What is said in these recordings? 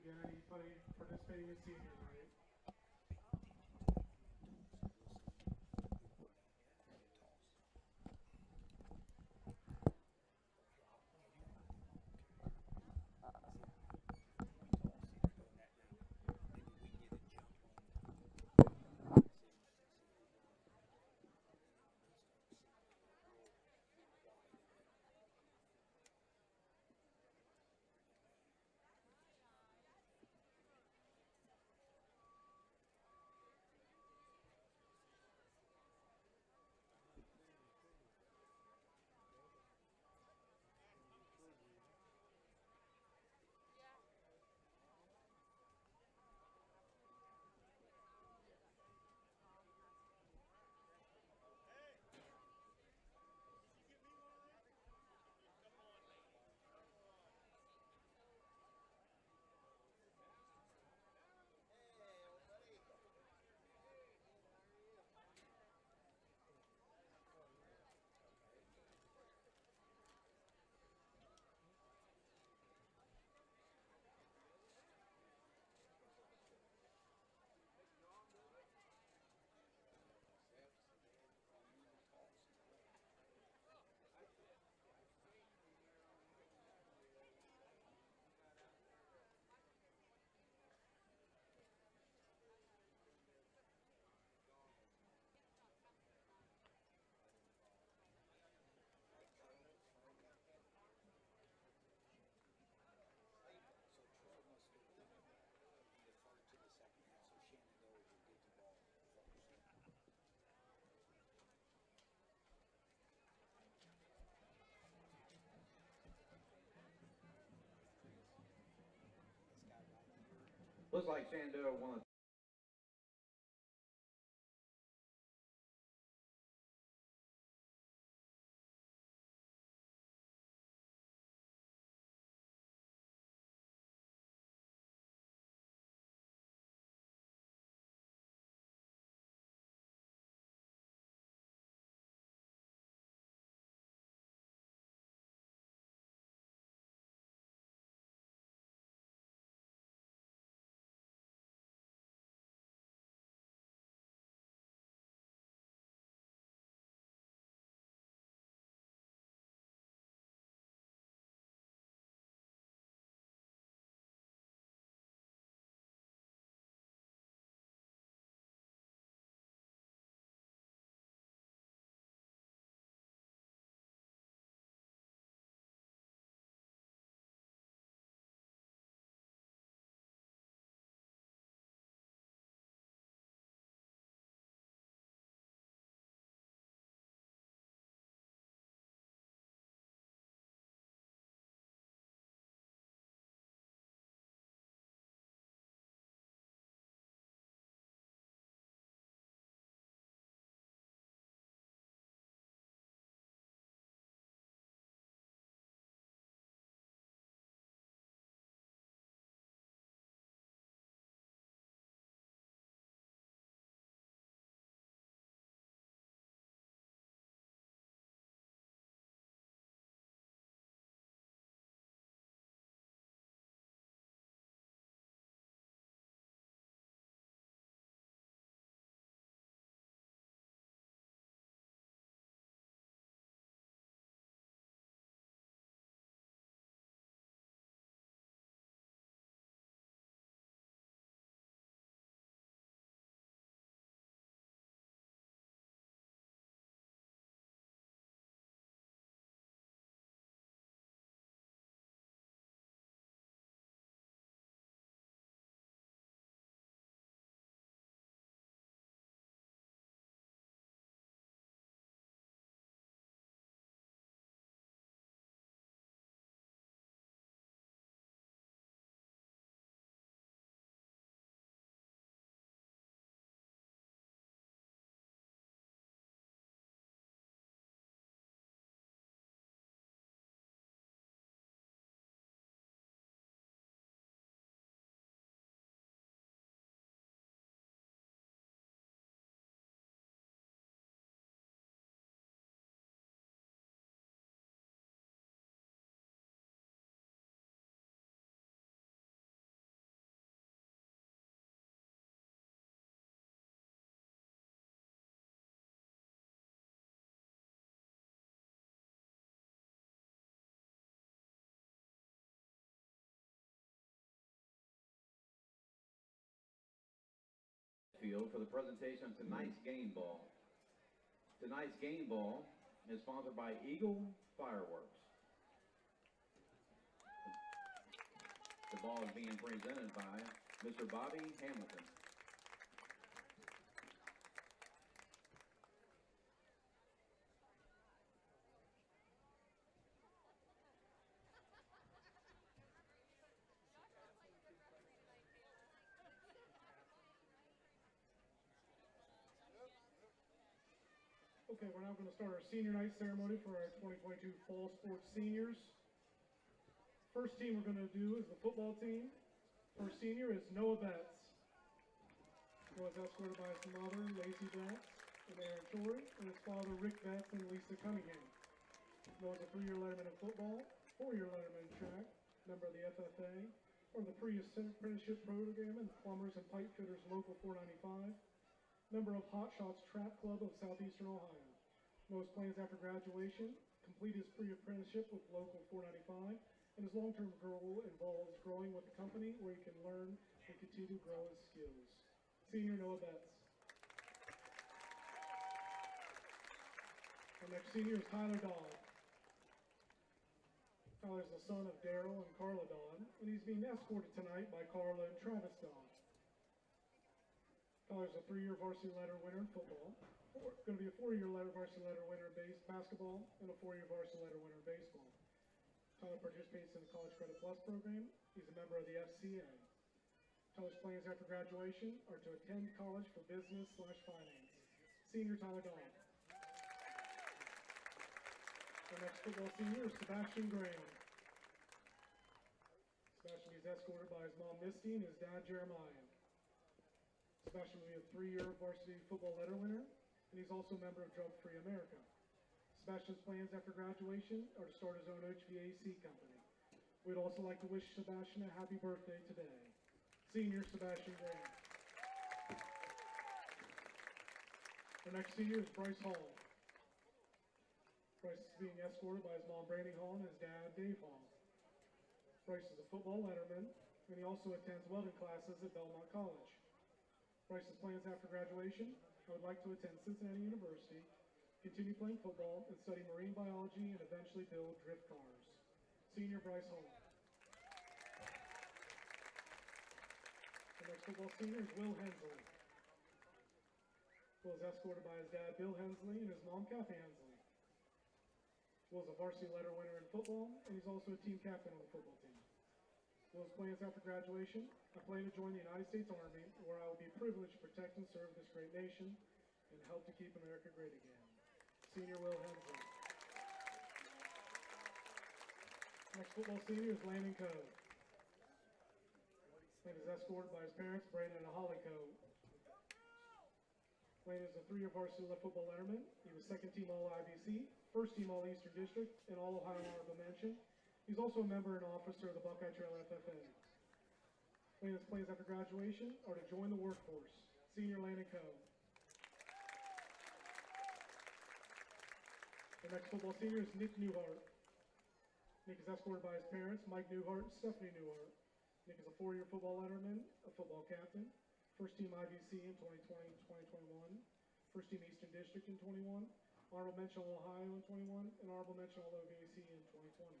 get anybody participating in senior night. Looks like Shenandoah won. field for the presentation of tonight's game ball. Tonight's game ball is sponsored by Eagle Fireworks. The ball is being presented by Mr. Bobby Hamilton. Okay, we're now going to start our senior night ceremony for our 2022 fall sports seniors. First team we're going to do is the football team. First senior is Noah Betts. Noah's escorted by his mother, Lacey Betts, and Aaron Torrey, and his father, Rick Betts, and Lisa Cunningham. Noah's a 3-year letterman in football, 4-year letterman in track, member of the FFA, or the pre-apprenticeship program, and Plumbers and Pipe Fitters Local 495, member of Hot Shots Trap Club of Southeastern Ohio. Noah's plans after graduation: complete his pre-apprenticeship with Local 495, and his long-term goal involves growing with the company where he can learn and continue to grow his skills. Senior Noah Betts. Our next senior is Tyler Dodd. Tyler's the son of Daryl and Carla Dodd, and he's being escorted tonight by Carla and Travis Dodd. Tyler's a 3-year varsity letter winner in football, going to be a 4-year varsity letter winner in basketball, and a 4-year varsity letter winner in baseball. Tyler participates in the College Credit Plus program. He's a member of the FCA. Tyler's plans after graduation are to attend college for business/finance. Senior Tyler Dodd. Our next football senior is Sebastian Graham. Sebastian is escorted by his mom Misty and his dad Jeremiah. Sebastian will be a 3-year varsity football letter winner, and he's also a member of Drug Free America. Sebastian's plans after graduation are to start his own HVAC company. We'd also like to wish Sebastian a happy birthday today. Senior Sebastian Graham. Our next senior is Bryce Hall. Bryce is being escorted by his mom Brandy Hall and his dad Dave Hall. Bryce is a football letterman, and he also attends welding classes at Belmont College. Bryce's plans after graduation: I would like to attend Cincinnati University, continue playing football, and study marine biology, and eventually build drift cars. Senior Bryce Hall. The next football senior is Will Hensley. Will is escorted by his dad Bill Hensley and his mom Kathy Hensley. Will is a varsity letter winner in football, and he's also a team captain on the football team. Will's plans after graduation: I plan to join the United States Army, where I will be privileged to protect and serve this great nation and help to keep America great again. Senior Will Hensley. Next football senior is Landon Coe. Landon is escorted by his parents, Brandon and Holly Coe. Landon is a 3-year varsity football letterman. He was 2nd team All-IBC, 1st team All-Eastern District, and All-Ohio Honorable Mention. He's also a member and officer of the Buckeye Trail FFA. Landon's plans after graduation are to join the workforce. Senior Landon Coe. The next football senior is Nick Newhart. Nick is escorted by his parents, Mike Newhart and Stephanie Newhart. Nick is a 4-year football letterman, a football captain, 1st team IBC in 2020-2021, 1st team Eastern District in 21, honorable mention All-Ohio in 21, and honorable mention All-OVAC in 2020.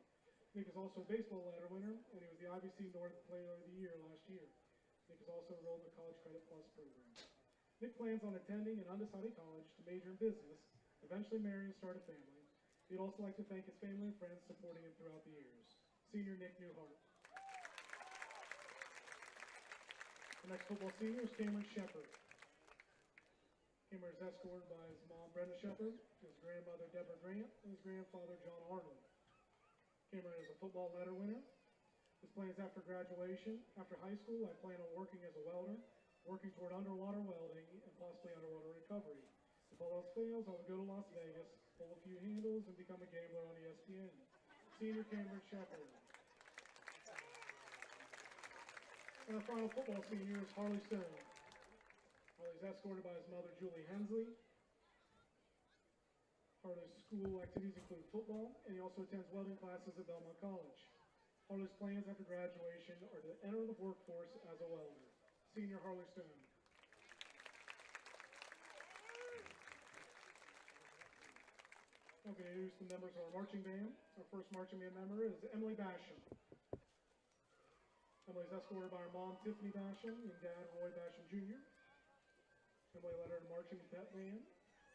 Nick is also a baseball letter winner, and he was the IBC North Player of the Year last year. Nick is also enrolled in the College Credit Plus program. Nick plans on attending an undecided college to major in business, eventually marry and start a family. He'd also like to thank his family and friends supporting him throughout the years. Senior Nick Newhart. The next football senior is Cameron Shepard. Cameron is escorted by his mom Brenda Shepard, his grandmother Deborah Grant, and his grandfather John Arnold. Cameron is a football letter winner. His plans after graduation: after high school, I plan on working as a welder, working toward underwater welding, and possibly underwater recovery. If all else fails, I will go to Las Vegas, pull a few handles, and become a gambler on ESPN. Senior Cameron Shepard. And our final football senior is Harley Stone. Harley's escorted by his mother Julie Hensley. Harley's school activities include football, and he also attends welding classes at Belmont College. Harley's plans after graduation are to enter the workforce as a welder. Senior Harley Stone. I'm going to introduce the members of our marching band. Our first marching band member is Emily Basham. Emily's escorted by her mom, Tiffany Basham, and dad, Roy Basham Jr. Emily led her marching pep band.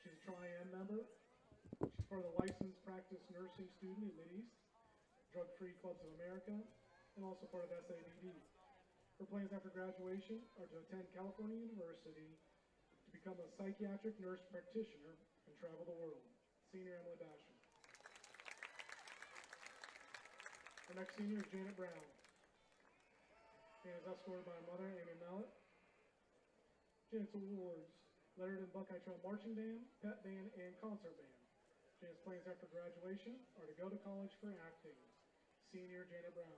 She's a Tri-M member. She's part of the licensed practice nursing student at Mideast, Drug-Free Clubs of America, and also part of SADD. Her plans after graduation are to attend California University to become a psychiatric nurse practitioner and travel the world. Senior Emily Basham. Our next senior is Janet Brown. Janet is escorted by her mother, Amy Mallet. Janet's awards, lettered in Buckeye Trail Marching Band, Pep Band, and Concert Band. Janet's plans after graduation are to go to college for acting. Senior Janet Brown.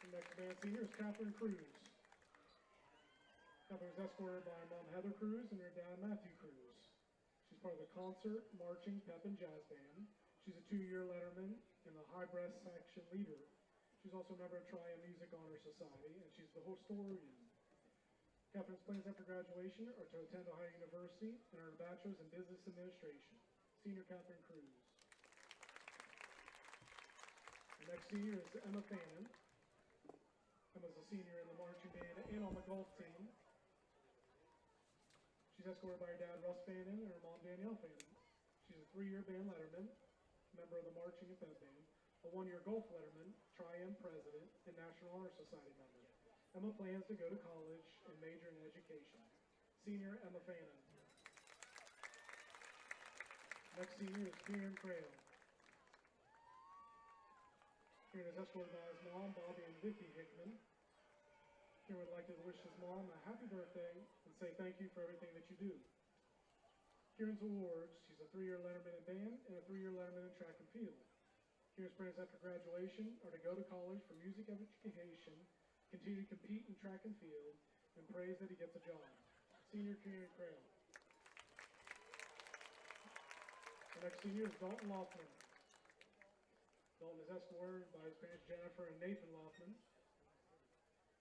The next band senior is Catherine Cruz. Catherine is escorted by her mom, Heather Cruz, and her dad, Matthew Cruz. She's part of the concert, marching, pep, and jazz band. She's a 2-year letterman and the high breast section leader. She's also a member of Tri-M Music Honor Society, and she's the historian. Catherine's plans after graduation are to attend Ohio University and earn a bachelor's in business administration. Senior Catherine Cruz. The next senior is Emma Fannin. Emma's a senior in the marching band and on the golf team. She's escorted by her dad, Russ Fannin, and her mom, Danielle Fannin. She's a 3-year band letterman, member of the marching and pep band, a 1-year golf letterman, Tri-M president, and National Honor Society member. Emma plans to go to college and major in education. Senior Emma Fannin. Next senior is Kieran Crail. Kieran is escorted by his mom, Bobby and Vicki Hickman. Kieran would like to wish his mom a happy birthday and say thank you for everything that you do. Kieran's awards, she's a 3-year letterman in band and a 3-year letterman in track and field. Kieran's plans after graduation are to go to college for music education, continue to compete in track and field, and prays that he gets a job. Senior Kieran Crail. The next senior is Dalton Loughlin. Dalton is escorted by his parents Jennifer and Nathan Loughlin.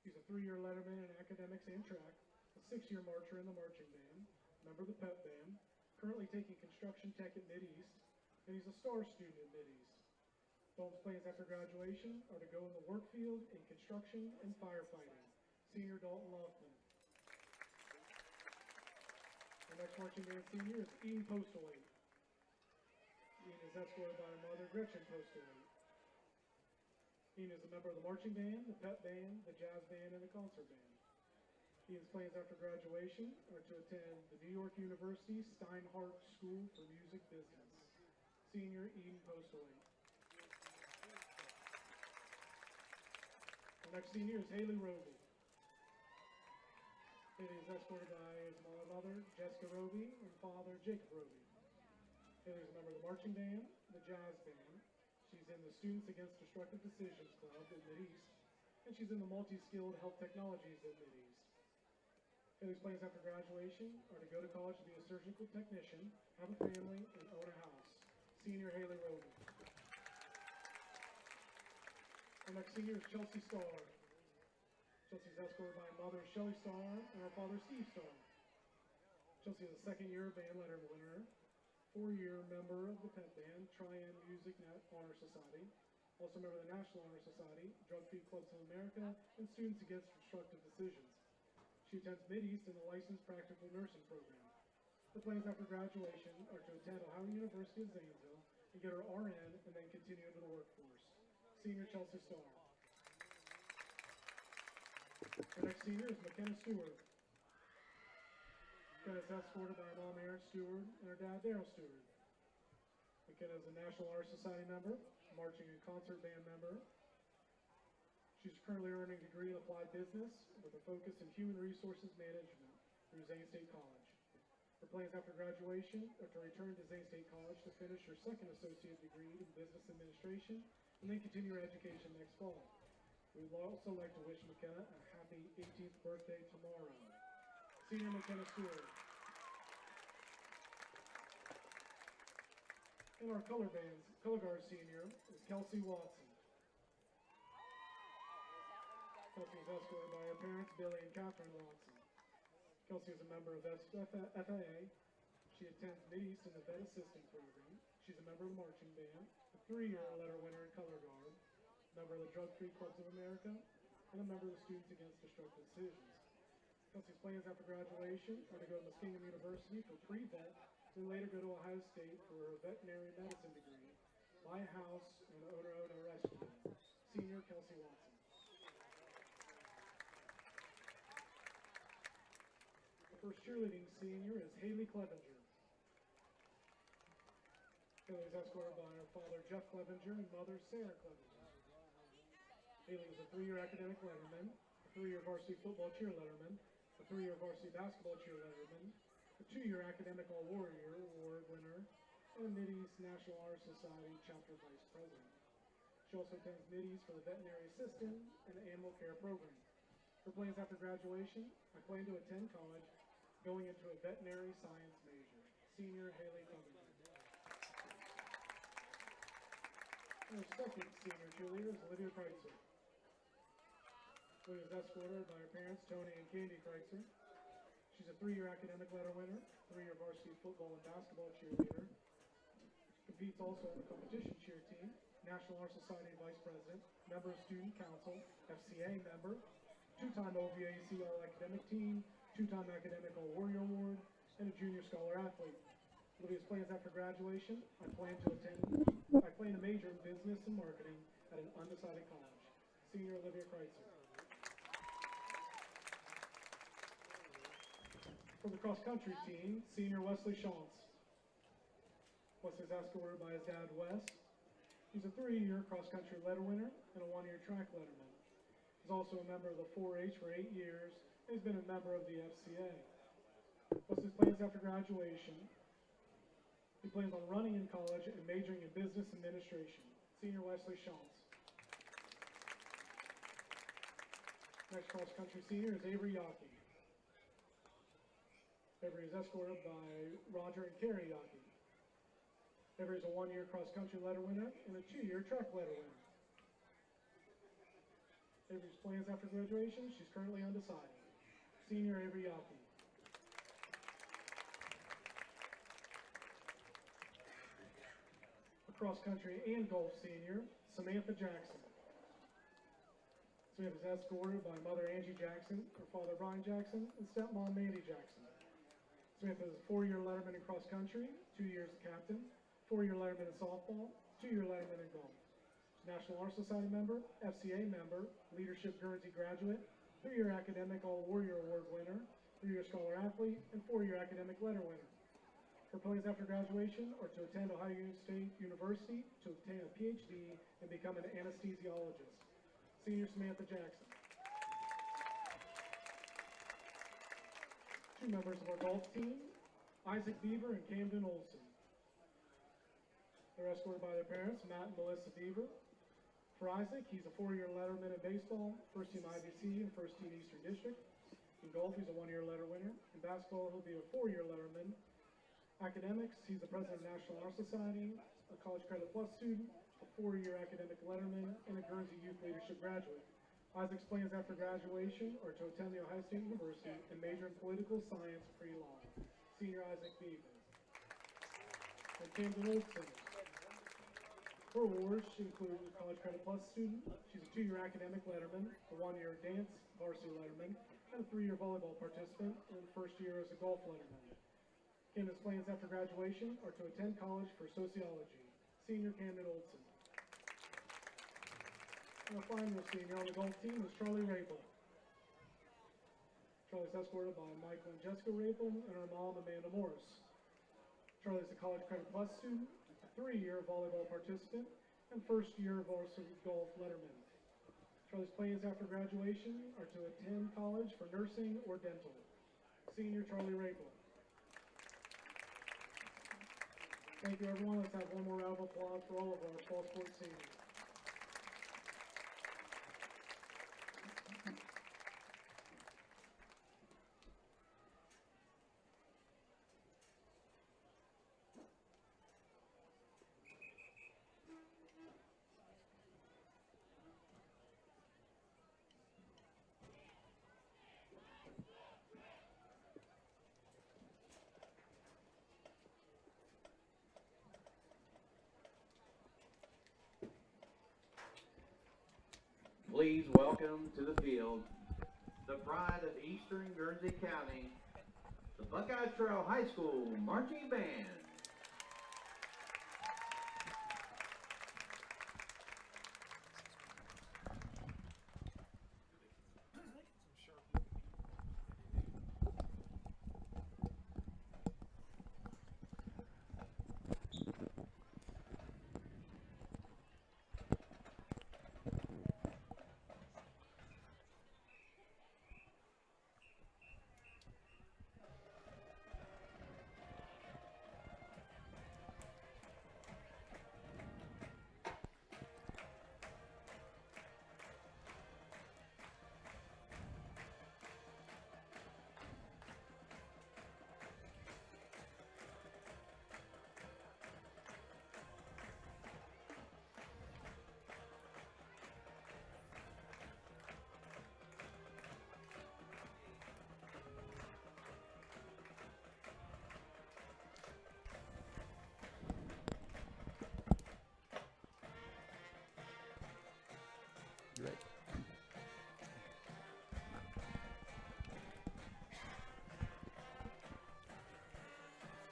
He's a 3-year letterman in academics and track, a 6-year marcher in the marching band, member of the pep band, currently taking construction tech at Mideast, and he's a star student at Mideast. Dalton's plans after graduation are to go in the work field in construction and firefighting. Senior Dalton Loughlin. The next marching band senior is Ian Postlewaite. Ian is escorted by her mother, Gretchen Postlewaite. Ian is a member of the marching band, the pep band, the jazz band, and the concert band. Ian's plans after graduation are to attend the New York University Steinhardt School for Music Business. Senior Ian Postlewaite. The next senior is Haley Roby. Haley is escorted by his mother, Jessica Roby, and father, Jacob Roby. Haley is a member of the marching band, the jazz band. She's in the Students Against Destructive Decisions Club at Mideast, and she's in the Multi-Skilled Health Technologies at Mideast. Haley's plans after graduation are to go to college to be a surgical technician, have a family, and own a house. Senior Haley Roby. Our next senior is Chelsea Starr. Chelsea's escorted by her mother, Shelley Starr, and her father, Steve Starr. Chelsea is a 2nd-year band letter winner, 4-year member of the pep band, Tri-M Music Honor Society, also member of the National Honor Society, Drug-Free Clubs of America, and Students Against Destructive Decisions. She attends Mideast in the Licensed Practical Nursing Program. Her plans after graduation are to attend Ohio University of Zanesville and get her RN and then continue into the workforce. Senior Chelsea Starr. Our next senior is McKenna Stewart. McKenna is escorted by her mom, Erin Stewart, and her dad, Daryl Stewart. McKenna is a National Honor Society member, marching and concert band member. She's currently earning a degree in applied business with a focus in human resources management through Zane State College. Her plans after graduation are to return to Zane State College to finish her 2nd associate degree in business administration and then continue her education next fall. We would also like to wish McKenna a happy 18th birthday tomorrow. Senior McKenna Stewart. And our color guard senior is Kelsey Watson. Kelsey is escorted by her parents, Billy and Catherine Watson. Kelsey is a member of FAA. She She attends Mid-East in the vet assistant program. She's a member of the marching band, a 3-year letter winner in color guard, member of the Drug-Free Clubs of America, and a member of the Students Against Destructive Decisions. Kelsey's plans after graduation are to go to Muskingum University for pre-vet, then later go to Ohio State for her veterinary medicine degree, buy a house, and own her own rescue. Senior Kelsey Watson. The first cheerleading senior is Haley Clevenger. Haley is escorted by her father Jeff Clevenger and mother Sarah Clevenger. Haley is a 3-year academic letterman, a 3-year varsity football cheer letterman, a 3-year varsity basketball cheer letterman, a 2-year academic all-warrior award winner, and a Mid-East National Honor Society chapter vice president. She also attends Mid-East for the veterinary assistant and the animal care program. Her plans after graduation, I plan to attend college, going into a veterinary science major. Senior Haley Clevenger. Our second senior cheerleader is Olivia Kreitzer. Olivia is escorted by her parents, Tony and Candy Kreitzer. She's a 3-year academic letter winner, 3-year varsity football and basketball cheerleader. Competes also on the competition cheer team, National Honor Society Vice President, member of Student Council, FCA member, 2-time OVAC All-Academic Team, 2-time Academic All-Warrior Award, and a Junior Scholar Athlete. Olivia's plans after graduation, I plan to major in business and marketing at an undecided college. Senior Olivia Kreitzer. For the cross-country team, Senior Wesley Shantz. Wesley's escorted by his dad, Wes. He's a 3-year cross-country letter winner and a 1-year track letterman. He's also a member of the 4-H for 8 years, and he's been a member of the FCA. Wesley's plans after graduation, he plans on running in college and majoring in business administration. Senior Wesley Shantz. Next cross-country senior is Avery Yockey. Avery is escorted by Roger and Carrie Yockey. Avery is a 1-year cross-country letter winner and a 2-year track letter winner. Avery's plans after graduation, she's currently undecided. Senior Avery Yockey. A cross-country and golf senior, Samantha Jackson. Samantha is escorted by mother Angie Jackson, her father Brian Jackson, and stepmom Mandy Jackson. Samantha is a 4-year letterman in cross-country, 2 years captain, 4-year letterman in softball, 2-year letterman in golf. National Honor Society member, FCA member, Leadership Guernsey graduate, 3-year academic All-Warrior Award winner, 3-year scholar athlete, and 4-year academic letter winner. Her plans after graduation are to attend Ohio State University to obtain a PhD and become an anesthesiologist. Senior Samantha Jackson. 2 members of our golf team, Isaac Beaver and Camden Olson. They're escorted by their parents, Matt and Melissa Beaver. For Isaac, he's a 4-year letterman in baseball, first team IVC and first team Eastern District. In golf, he's a 1-year letter winner. In basketball, he'll be a 4-year letterman. Academics, he's the president of National Honor Society, a College Credit Plus student, a 4-year academic letterman, and a Guernsey Youth Leadership graduate. Isaac's plans after graduation are to attend the Ohio State University and major in political science pre-law. Senior Isaac Beaver. And Camden Olson. Her awards include a College Credit Plus student. She's a 2-year academic letterman, a 1-year dance varsity letterman, and a 3-year volleyball participant, and the first year as a golf letterman. Camden's plans after graduation are to attend college for sociology. Senior Camden Olson. And our final senior on the golf team is Charlie Rapel. Charlie's escorted by Michael and Jessica Rapel and her mom, Amanda Morris. Charlie's a College Credit Plus student, a 3-year volleyball participant, and first-year varsity golf letterman. Charlie's plans after graduation are to attend college for nursing or dental. Senior Charlie Rapel. Thank you, everyone. Let's have one more round of applause for all of our fall sports seniors. please welcome to the field the pride of Eastern Guernsey County, the Buckeye Trail High School Marching Band.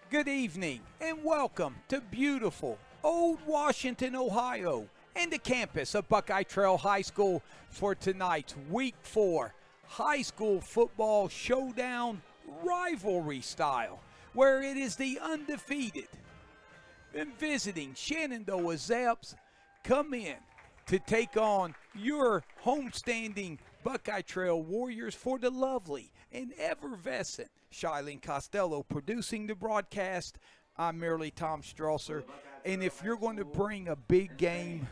Good evening and welcome to beautiful Old Washington, Ohio, and the campus of Buckeye Trail High School for tonight's Week 4 high school football showdown rivalry style, where it is the undefeated and visiting Shenandoah Zaps come in to take on your homestanding Buckeye Trail Warriors for the lovely and effervescent Shylene Costello producing the broadcast. I'm merely Tom Strasser. And if you're going to bring a big game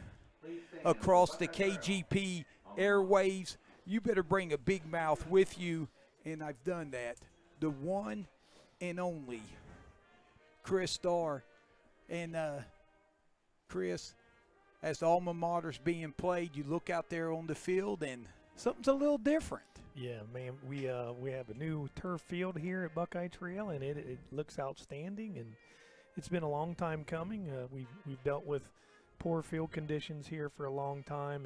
across the KGP airwaves, you better bring a big mouth with you. And I've done that. The one and only Chris Starr. And Chris, as the alma mater's being played, you look out there on the field and something's a little different. Yeah, man, we have a new turf field here at Buckeye Trail, and it looks outstanding, and it's been a long time coming. We've dealt with poor field conditions here for a long time,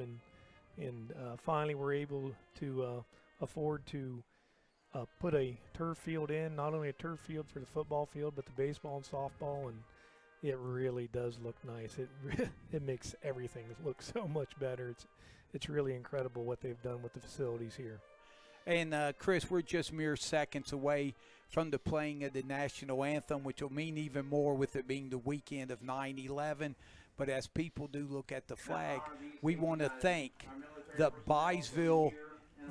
and finally we're able to afford to put a turf field in, not only a turf field for the football field, but the baseball and softball, and it really does look nice. It makes everything look so much better. It's really incredible what they've done with the facilities here. And, Chris, we're just mere seconds away from the playing of the national anthem, which will mean even more with it being the weekend of 9/11. But as people do look at the flag, we want to thank the Byesville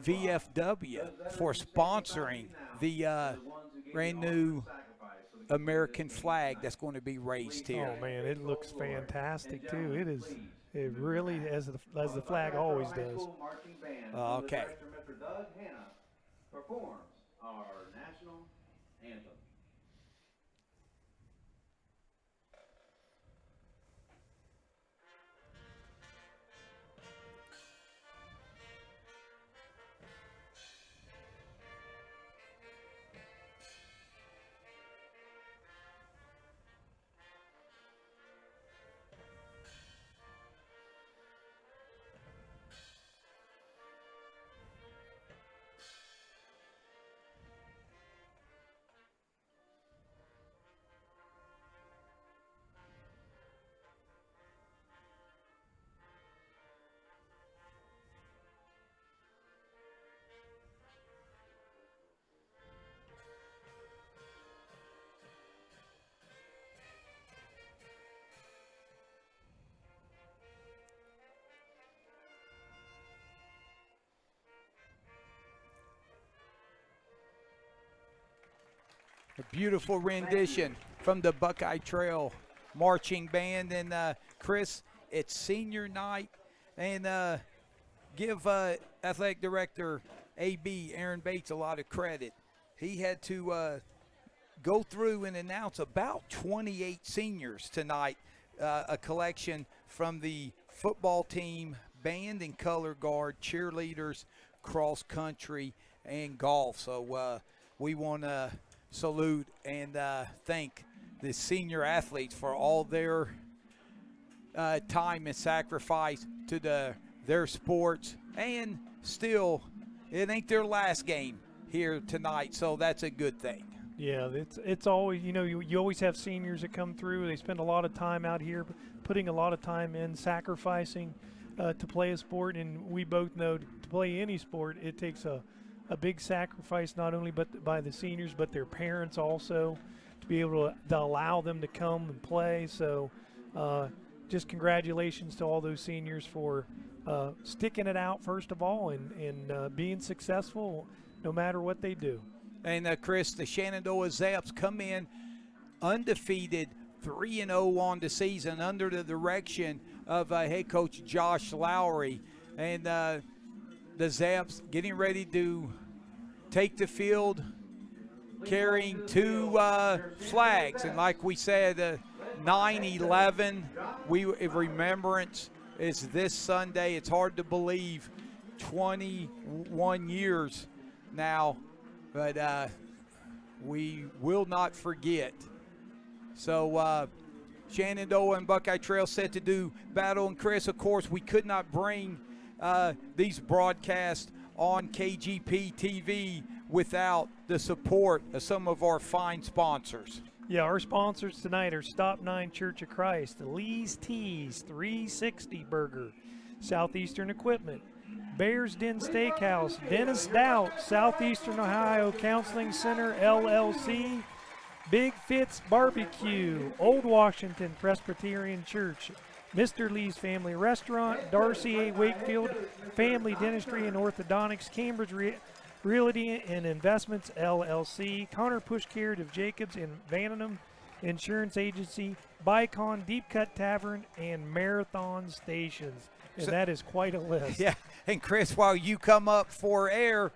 VFW for sponsoring the brand new American flag that's going to be raised here. Oh, man, it looks fantastic, too. It really, as the flag always does. Okay. Mr. Doug Hanna performs our national anthem. A beautiful rendition from the Buckeye Trail Marching Band. And, Chris, it's senior night. And give Athletic Director A.B. Aaron Bates a lot of credit. He had to go through and announce about 28 seniors tonight, a collection from the football team, band and color guard, cheerleaders, cross country, and golf. So we want to salute and thank the senior athletes for all their time and sacrifice to their sports and still, it ain't their last game here tonight, so that's a good thing. Yeah, it's always, you always have seniors that come through. They spend a lot of time out here, putting a lot of time in, sacrificing to play a sport. And we both know to play any sport, it takes a big sacrifice, not only by the seniors, but their parents also, to be able to allow them to come and play. So just congratulations to all those seniors for sticking it out, first of all, and being successful no matter what they do. And, Chris, the Shenandoah Zaps come in undefeated, 3-0 on the season under the direction of head coach Josh Lowry. And the Zaps getting ready to take the field carrying 2 flags. And like we said, 9/11, remembrance is this Sunday. It's hard to believe, 21 years now. But we will not forget. So Shenandoah and Buckeye Trail set to do battle. And Chris, of course, we could not bring these broadcasts on KGP TV without the support of some of our fine sponsors. Yeah, our sponsors tonight are Stop 9 Church of Christ, Lee's Teas, 360 Burger, Southeastern Equipment, Bears Den Steakhouse, Dennis Doubt, Southeastern Ohio Counseling Center, LLC, Big Fitz Barbecue, Old Washington Presbyterian Church, Mr. Lee's Family Restaurant, Darcy A. Wakefield Family Dentistry and Orthodontics, Cambridge Realty and Investments, LLC, Connor Pushcare of Jacobs and Vandenham Insurance Agency, Bicon Deep Cut Tavern, and Marathon Stations. And that is quite a list. Yeah, and Chris, while you come up for air,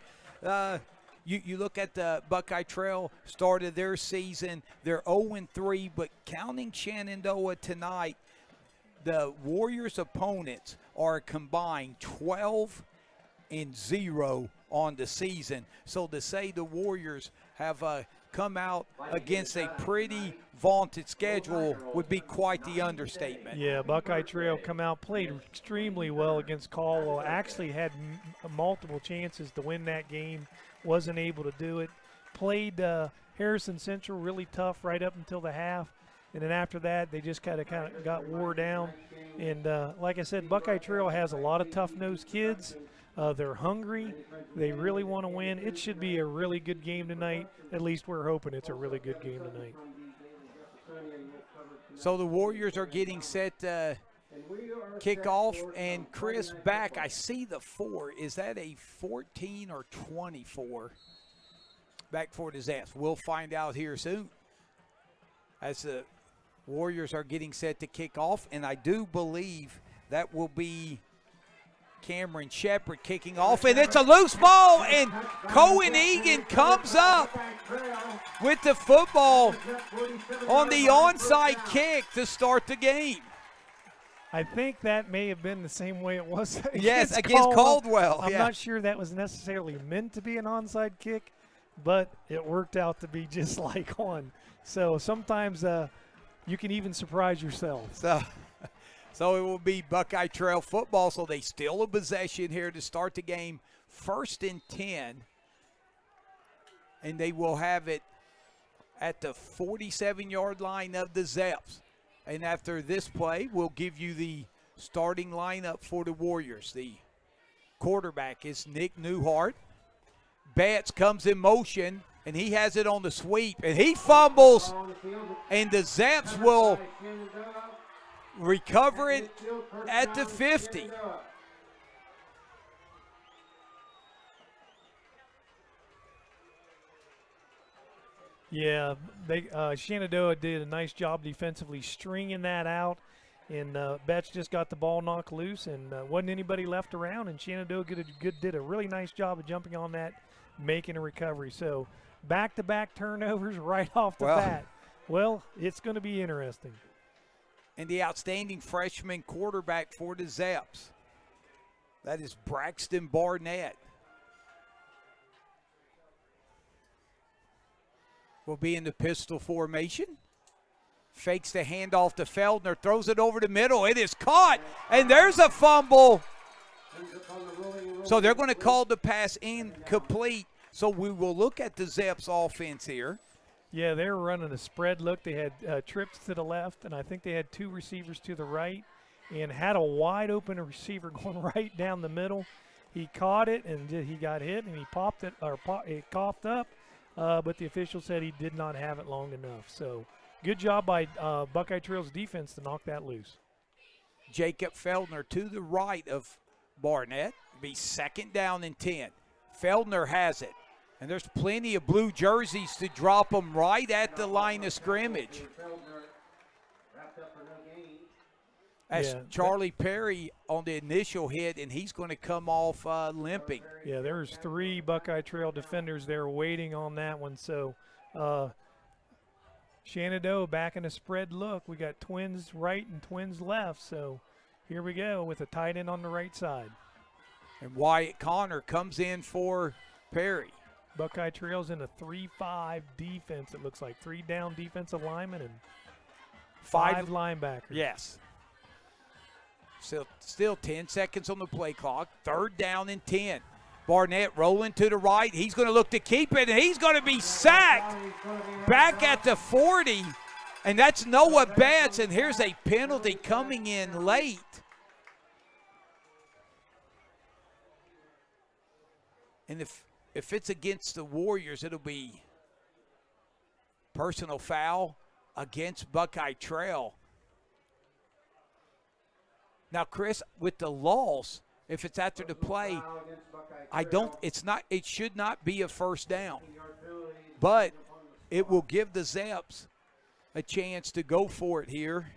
you look at the Buckeye Trail, started their season. They're 0-3, but counting Shenandoah tonight, the Warriors' opponents are combined 12-0 on the season. So to say the Warriors have come out against a pretty vaunted schedule would be quite the understatement. Yeah, Buckeye Trail come out, played extremely well against Caldwell, actually had multiple chances to win that game, wasn't able to do it. Played Harrison Central really tough right up until the half, and then after that they just kind of got wore down. And like I said, Buckeye Trail has a lot of tough-nosed kids. They're hungry. They really want to win. It should be a really good game tonight. At least we're hoping it's a really good game tonight. So the Warriors are getting set to kick off. And Chris, back, I see the 4. Is that a 14 or 24? Back for the Zaps. We'll find out here soon as the Warriors are getting set to kick off. And I do believe that will be Cameron Shepard kicking off, and it's a loose ball, and Cohen Egan comes up with the football on the onside kick to start the game. I think that may have been the same way it was against Caldwell. I'm not sure that was necessarily meant to be an onside kick, but it worked out to be just like one. So sometimes you can even surprise yourself. So it will be Buckeye Trail football, so they still a possession here to start the game. 1st and 10, and they will have it at the 47-yard line of the Zaps. And after this play, we'll give you the starting lineup for the Warriors. The quarterback is Nick Newhart. Betts comes in motion, and he has it on the sweep, and he fumbles, and the Zaps will recover it at the 50. Yeah, Shenandoah did a nice job defensively stringing that out, and Betts just got the ball knocked loose, and wasn't anybody left around, and Shenandoah did a really nice job of jumping on that, making a recovery. So back-to-back turnovers right off the bat. Well, it's going to be interesting. And the outstanding freshman quarterback for the Zaps, that is Braxton Barnett. Will be in the pistol formation. Fakes the handoff to Feldner, throws it over the middle. It is caught, and there's a fumble. So they're going to call the pass incomplete. So we will look at the Zeps offense here. Yeah, they were running a spread look. They had trips to the left, and I think they had 2 receivers to the right, and had a wide open receiver going right down the middle. He caught it, and he got hit, and he popped it, or it coughed up, but the official said he did not have it long enough. So good job by Buckeye Trail's defense to knock that loose. Jacob Feldner to the right of Barnett. Be 2nd down and 10. Feldner has it. And there's plenty of blue jerseys to drop them right at the line of scrimmage. That's Charlie Perry on the initial hit, and he's going to come off limping. Yeah, there's 3 Buckeye Trail defenders there waiting on that one. So Shenandoah back in a spread look. We got twins right and twins left. So here we go with a tight end on the right side. And Wyatt Connor comes in for Perry. Buckeye Trail's in a 3-5 defense. It looks like 3 down defensive linemen and 5 linebackers. Yes. Still 10 seconds on the play clock. 3rd down and 10. Barnett rolling to the right. He's going to look to keep it, and he's going to be sacked back at the 40. And that's Noah Betts, and here's a penalty coming in late. And if it's against the Warriors, it'll be personal foul against Buckeye Trail. Now, Chris, with the loss, if it's after the play, it should not be a first down. But it will give the Zeps a chance to go for it here.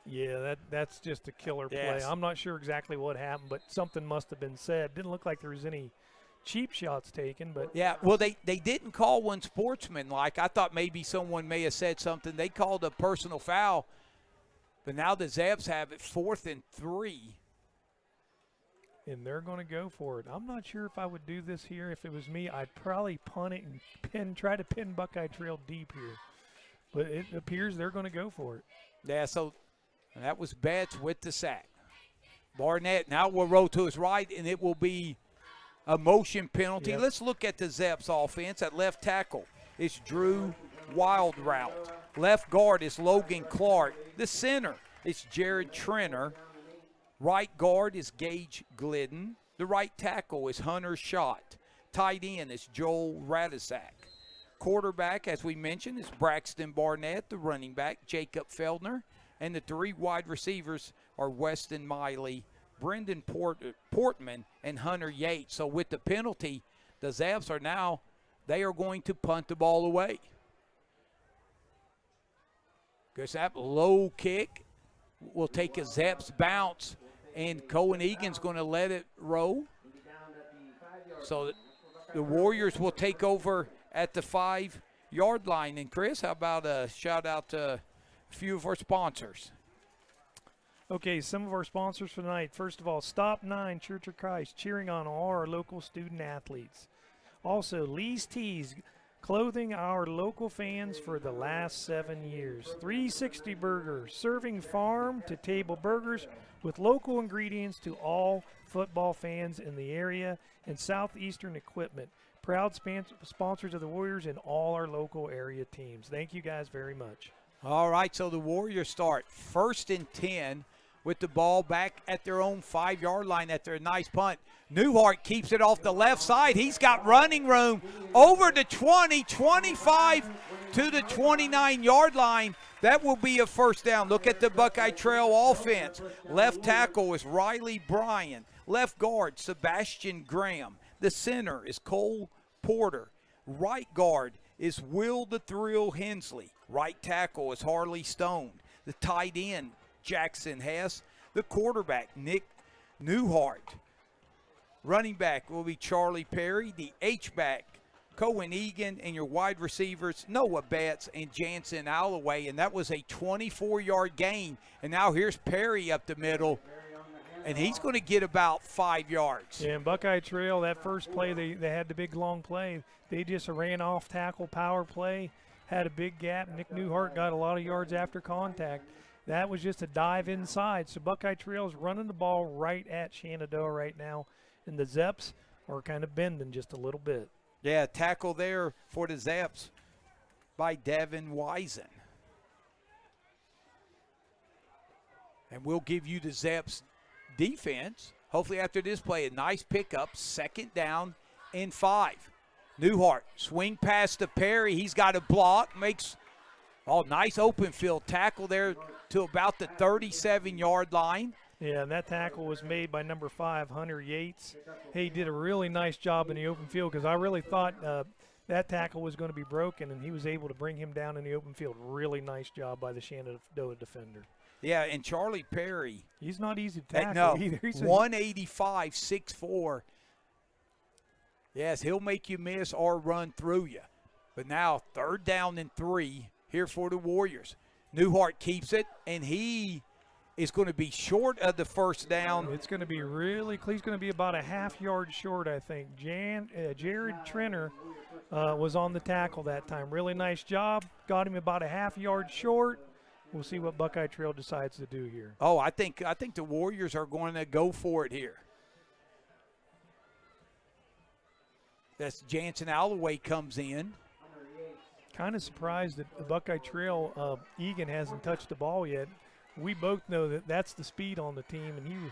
Yeah, that's just a killer play. Yes. I'm not sure exactly what happened, but something must have been said. Didn't look like there was any cheap shots taken, but yeah, well, they didn't call one sportsmanlike. I thought maybe someone may have said something. They called a personal foul, but now the Zeps have it 4th and 3. And they're going to go for it. I'm not sure if I would do this here. If it was me, I'd probably punt it and try to pin Buckeye Trail deep here. But it appears they're going to go for it. Yeah, so that was Betts with the sack. Barnett now will roll to his right, and it will be a motion penalty. Yep. Let's look at the Zeps offense. At left tackle, it's Drew Wildrout. Left guard is Logan Clark. The center is Jared Trenner. Right guard is Gage Glidden. The right tackle is Hunter Schott. Tight end is Joel Radizak. Quarterback, as we mentioned, is Braxton Barnett. The running back, Jacob Feldner. And the 3 wide receivers are Weston Miley, Brendan Portman, and Hunter Yates. So with the penalty, the Zeps they are going to punt the ball away. Good snap, low kick will take a Zeps bounce, and Cohen Egan's going to let it roll. So the Warriors will take over at the 5-yard line. And Chris, how about a shout out to a few of our sponsors? Okay, some of our sponsors for tonight. First of all, Stop 9 Church of Christ, cheering on all our local student athletes. Also, Lee's Tees, clothing our local fans for the last 7 years. 360 Burgers, serving farm to table burgers with local ingredients to all football fans in the area. And Southeastern Equipment, proud sponsors of the Warriors and all our local area teams. Thank you guys very much. All right, so the Warriors start 1st and 10 with the ball back at their own 5-yard line after a nice punt. Newhart keeps it off the left side. He's got running room over the 20, 25 to the 29-yard line. That will be a first down. Look at the Buckeye Trail offense. Left tackle is Riley Bryan. Left guard, Sebastian Graham. The center is Cole Porter. Right guard is Will the Thrill Hensley. Right tackle is Harley Stone. The tight end, Jackson Hess. The quarterback, Nick Newhart. Running back will be Charlie Perry. The H-back, Cohen Egan. And your wide receivers, Noah Betts and Jansen Alloway. And that was a 24-yard gain. And now here's Perry up the middle. And he's going to get about 5 yards. Yeah, and Buckeye Trail, that first play, they had the big long play. They just ran off tackle power play, had a big gap. Nick Newhart got a lot of yards after contact. That was just a dive inside. So Buckeye Trail is running the ball right at Shenandoah right now. and the Zeps are kind of bending just a little bit. Yeah, tackle there for the Zeps by Devin Wisen. And we'll give you the Zeps defense. Hopefully after this play, a nice pickup, 2nd down and 5. Newhart, swing pass to Perry. He's got a block, makes nice open field tackle there to about the 37-yard line. Yeah, and that tackle was made by number 5, Hunter Yates. He did a really nice job in the open field because I really thought that tackle was going to be broken, and he was able to bring him down in the open field. Really nice job by the Shenandoah defender. Yeah, and Charlie Perry. He's not easy to tackle either. He's 185, 6'4". Yes, he'll make you miss or run through you. But now 3rd down and 3 here for the Warriors. Newhart keeps it, and he is going to be short of the 1st down. It's going to be he's going to be about a half-yard short, I think. Jared Trenner was on the tackle that time. Really nice job. Got him about a half-yard short. We'll see what Buckeye Trail decides to do here. Oh, I think the Warriors are going to go for it here. That's Jansen Alloway comes in. Kind of surprised that the Buckeye Trail, Egan hasn't touched the ball yet. We both know that that's the speed on the team, and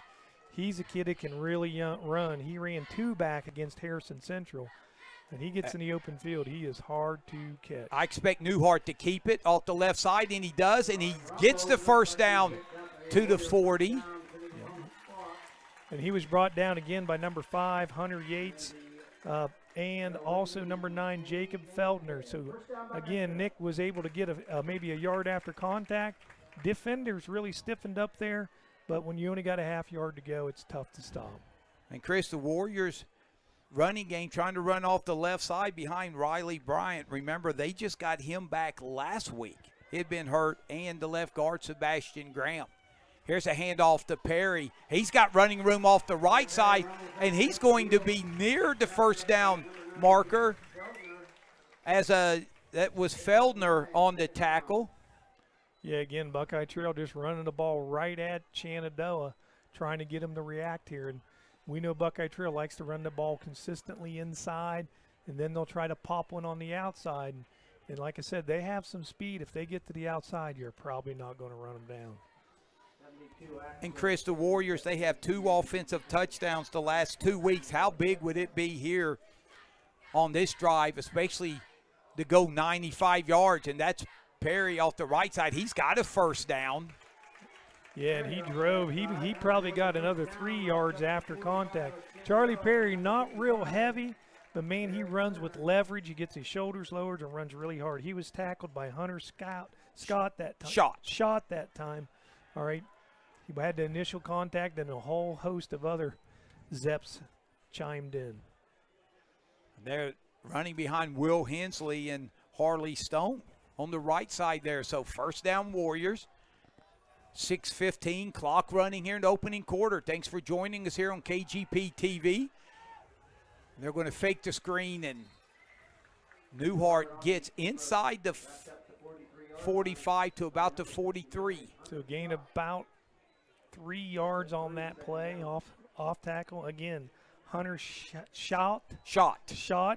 he's a kid that can really run. He ran 2 back against Harrison Central. And he gets in the open field. He is hard to catch. I expect Newhart to keep it off the left side, and he does, and he gets the 1st down to the 40. Yep. And he was brought down again by number 5, Hunter Yates, and also number 9, Jacob Feldner. So, again, Nick was able to get maybe a yard after contact. Defenders really stiffened up there, but when you only got a half yard to go, it's tough to stop. And, Chris, the Warriors – running game trying to run off the left side behind Riley Bryant. Remember, they just got him back last week. He'd been hurt, and the left guard, Sebastian Graham. Here's a handoff to Perry. He's got running room off the right side, and he's going to be near the 1st down marker as that was Feldner on the tackle. Yeah, again, Buckeye Trail just running the ball right at Shenandoah, trying to get him to react here. And we know Buckeye Trail likes to run the ball consistently inside, and then they'll try to pop one on the outside. And like I said, they have some speed. If they get to the outside, you're probably not going to run them down. And, Chris, the Warriors, they have 2 offensive touchdowns the last 2 weeks. How big would it be here on this drive, especially to go 95 yards? And that's Perry off the right side. He's got a 1st down. Yeah, and he drove. He probably got another 3 yards after contact. Charlie Perry, not real heavy, but, man, he runs with leverage. He gets his shoulders lowered and runs really hard. He was tackled by Hunter Scott that time. Shot that time. All right. He had the initial contact, and a whole host of other Zeps chimed in. They're running behind Will Hensley and Harley Stone on the right side there. So 1st down Warriors. 6:15, clock running here in the opening quarter. Thanks for joining us here on KGP TV. They're going to fake the screen, and Newhart gets inside the 45 to about the 43. So gain about 3 yards on that play off tackle. Again, Hunter shot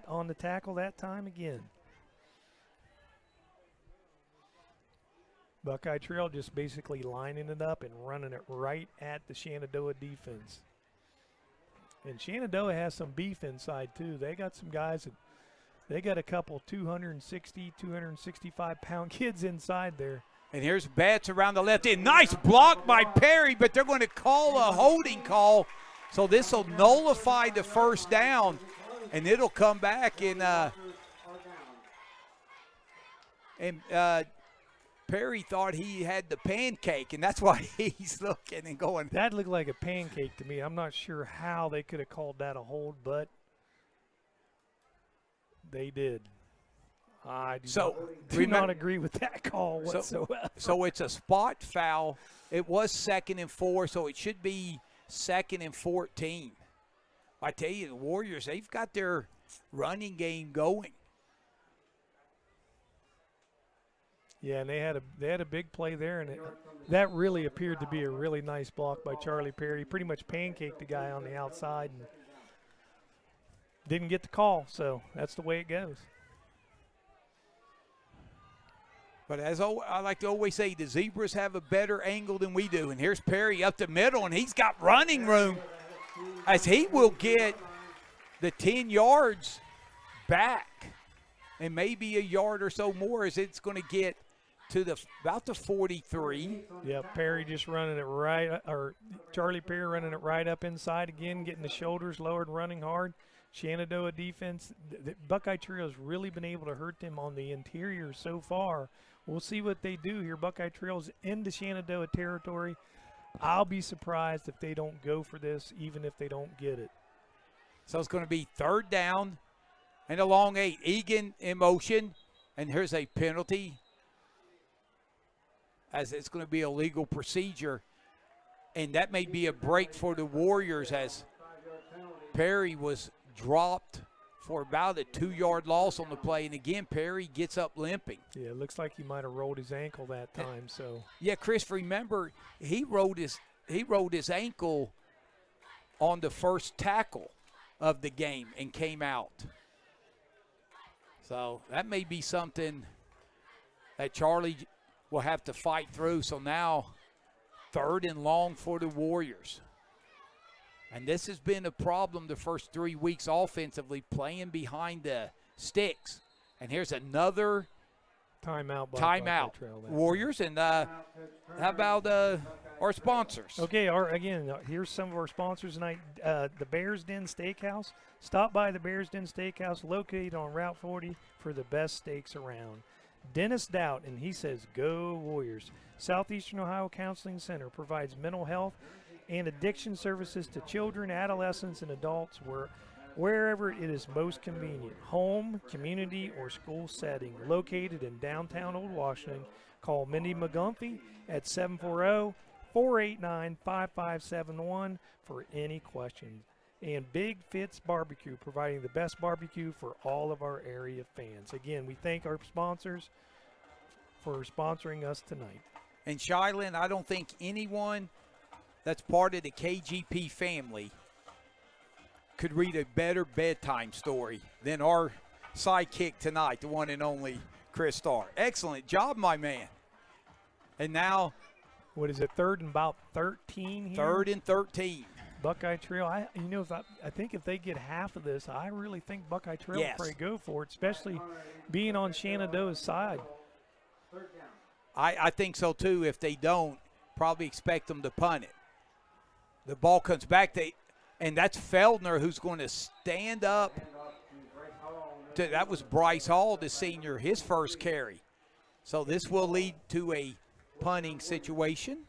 on the tackle that time again. Buckeye Trail just basically lining it up and running it right at the Shenandoah defense. And Shenandoah has some beef inside too. They got some guys that they got a couple 260, 265-pound kids inside there. And here's Betts around the left end. Nice block by Perry, but they're going to call a holding call. So this will nullify the 1st down, and it'll come back and Perry thought he had the pancake, and that's why he's looking and going. That looked like a pancake to me. I'm not sure how they could have called that a hold, but they did. I do not agree with that call whatsoever. So it's a spot foul. It was 2nd and 4, so it should be 2nd and 14. I tell you, the Warriors, they've got their running game going. Yeah, and they had a big play there, and that really appeared to be a really nice block by Charlie Perry. Pretty much pancaked the guy on the outside, and didn't get the call, so that's the way it goes. But as I like to always say, the Zebras have a better angle than we do. And here's Perry up the middle, and he's got running room as he will get the 10 yards back and maybe a yard or so more as it's going to get to about the 43. Yeah, Perry just running it right, or Charlie Perry running it right up inside again, getting the shoulders lowered, running hard. Shenandoah defense, the Buckeye Trio has really been able to hurt them on the interior so far. We'll see what they do here. Buckeye Trail's into Shenandoah territory. I'll be surprised if they don't go for this, even if they don't get it. So it's going to be 3rd down and a long 8. Egan in motion, and here's a penalty as it's going to be a legal procedure. And that may be a break for the Warriors as Perry was dropped for about a 2-yard loss on the play. And again, Perry gets up limping. Yeah, it looks like he might have rolled his ankle that time. So yeah, Chris, remember he rolled his ankle on the first tackle of the game and came out. So that may be something that Charlie will have to fight through. So now 3rd and long for the Warriors. And this has been a problem the first 3 weeks offensively, playing behind the sticks. And here's another timeout. Warriors. And how about our sponsors? Okay, here's some of our sponsors tonight. The Bears Den Steakhouse. Stop by the Bears Den Steakhouse, located on Route 40 for the best steaks around. Dennis Doubt, and he says, go Warriors. Southeastern Ohio Counseling Center provides mental health and addiction services to children, adolescents, and adults wherever it is most convenient. Home, community, or school setting. Located in downtown Old Washington. Call Mindy McGumphy at 740-489-5571 for any questions. And Big Fitz Barbecue, providing the best barbecue for all of our area fans. Again, we thank our sponsors for sponsoring us tonight. And Shylin, I don't think anyone that's part of the KGP family could read a better bedtime story than our sidekick tonight, the one and only Chris Starr. Excellent job, my man. And now, what is it, 3rd and about 13 here? 3rd and 13. Buckeye Trail, I think if they get half of this, I really think Buckeye Trail will probably go for it, especially being on Shenandoah's side. I think so too. If they don't, probably expect them to punt it. The ball comes back, and that's Feldner who's going to stand up. That was Bryce Hall, the senior, his first carry. So this will lead to a punting situation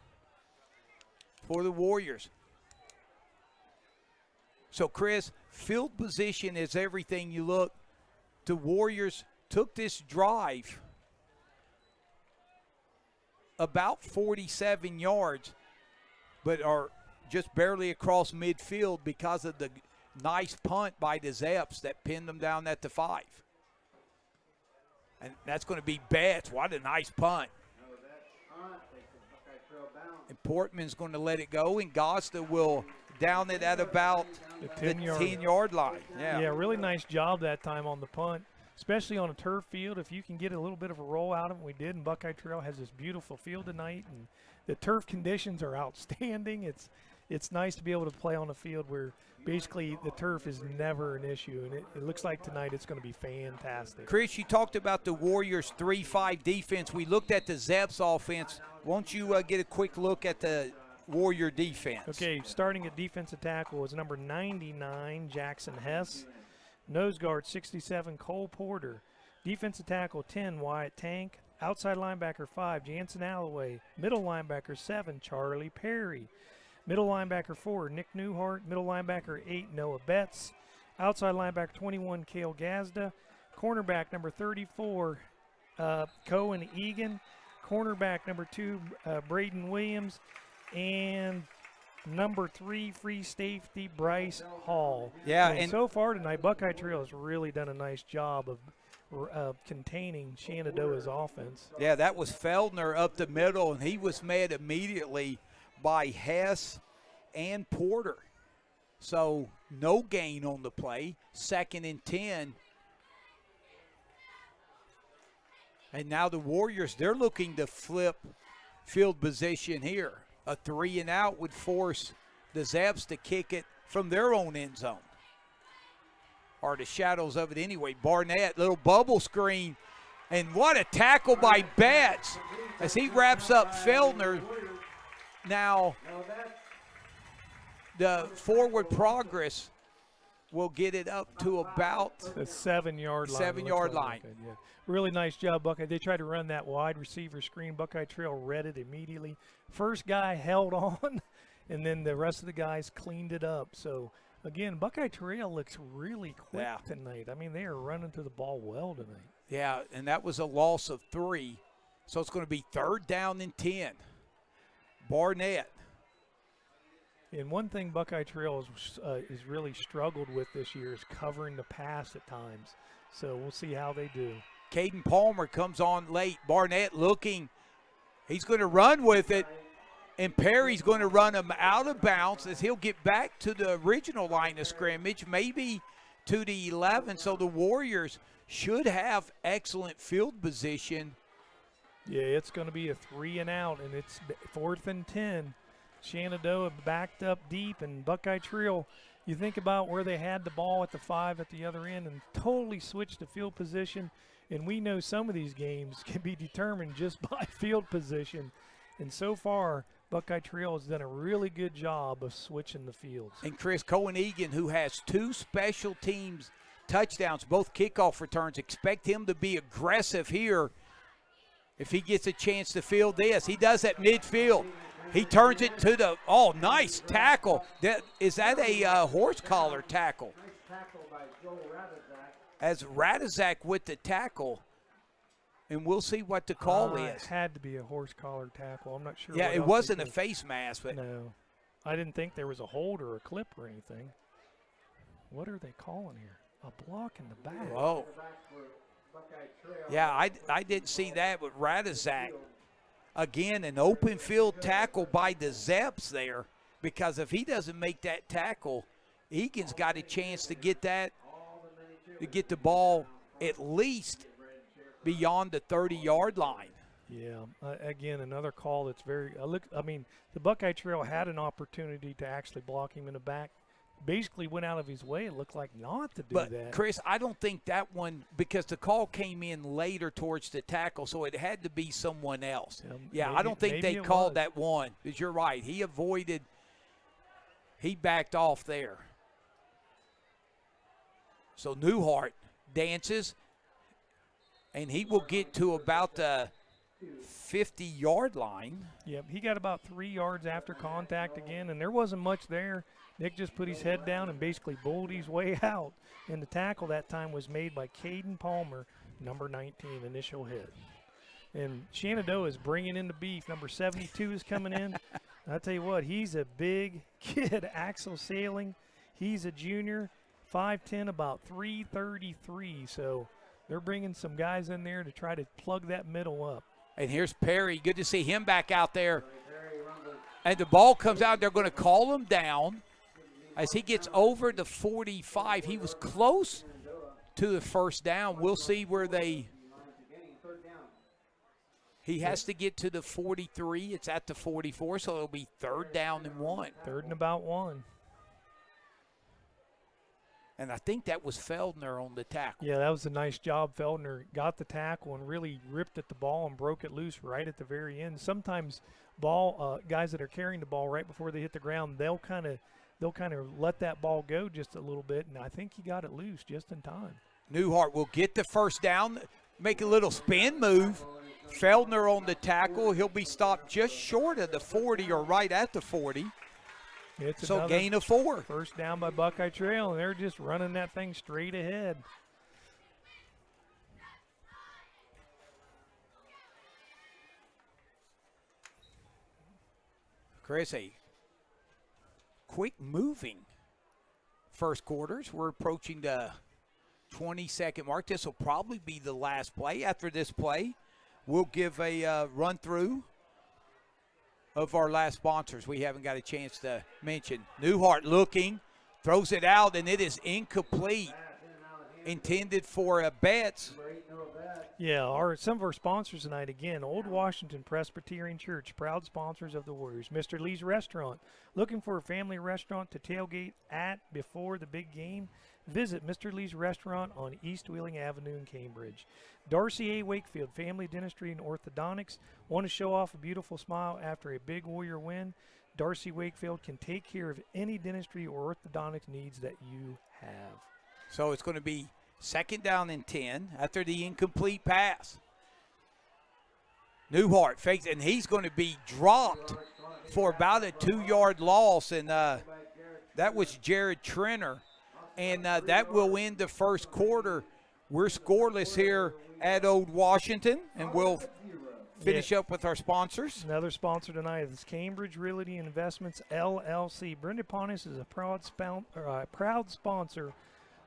for the Warriors. So, Chris, field position is everything. You look, the Warriors took this drive about 47 yards, but are just barely across midfield because of the nice punt by the Zeps that pinned them down at the 5. And that's going to be Betts. What a nice punt. And Portman's going to let it go, and Gosda will down it at about the 10-yard line. Yeah, really nice job that time on the punt, especially on a turf field. If you can get a little bit of a roll out of it, we did, and Buckeye Trail has this beautiful field tonight, and the turf conditions are outstanding. It's nice to be able to play on a field where basically the turf is never an issue, and it looks like tonight it's going to be fantastic. Chris, you talked about the Warriors' 3-5 defense. We looked at the Zeps offense. Won't you get a quick look at the Warrior defense? Okay, starting at defensive tackle is number 99, Jackson Hess. Nose guard, 67, Cole Porter. Defensive tackle, 10, Wyatt Tank. Outside linebacker, 5, Jansen Alloway. Middle linebacker, 7, Charlie Perry. Middle linebacker, 4, Nick Newhart. Middle linebacker, 8, Noah Betts. Outside linebacker, 21, Cale Gazda. Cornerback, number 34, Cohen Egan. Cornerback, number 2, Braden Williams. And number 3, free safety, Bryce Hall. Yeah, and so far tonight, Buckeye Trail has really done a nice job of containing Shenandoah's offense. Yeah, that was Feldner up the middle, and he was met immediately by Hess and Porter. So No gain on the play. 2nd and 10. And now the Warriors, they're looking to flip field position here. A 3 and out would force the Zeps to kick it from their own end zone. Or the shadows of it anyway. Barnett, little bubble screen. And what a tackle by Betts as he wraps up Feldner. Now, the forward progress will get it up to about the 7-yard line. 7-yard line. Yeah. Really nice job, Buckeye. They tried to run that wide receiver screen. Buckeye Trail read it immediately. First guy held on, and then the rest of the guys cleaned it up. So, again, Buckeye Trail looks really quick tonight. I mean, they are running to the ball well tonight. Yeah, and that was a loss of 3. So it's going to be 3rd down and 10. Barnett. And one thing Buckeye Trail is really struggled with this year is covering the pass at times. So we'll see how they do. Caden Palmer comes on late. Barnett looking. He's going to run with it. And Perry's going to run him out of bounds as he'll get back to the original line of scrimmage, maybe to the 11. So the Warriors should have excellent field position. Yeah, it's going to be a 3 and out, and it's 4th and 10. Shenandoah backed up deep, and Buckeye Trail, you think about where they had the ball at the 5 at the other end and totally switched the field position. And we know some of these games can be determined just by field position. And so far, Buckeye Trail has done a really good job of switching the fields. And Chris Cohen-Egan, who has 2 special teams touchdowns, both kickoff returns, expect him to be aggressive here if he gets a chance to field this. He does at midfield. He turns it to the, nice tackle. Is that a horse collar tackle? Nice tackle by Joe Radazak. As Radazak with the tackle, and we'll see what the call is. It had to be a horse collar tackle. I'm not sure. Yeah, what it else wasn't they a did. face mask. But No. I didn't think there was a hold or a clip or anything. What are they calling here? A block in the back. Oh. Yeah, I didn't see that with Radazak. Again, an open field tackle by the Zeps there, because if he doesn't make that tackle, Egan's got a chance to get the ball at least beyond the 30-yard line. Yeah, again, another call that's very the Buckeye Trail had an opportunity to actually block him in the back. Basically went out of his way, it looked like, not to do that. But, Chris, I don't think that one, because the call came in later towards the tackle, so it had to be someone else. I don't think they called that one, because you're right. He backed off there. So Newhart dances, and he will get to about the 50-yard line. Yep, he got about 3 yards after contact again, and there wasn't much there. Nick just put his head down and basically bowled his way out. And the tackle that time was made by Caden Palmer, number 19, initial hit. And Shenandoah is bringing in the beef. Number 72 is coming in. I'll tell you what, he's a big kid, Axel Sailing. He's a junior, 5'10", about 333. So they're bringing some guys in there to try to plug that middle up. And here's Perry. Good to see him back out there. And the ball comes out. They're going to call him down. As he gets over the 45, he was close to the first down. We'll see where he has to get to the 43. It's at the 44, so it'll be 3rd down and 1. 3rd and about 1. And I think that was Feldner on the tackle. Yeah, that was a nice job. Feldner got the tackle and really ripped at the ball and broke it loose right at the very end. Sometimes guys that are carrying the ball right before they hit the ground, they'll kind of let that ball go just a little bit, and I think he got it loose just in time. Newhart will get the first down, make a little spin move. Feldner on the tackle. He'll be stopped just short of the 40 or right at the 40. So gain of 4. First down by Buckeye Trail, and they're just running that thing straight ahead. Chris, a quick moving first quarters. We're approaching the 20-second mark. This will probably be the last play. After this play, we'll give a run through of our last sponsors we haven't got a chance to mention. Newhart looking, Throws it out, and it is incomplete. Intended for Betts. Yeah, some of our sponsors tonight, again, Old Washington Presbyterian Church, proud sponsors of the Warriors. Mr. Lee's Restaurant, looking for a family restaurant to tailgate at before the big game? Visit Mr. Lee's Restaurant on East Wheeling Avenue in Cambridge. Darcy A. Wakefield, Family Dentistry and Orthodontics. Want to show off a beautiful smile after a big Warrior win? Darcy Wakefield can take care of any dentistry or orthodontics needs that you have. So it's going to be 2nd down and 10 after the incomplete pass. Newhart fakes, and he's going to be dropped for about a 2-yard loss, and that was Jared Trenner. And that will end the first quarter. We're scoreless here at Old Washington, and we'll finish up with our sponsors. Another sponsor tonight is Cambridge Realty Investments, LLC. Brenda Pontius is a proud sponsor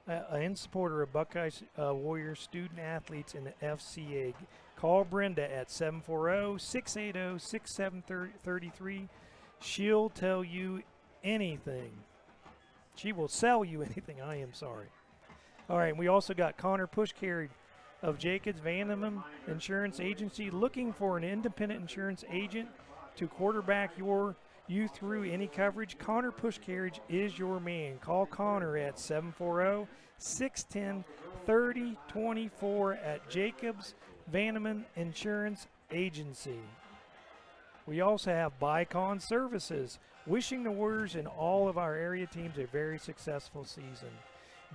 and supporter of Buckeye Warriors student athletes in the FCA. Call Brenda at 740-680-6733. She'll tell you anything. She will sell you anything. I am sorry. All right, we also got Connor Pushcarry of Jacobs Vandeman Insurance Agency, looking for an independent insurance agent to quarterback you through any coverage. Connor Pushcarry is your man. Call Connor at 740-610-3024 at Jacobs Vandeman Insurance Agency. We also have Bicon Services, wishing the Warriors and all of our area teams a very successful season.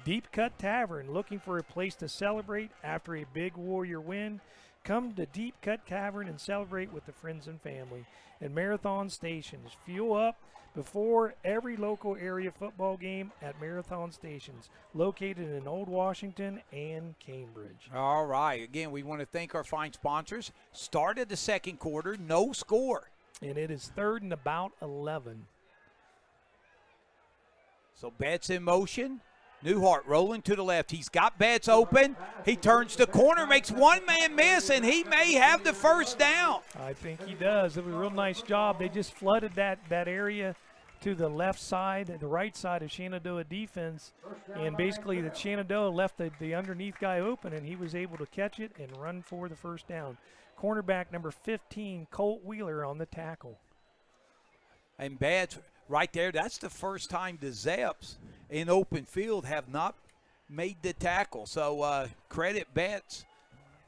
Deep Cut Tavern, looking for a place to celebrate after a big Warrior win? Come to Deep Cut Tavern and celebrate with the friends and family. And Marathon Stations, fuel up before every local area football game at Marathon Stations, located in Old Washington and Cambridge. All right. Again, we want to thank our fine sponsors. Started the second quarter, no score. And it is 3rd and about 11. So Betts in motion. Newhart rolling to the left. He's got Betts open. He turns the corner, makes one man miss, and he may have the first down. I think he does. It was a real nice job. They just flooded that area to the left side, the right side of Shenandoah defense, and basically the Shenandoah left the underneath guy open, and he was able to catch it and run for the first down. Cornerback number 15, Colt Wheeler, on the tackle. And Betts right there, that's the first time the Zeps in open field have not made the tackle. So credit Betts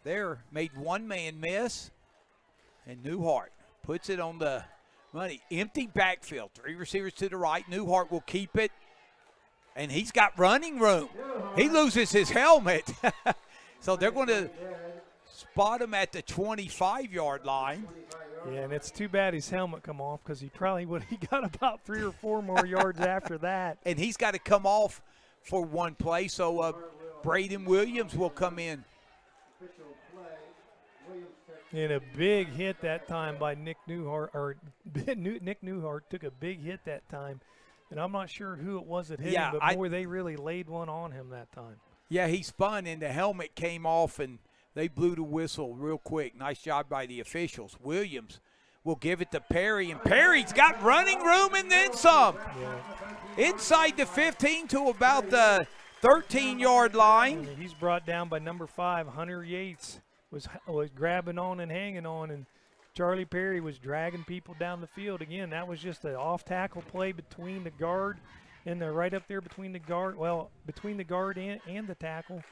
there, made one man miss, and Newhart puts it on the money. Empty backfield, 3 receivers to the right. Newhart will keep it, and he's got running room. He loses his helmet. So they're going to spot him at the 25-yard line. Yeah, and it's too bad his helmet come off, because he probably would have got about 3 or 4 more yards after that. And he's got to come off for one play, so Braden Williams will come in. And a big hit that time by Nick Newhart, or Nick Newhart took a big hit that time. And I'm not sure who it was that hit him, but boy, they really laid one on him that time. Yeah, he spun, and the helmet came off, and they blew the whistle real quick. Nice job by the officials. Williams will give it to Perry, and Perry's got running room and then some. Yeah. Inside the 15 to about the 13-yard line. And he's brought down by number 5, Hunter Yates. Was grabbing on and hanging on, and Charlie Perry was dragging people down the field. Again, that was just an off-tackle play between the guard and right up there between the guard, between the guard and the tackle.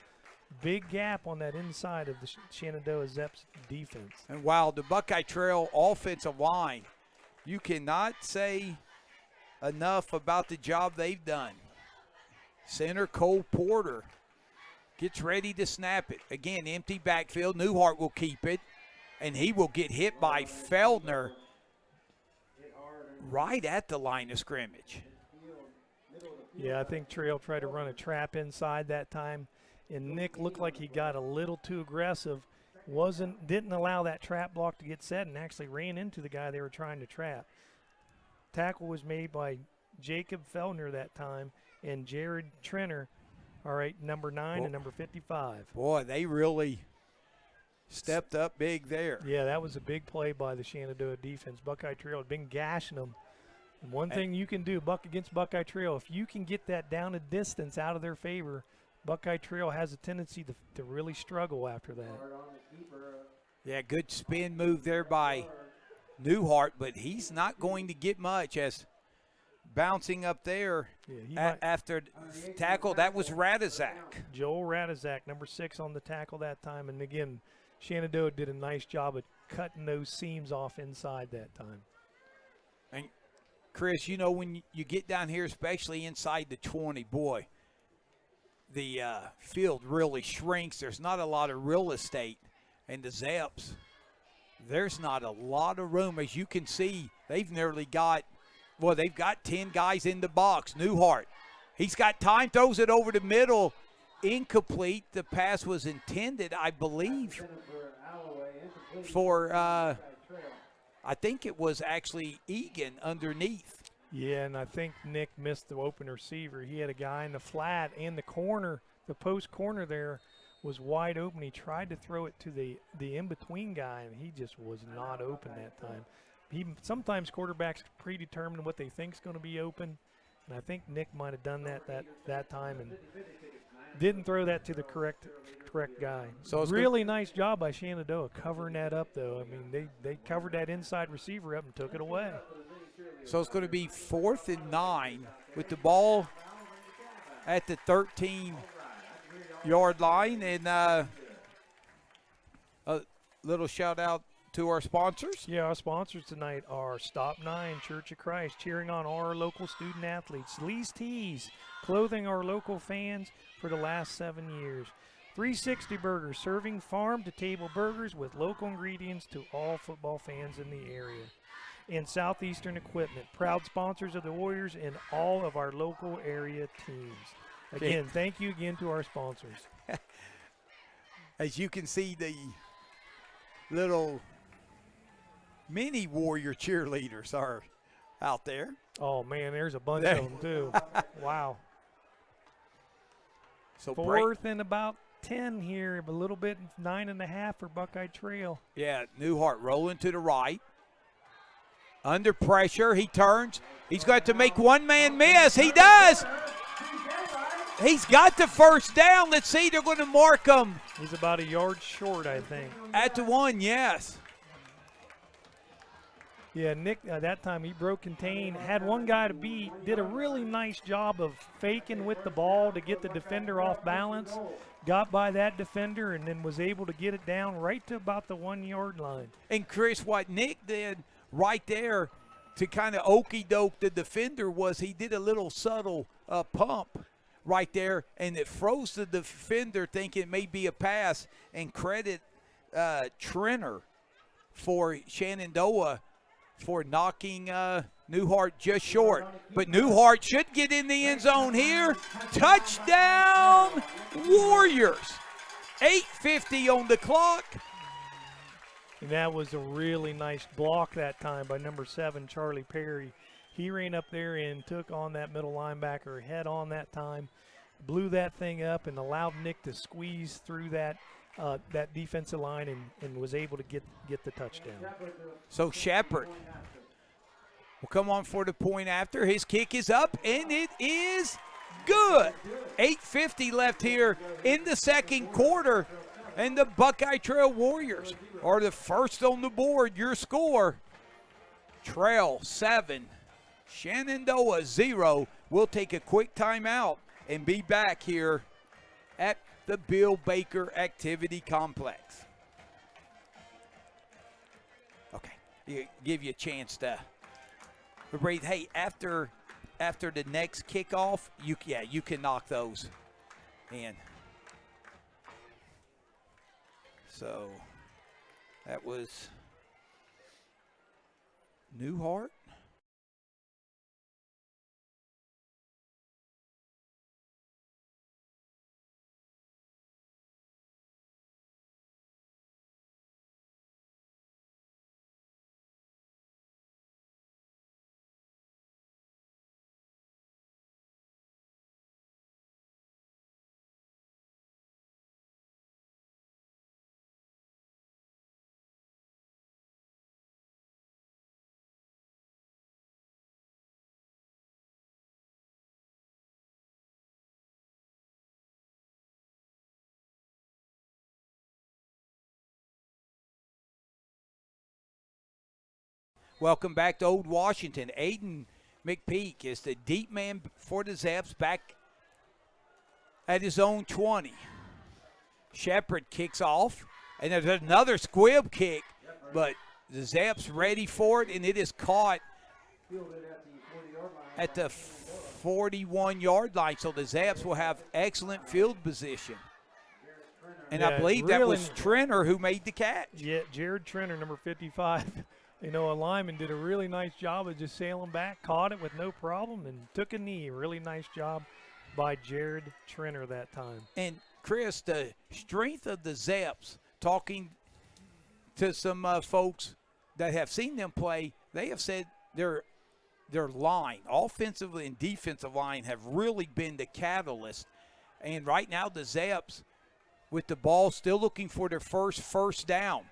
Big gap on that inside of the Shenandoah Zeps defense. And while the Buckeye Trail offensive line, you cannot say enough about the job they've done. Center Cole Porter gets ready to snap it. Again, empty backfield. Newhart will keep it, and he will get hit by Feldner right at the line of scrimmage. Yeah, I think Trail tried to run a trap inside that time, and Nick looked like he got a little too aggressive. Didn't allow that trap block to get set, and actually ran into the guy they were trying to trap. Tackle was made by Jacob Feldner that time, and Jared Trenner. All right, number 9 and number 55. Boy, they really stepped up big there. Yeah, that was a big play by the Shenandoah defense. Buckeye Trail had been gashing them, One thing you can do against Buckeye Trail, if you can get that down a distance out of their favor, Buckeye Trail has a tendency to really struggle after that. Yeah, good spin move there by Newhart, but he's not going to get much as bouncing up there after tackle. That was Radizak. Joel Radizak, number 6 on the tackle that time. And again, Shenandoah did a nice job of cutting those seams off inside that time. And Chris, you know, when you get down here, especially inside the 20, boy, the field really shrinks. There's not a lot of real estate. And the Zeps, there's not a lot of room. As you can see, they've got 10 guys in the box. Newhart, he's got time, throws it over the middle. Incomplete. The pass was intended, I believe, for I think it was actually Egan underneath. Yeah, and I think Nick missed the open receiver. He had a guy in the flat and the corner, the post corner there was wide open. He tried to throw it to the in-between guy, and he just was not open that time. Sometimes quarterbacks predetermine what they think is going to be open, and I think Nick might have done that time and didn't throw that to the correct guy. So it's really nice job by Shenandoah covering that up, though. I mean, they covered that inside receiver up and took it away. So it's going to be 4th and 9 with the ball at the 13-yard line. And a little shout-out to our sponsors. Yeah, our sponsors tonight are Stop 9, Church of Christ, cheering on our local student athletes. Lee's Tees, clothing our local fans for the last 7 years. 360 Burgers, serving farm-to-table burgers with local ingredients to all football fans in the area. And Southeastern Equipment, proud sponsors of the Warriors and all of our local area teams. Again, thank you again to our sponsors. As you can see, the little mini Warrior cheerleaders are out there. Oh, man, there's a bunch of them, too. Wow. So 4th and about 10 here, a little bit, 9.5 for Buckeye Trail. Yeah, Newhart rolling to the right. Under pressure, he turns. He's got to make one man miss. He does. He's got the first down. Let's see, they're going to mark him. He's about a yard short, I think. At the 1, yes. Yeah, Nick, that time he broke contain, had one guy to beat, did a really nice job of faking with the ball to get the defender off balance, got by that defender, and then was able to get it down right to about the 1-yard line. And Chris, what Nick did right there to kind of okey-doke the defender was he did a little subtle pump right there, and it froze the defender thinking it may be a pass, and credit Trenner for Shenandoah for knocking Newhart just short. But Newhart should get in the end zone here. Touchdown, Warriors. 8:50 on the clock. And that was a really nice block that time by number 7, Charlie Perry. He ran up there and took on that middle linebacker head on that time, blew that thing up and allowed Nick to squeeze through that defensive line and was able to get the touchdown. So Shepard will come on for the point after. His kick is up, and it is good. 8:50 left here in the second quarter, and the Buckeye Trail Warriors are the first on the board. Your score, Trail 7, Shenandoah 0. We'll take a quick timeout and be back here at the Bill Baker Activity Complex. Okay, give you a chance to breathe. Hey, after the next kickoff, you can knock those in. So that was Newhart. Welcome back to Old Washington. Aiden McPeak is the deep man for the Zaps, back at his own 20. Shepard kicks off, and there's another squib kick, but the Zaps ready for it, and it is caught at the 41-yard line. So the Zaps will have excellent field position. And I believe that was Trenner who made the catch. Yeah, Jared Trenner, number 55. You know, a lineman did a really nice job of just sailing back, caught it with no problem, and took a knee. Really nice job by Jared Trenner that time. And, Chris, the strength of the Zaps, talking to some folks that have seen them play, they have said their line, offensive and defensive line, have really been the catalyst. And right now the Zaps, with the ball, still looking for their first down,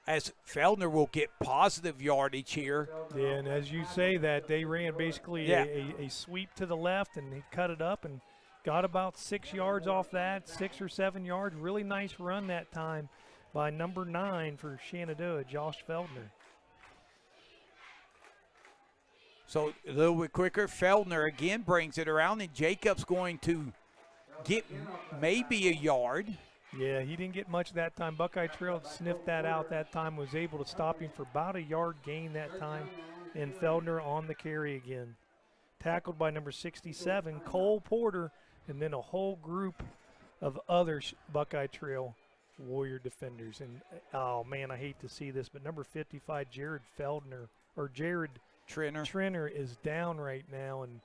as Feldner will get positive yardage here. Yeah, and as you say that, they ran basically a sweep to the left, and he cut it up and got about 6 yards off that, 6 or 7 yards. Really nice run that time by number 9 for Shenandoah, Josh Feldner. So a little bit quicker. Feldner again brings it around, and Jacobs going to get maybe a yard. Yeah, he didn't get much that time. Buckeye Trail sniffed that out that time, was able to stop him for about a yard gain that time, and Feldner on the carry again. Tackled by number 67, Cole Porter, and then a whole group of other Buckeye Trail Warrior defenders. And, oh, man, I hate to see this, but number 55, Jared Trenner is down right now, and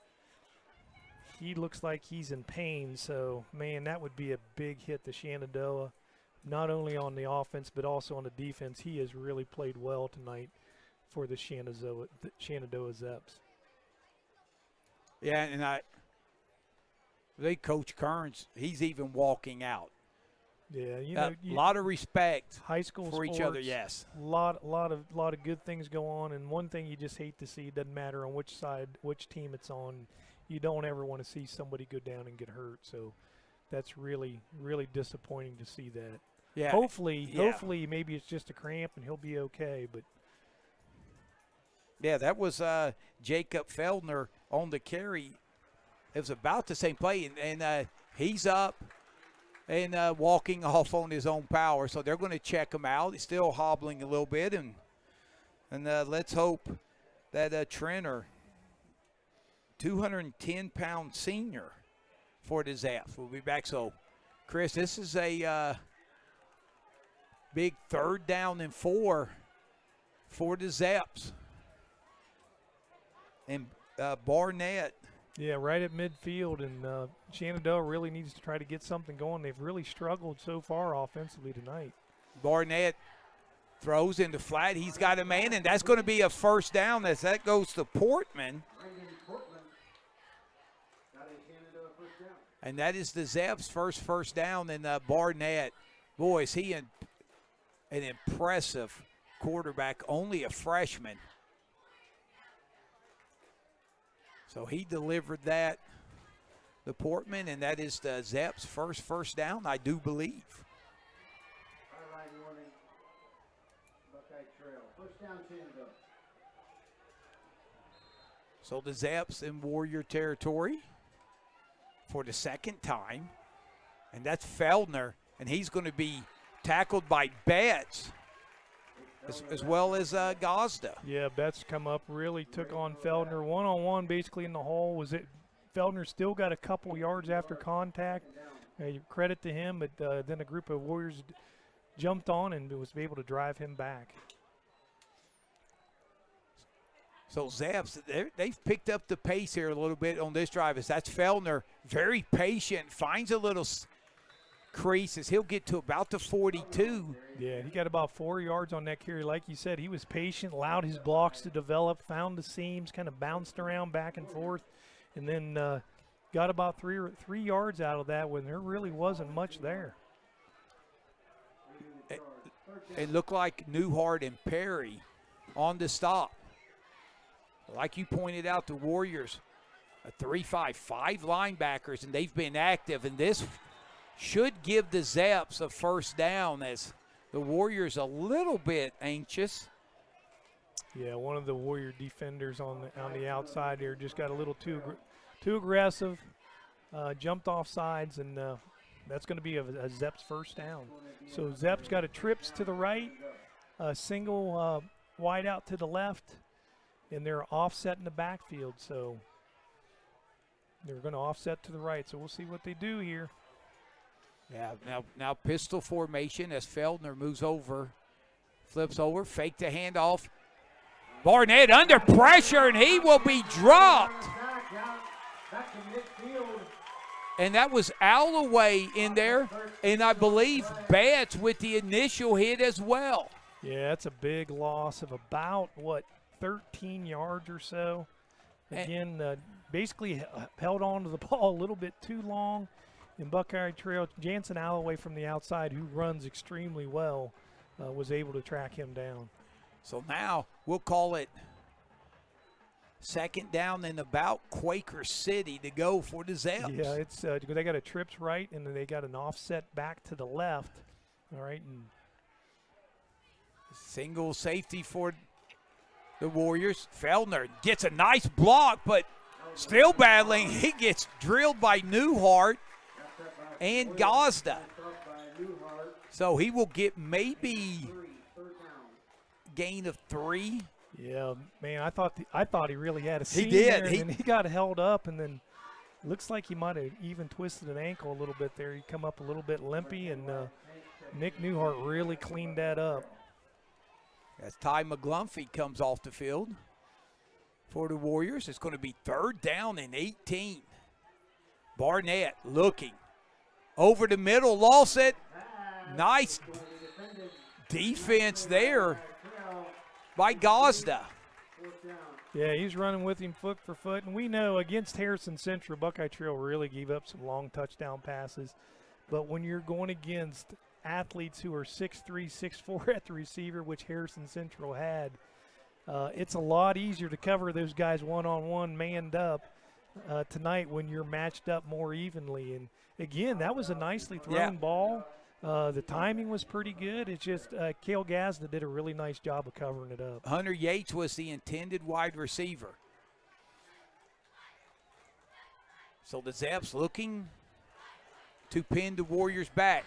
he looks like he's in pain. So, man, that would be a big hit to Shenandoah, not only on the offense but also on the defense. He has really played well tonight for the Shenandoah Zaps. Yeah, and they Coach Kearns, he's even walking out. Yeah, you know, a lot of respect high school for sports, each other. Yes, a lot of good things go on, and one thing you just hate to see, doesn't matter on which side, which team it's on, you don't ever want to see somebody go down and get hurt. So that's really, really disappointing to see that. Yeah. Hopefully maybe it's just a cramp and he'll be okay. But yeah, that was Jacob Feldner on the carry. It was about the same play, and he's up and walking off on his own power. So they're going to check him out. He's still hobbling a little bit, and let's hope that Trenner, 210-pound senior for the Zaps, will be back. So, Chris, this is a big 3rd down and 4 for the Zaps. And Barnett. Yeah, right at midfield, and Shenandoah really needs to try to get something going. They've really struggled so far offensively tonight. Barnett throws into flat. He's got a man, and that's going to be a 1st down as that goes to Portman. And that is the Zaps' first down, and Barnett, boy, is he an impressive quarterback, only a freshman. So he delivered that to Portman, and that is the Zaps' first down, I do believe. Buckeye Trail. 1st down, Shenandoah. So the Zaps in Warrior territory for the 2nd time, and that's Feldner, and he's going to be tackled by Betts as well as Gazda. Yeah, Betts come up, really took on Feldner one-on-one basically in the hole. Feldner still got a couple yards after contact. Credit to him, but then a group of Warriors jumped on and was able to drive him back. So Zaps, they've picked up the pace here a little bit on this drive. As that's Feldner, very patient, finds a little crease as he'll get to about the 42. Yeah, he got about 4 yards on that carry. Like you said, he was patient, allowed his blocks to develop, found the seams, kind of bounced around back and forth, and then got about three yards out of that when there really wasn't much there. It looked like Newhart and Perry on the stop. Like you pointed out, the Warriors, a 3-5 linebackers, and they've been active, and this should give the Zaps a 1st down as the Warriors a little bit anxious. Yeah, one of the Warrior defenders on the outside there just got a little too aggressive, jumped off sides, and that's going to be a Zepp's first down. So Zepp's got a trips to the right, a single wide out to the left, and they're offset in the backfield. So they're going to offset to the right. So we'll see what they do here. Yeah, now pistol formation as Feldner moves over, flips over, fake the handoff. Barnett under pressure, and he will be dropped. Back to midfield. And that was Alloway in there, and I believe Batts with the initial hit as well. Yeah, that's a big loss of about, 13 yards or so. Again, basically held on to the ball a little bit too long. In Buckeye Trail, Jansen Alloway from the outside, who runs extremely well, was able to track him down. So now we'll call it second down and about Quaker City to go for the Zeps. Yeah, it's they got a trips right, and then they got an offset back to the left. All right, and single safety for the Warriors. Feldner gets a nice block, but still battling. He gets drilled by Newhart and Gazda. So he will get maybe gain of 3. Yeah, man, I thought he really had a seam. He did. There, and he got held up, and then looks like he might have even twisted an ankle a little bit there. He come up a little bit limpy, and Nick Newhart really cleaned that up. As Ty McGlumphy comes off the field for the Warriors, it's going to be third down and 18. Barnett looking over the middle, lost it. Nice defense there by Gazda. Yeah, he's running with him foot for foot. And we know against Harrison Central, Buckeye Trail really gave up some long touchdown passes. But when you're going against athletes who are 6'3", 6'4" at the receiver, which Harrison Central had, it's a lot easier to cover those guys one-on-one, manned up tonight when you're matched up more evenly. And, again, that was a nicely thrown ball. The timing was pretty good. It's just Cale Gazda did a really nice job of covering it up. Hunter Yates was the intended wide receiver. So the Zeps looking to pin the Warriors back.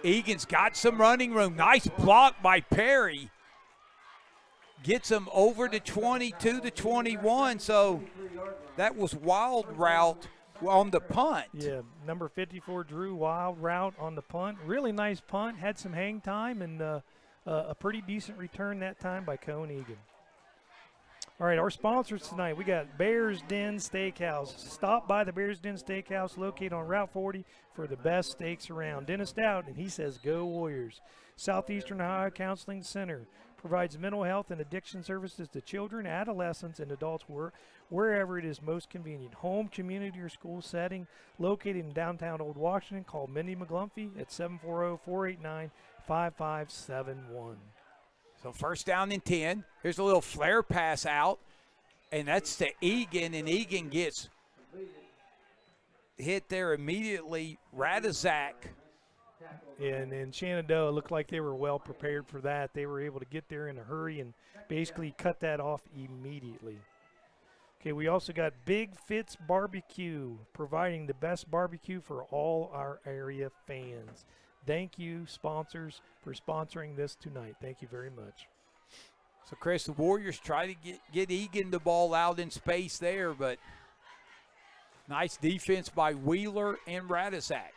Egan's got some running room. Nice block by Perry. Gets him over to 22 to 21. So that was wild route on the punt. Yeah, number 54, Drew Wild route on the punt. Really nice punt. Had some hang time and a pretty decent return that time by Cone Egan. All right, our sponsors tonight, we got Bears Den Steakhouse. Stop by the Bears Den Steakhouse located on Route 40 for the best steaks around. Dennis Stout, and he says, go Warriors. Southeastern Ohio Counseling Center provides mental health and addiction services to children, adolescents, and adults wherever it is most convenient. Home, community, or school setting located in downtown Old Washington. Call Mindy McGlumphy at 740-489-5571. So first down and 10. Here's a little flare pass out, and that's to Egan, and Egan gets hit there immediately. Radizak. And in Shenandoah, it looked like they were well prepared for that. They were able to get there in a hurry and basically cut that off immediately. Okay, we also got Big Fitz Barbecue, providing the best barbecue for all our area fans. Thank you, sponsors, for sponsoring this tonight. Thank you very much. So, Chris, the Warriors try to get Egan the ball out in space there, but nice defense by Wheeler and Radizak.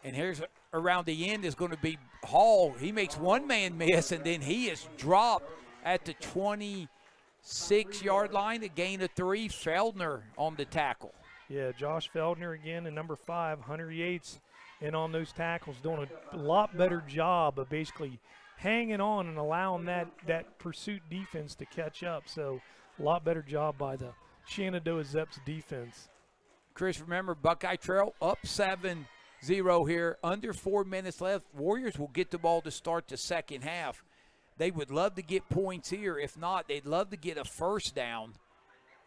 And here's around the end is going to be Hall. He makes one man miss, and then he is dropped at the 26-yard line, a gain of 3. Feldner on the tackle. Yeah, Josh Feldner again, and number 5, Hunter Yates, in on those tackles, doing a lot better job of basically hanging on and allowing that pursuit defense to catch up. So a lot better job by the Shenandoah Zeps defense. Chris, remember, Buckeye Trail up 7-0 here, under 4 minutes left. Warriors will get the ball to start the second half. They would love to get points here. If not, they'd love to get a first down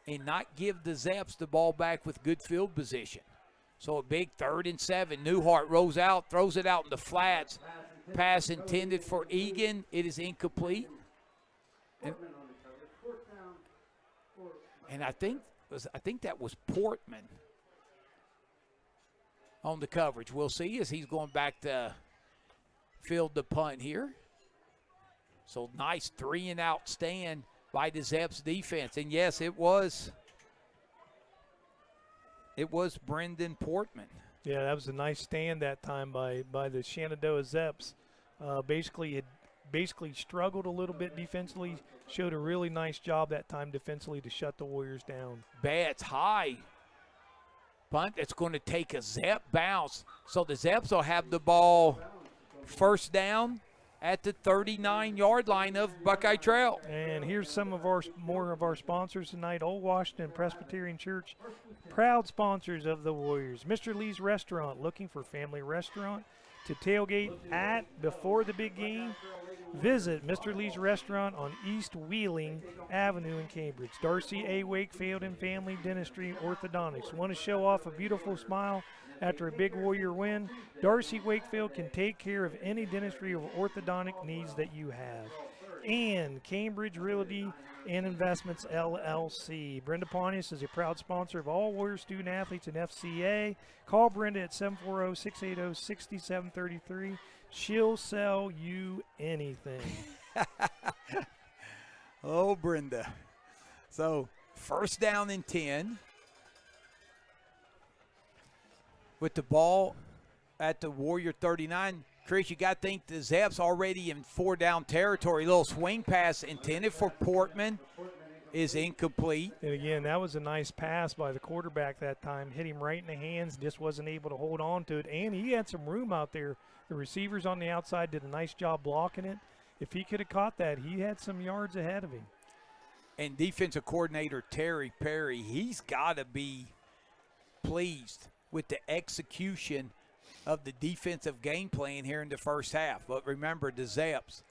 and not give the Zeps the ball back with good field position. So a big 3rd and 7. Newhart rolls out, throws it out in the flats. Pass intended for Egan. It is incomplete. And I think that was Portman on the coverage. We'll see as he's going back to field the punt here. So nice 3-and-out stand by the Zeps defense. And yes, it was Brendan Portman. Yeah, that was a nice stand that time by the Shenandoah Zeps. Basically struggled a little bit defensively, showed a really nice job that time defensively to shut the Warriors down. Bats high. Punt that's going to take a Zep bounce. So the Zeps will have the ball first down at the 39-yard line of Buckeye Trail. And here's some of more of our sponsors tonight. Old Washington Presbyterian Church, proud sponsors of the Warriors. Mr. Lee's Restaurant, looking for family restaurant to tailgate at before the big game. Visit Mr. Lee's Restaurant on East Wheeling Avenue in Cambridge. Darcy A. Wakefield and Family Dentistry Orthodontics. Want to show off a beautiful smile after a big Warrior win? Darcy Wakefield can take care of any dentistry or orthodontic needs that you have. And Cambridge Realty and Investments, LLC. Brenda Pontius is a proud sponsor of all Warrior student athletes in FCA. Call Brenda at 740-680-6733. She'll sell you anything. Oh, Brenda. So, first down and 10. With the ball at the Warrior 39. Chris, you got to think the Zeps already in 4-down territory. Little swing pass intended for Portman is incomplete. And again, that was a nice pass by the quarterback that time. Hit him right in the hands, just wasn't able to hold on to it. And he had some room out there. The receivers on the outside did a nice job blocking it. If he could have caught that, he had some yards ahead of him. And defensive coordinator Terry Perry, he's got to be pleased with the execution of the defensive game plan here in the first half. But remember, the Zeps,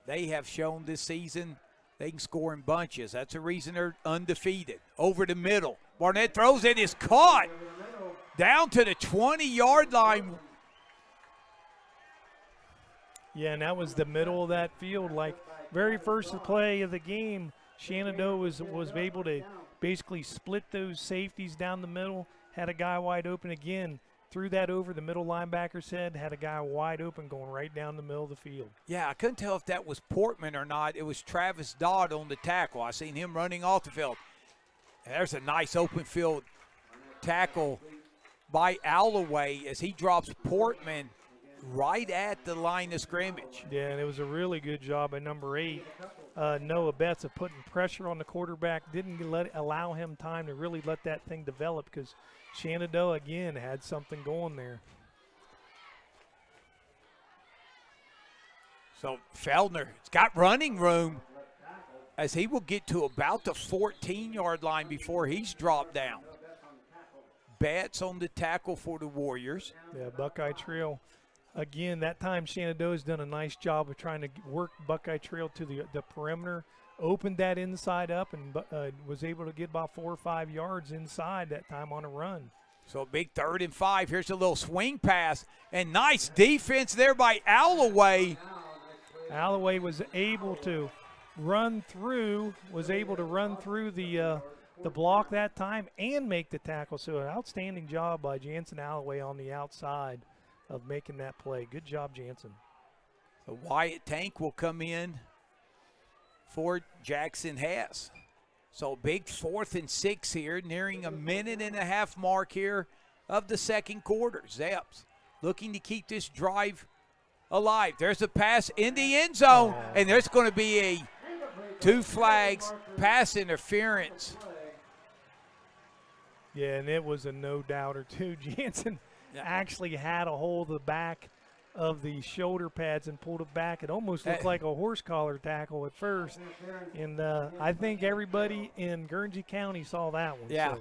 they have shown this season they can score in bunches. That's the reason they're undefeated. Over the middle. Barnett throws it, is caught down to the 20-yard line. Yeah, and that was the middle of that field. Like, very first play of the game, Shenandoah was able to basically split those safeties down the middle, had a guy wide open again, threw that over the middle linebacker's head, had a guy wide open going right down the middle of the field. Yeah, I couldn't tell if that was Portman or not. It was Travis Dodd on the tackle. I seen him running off the field. There's a nice open field tackle by Alloway as he drops Portman right at the line of scrimmage. Yeah, and it was a really good job by number 8, Noah Betts, of putting pressure on the quarterback. Didn't allow him time to really let that thing develop because Shenandoah, again, had something going there. So Feldner has got running room as he will get to about the 14-yard line before he's dropped down. Betts on the tackle for the Warriors. Yeah, Buckeye Trail. Again, that time Shenandoah's done a nice job of trying to work Buckeye Trail to the perimeter, opened that inside up, and was able to get about 4 or 5 yards inside that time on a run. So a big 3rd and 5. Here's a little swing pass, and nice defense there by Alloway. Alloway was able to run through the block that time and make the tackle. So an outstanding job by Jansen Alloway on the outside of making that play. Good job, Jansen. So Wyatt Tank will come in for Jackson Hess. So big 4th and 6 here, nearing a 1.5-minute mark here of the second quarter. Zeps looking to keep this drive alive. There's a pass in the end zone, and there's going to be a 2 flags, pass interference. Yeah, and it was a no-doubter too. Jansen actually had a hold of the back of the shoulder pads and pulled it back. It almost looked like a horse collar tackle at first. And I think everybody in Guernsey County saw that one. Yeah.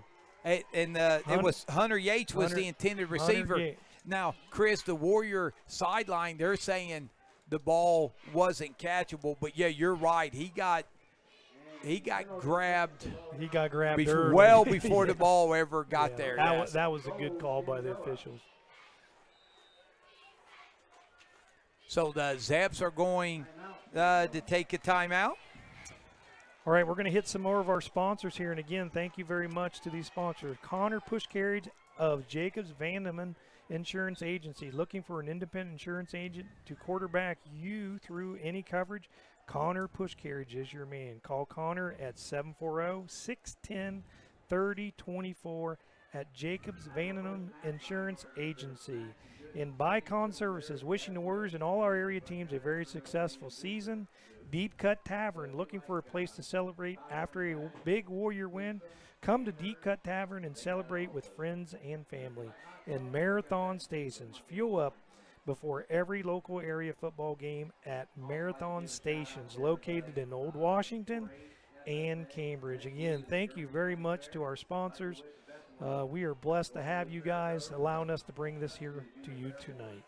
So. And it was Hunter Yates was the intended receiver. Now, Chris, the Warrior sideline, they're saying the ball wasn't catchable. But, yeah, you're right. He got grabbed. He got grabbed before the ball ever got there. That was a good call by the officials. So the Zeps are going to take a timeout. All right, we're going to hit some more of our sponsors here. And again, thank you very much to these sponsors. Connor Push Carriage of Jacobs Vandeman Insurance Agency. Looking for an independent insurance agent to quarterback you through any coverage? Connor Push Carriage is your man. Call Connor at 740-610-3024 at Jacobs Vandeman Insurance Agency. In Bicon Services, wishing the Warriors and all our area teams a very successful season. Deep Cut Tavern, looking for a place to celebrate after a big Warrior win? Come to Deep Cut Tavern and celebrate with friends and family. And Marathon Stations, fuel up before every local area football game at Marathon Stations, located in Old Washington and Cambridge. Again, thank you very much to our sponsors. We are blessed to have you guys allowing us to bring this here to you tonight.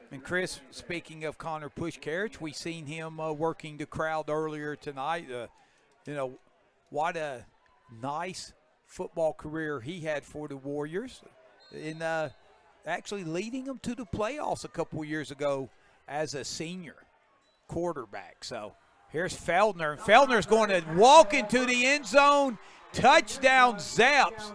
And Chris, speaking of Connor Push Carriage, we seen him working the crowd earlier tonight. What a nice football career he had for the Warriors, in actually leading them to the playoffs a couple of years ago as a senior quarterback. So here's Feldner. And Feldner's going to walk into the end zone. Touchdown, Zaps.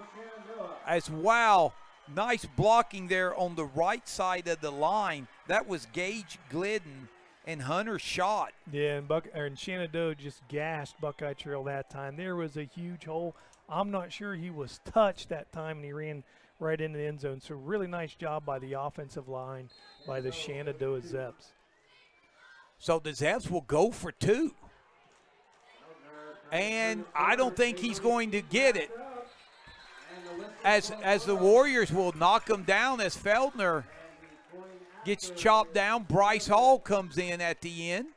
As well. Nice blocking there on the right side of the line. That was Gage Glidden and Hunter shot. Yeah, and Shenandoah just gashed Buckeye Trail that time. There was a huge hole. I'm not sure he was touched that time, and he ran right into the end zone. So really nice job by the offensive line by the Shenandoah Zeps. So the Zeps will go for 2. And I don't think he's going to get it. As the Warriors will knock him down as Feldner gets chopped down. Bryce Hall comes in at the end.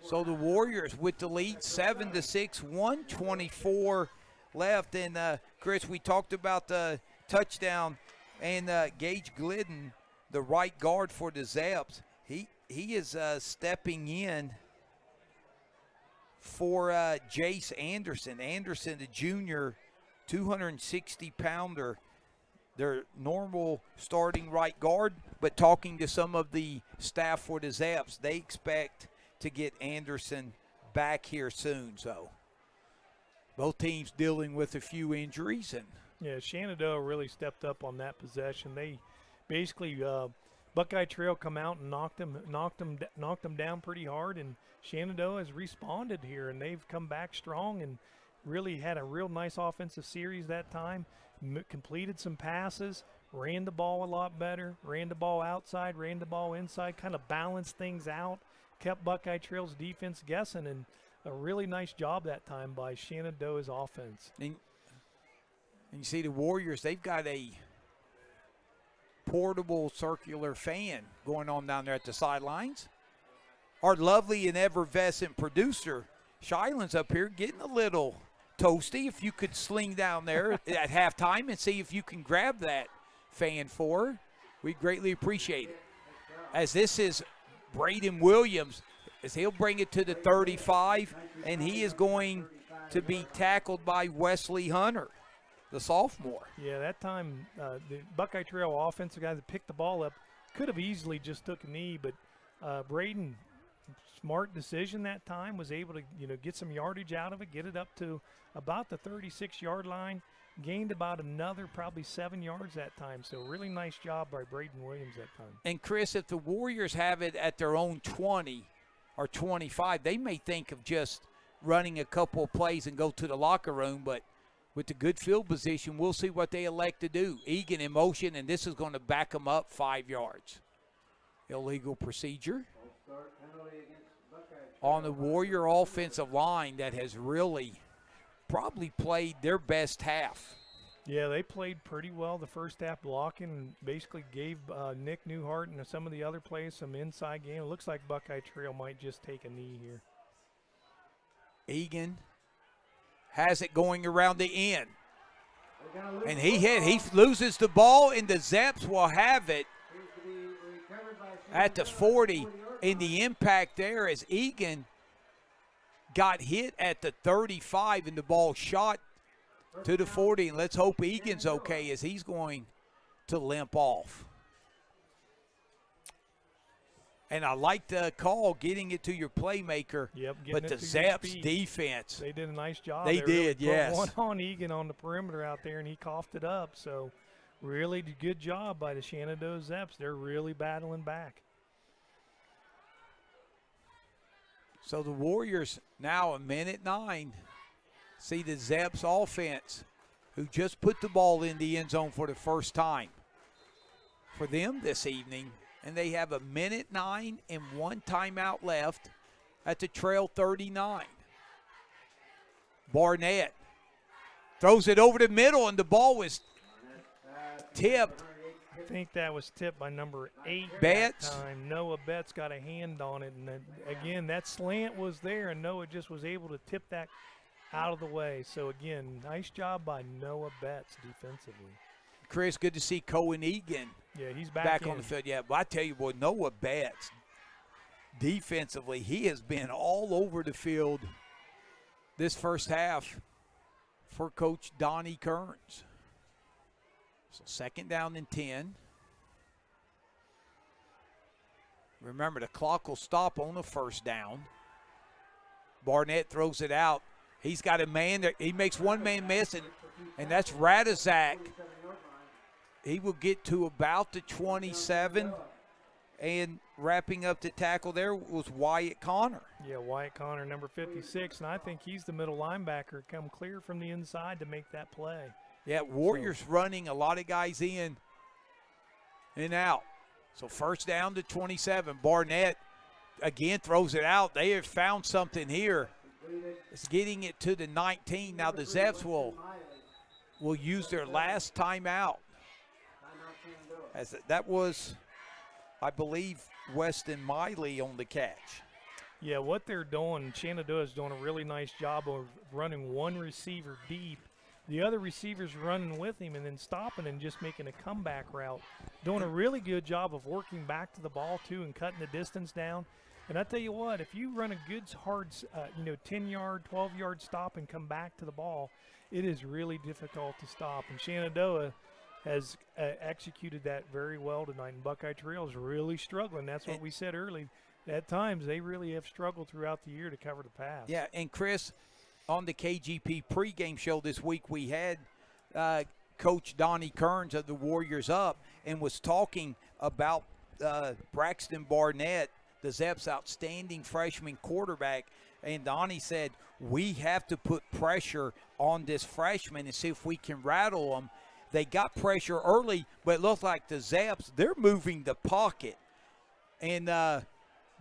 So the Warriors with the lead, 7-6, 1:24 left. And Chris, we talked about the touchdown, and Gage Glidden, the right guard for the Zaps, he is stepping in for Jace Anderson. Anderson, the junior, 260-pounder, their normal starting right guard. But talking to some of the staff for the Zaps, they expect to get Anderson back here soon. So both teams dealing with a few injuries. And yeah, Shenandoah really stepped up on that possession. They basically Buckeye Trail come out and knocked them down pretty hard, and Shenandoah has responded here, and they've come back strong and really had a real nice offensive series that time. Completed some passes, ran the ball a lot better, ran the ball outside, ran the ball inside, kind of balanced things out, kept Buckeye Trail's defense guessing, and a really nice job that time by Shenandoah's offense. And you see the Warriors, they've got a portable circular fan going on down there at the sidelines. Our lovely and effervescent producer, Shylin's up here getting a little toasty. If you could sling down there at halftime and see if you can grab that fan for her, we greatly appreciate it. As this is Braden Williams, as he'll bring it to the 35, and he is going to be tackled by Wesley Hunter, the sophomore. Yeah, that time the Buckeye Trail offensive guys that picked the ball up could have easily just took a knee, but Braden, smart decision that time, was able to get some yardage out of it, get it up to about the 36-yard line, gained about another probably 7 yards that time. So really nice job by Braden Williams that time. And Chris, if the Warriors have it at their own 20 or 25, they may think of just running a couple of plays and go to the locker room, but with the good field position, we'll see what they elect to do. Egan in motion, and this is going to back them up 5 yards. Illegal procedure on the Warrior offensive line that has really probably played their best half. Yeah, they played pretty well the first half, blocking, and basically gave Nick Newhart and some of the other players some inside game. It looks like Buckeye Trail might just take a knee here. Egan has it going around the end. And he loses the ball, and the Zeps will have it at the 40. And the impact there as Egan got hit at the 35 and the ball shot to the 40. And let's hope Egan's okay, as he's going to limp off. And I like the call, getting it to your playmaker. Yep, but the Zeps defense. They did a nice job. They did, really yes. One on Egan on the perimeter out there, and he coughed it up. So really good job by the Shenandoah Zeps. They're really battling back. So the Warriors now, 1:09, see the Zeps offense, who just put the ball in the end zone for the first time for them this evening. And they have 1:09 and 1 timeout left at the trail 39. Barnett throws it over the middle, and the ball was tipped. I think that was tipped by number 8 Betts. that time. Noah Betts got a hand on it. And then, again, that slant was there, and Noah just was able to tip that out of the way. So, again, nice job by Noah Betts defensively. Chris, good to see Cohen Egan. Yeah, he's back on the field. Yeah, but I tell you, boy, Noah Betts, defensively, he has been all over the field this first half for Coach Donnie Kearns. So 2nd down and 10. Remember, the clock will stop on the 1st down. Barnett throws it out. He's got a man there. He makes one man miss, and that's Radizak. He will get to about the 27, and wrapping up the tackle there was Wyatt Connor. Yeah, Wyatt Connor, number 56, and I think he's the middle linebacker, come clear from the inside to make that play. Yeah, Warriors running a lot of guys in and out. So 1st down to 27. Barnett again throws it out. They have found something here. It's getting it to the 19. Now the Zeps will use their last timeout. As that was, I believe, Weston Miley on the catch. Yeah, what they're doing, Shenandoah is doing a really nice job of running one receiver deep. The other receivers running with him and then stopping and just making a comeback route. Doing a really good job of working back to the ball, too, and cutting the distance down. And I tell you what, if you run a good, hard, 10-yard, 12-yard stop and come back to the ball, it is really difficult to stop. And Shenandoah has executed that very well tonight, and Buckeye Trail is really struggling. That's what we said early. At times, they really have struggled throughout the year to cover the pass. Yeah, and Chris, on the KGP pregame show this week, we had Coach Donnie Kearns of the Warriors up and was talking about Braxton Barnett, the Zeps' outstanding freshman quarterback. And Donnie said, we have to put pressure on this freshman and see if we can rattle them. They got pressure early, but it looked like the Zeps, they're moving the pocket and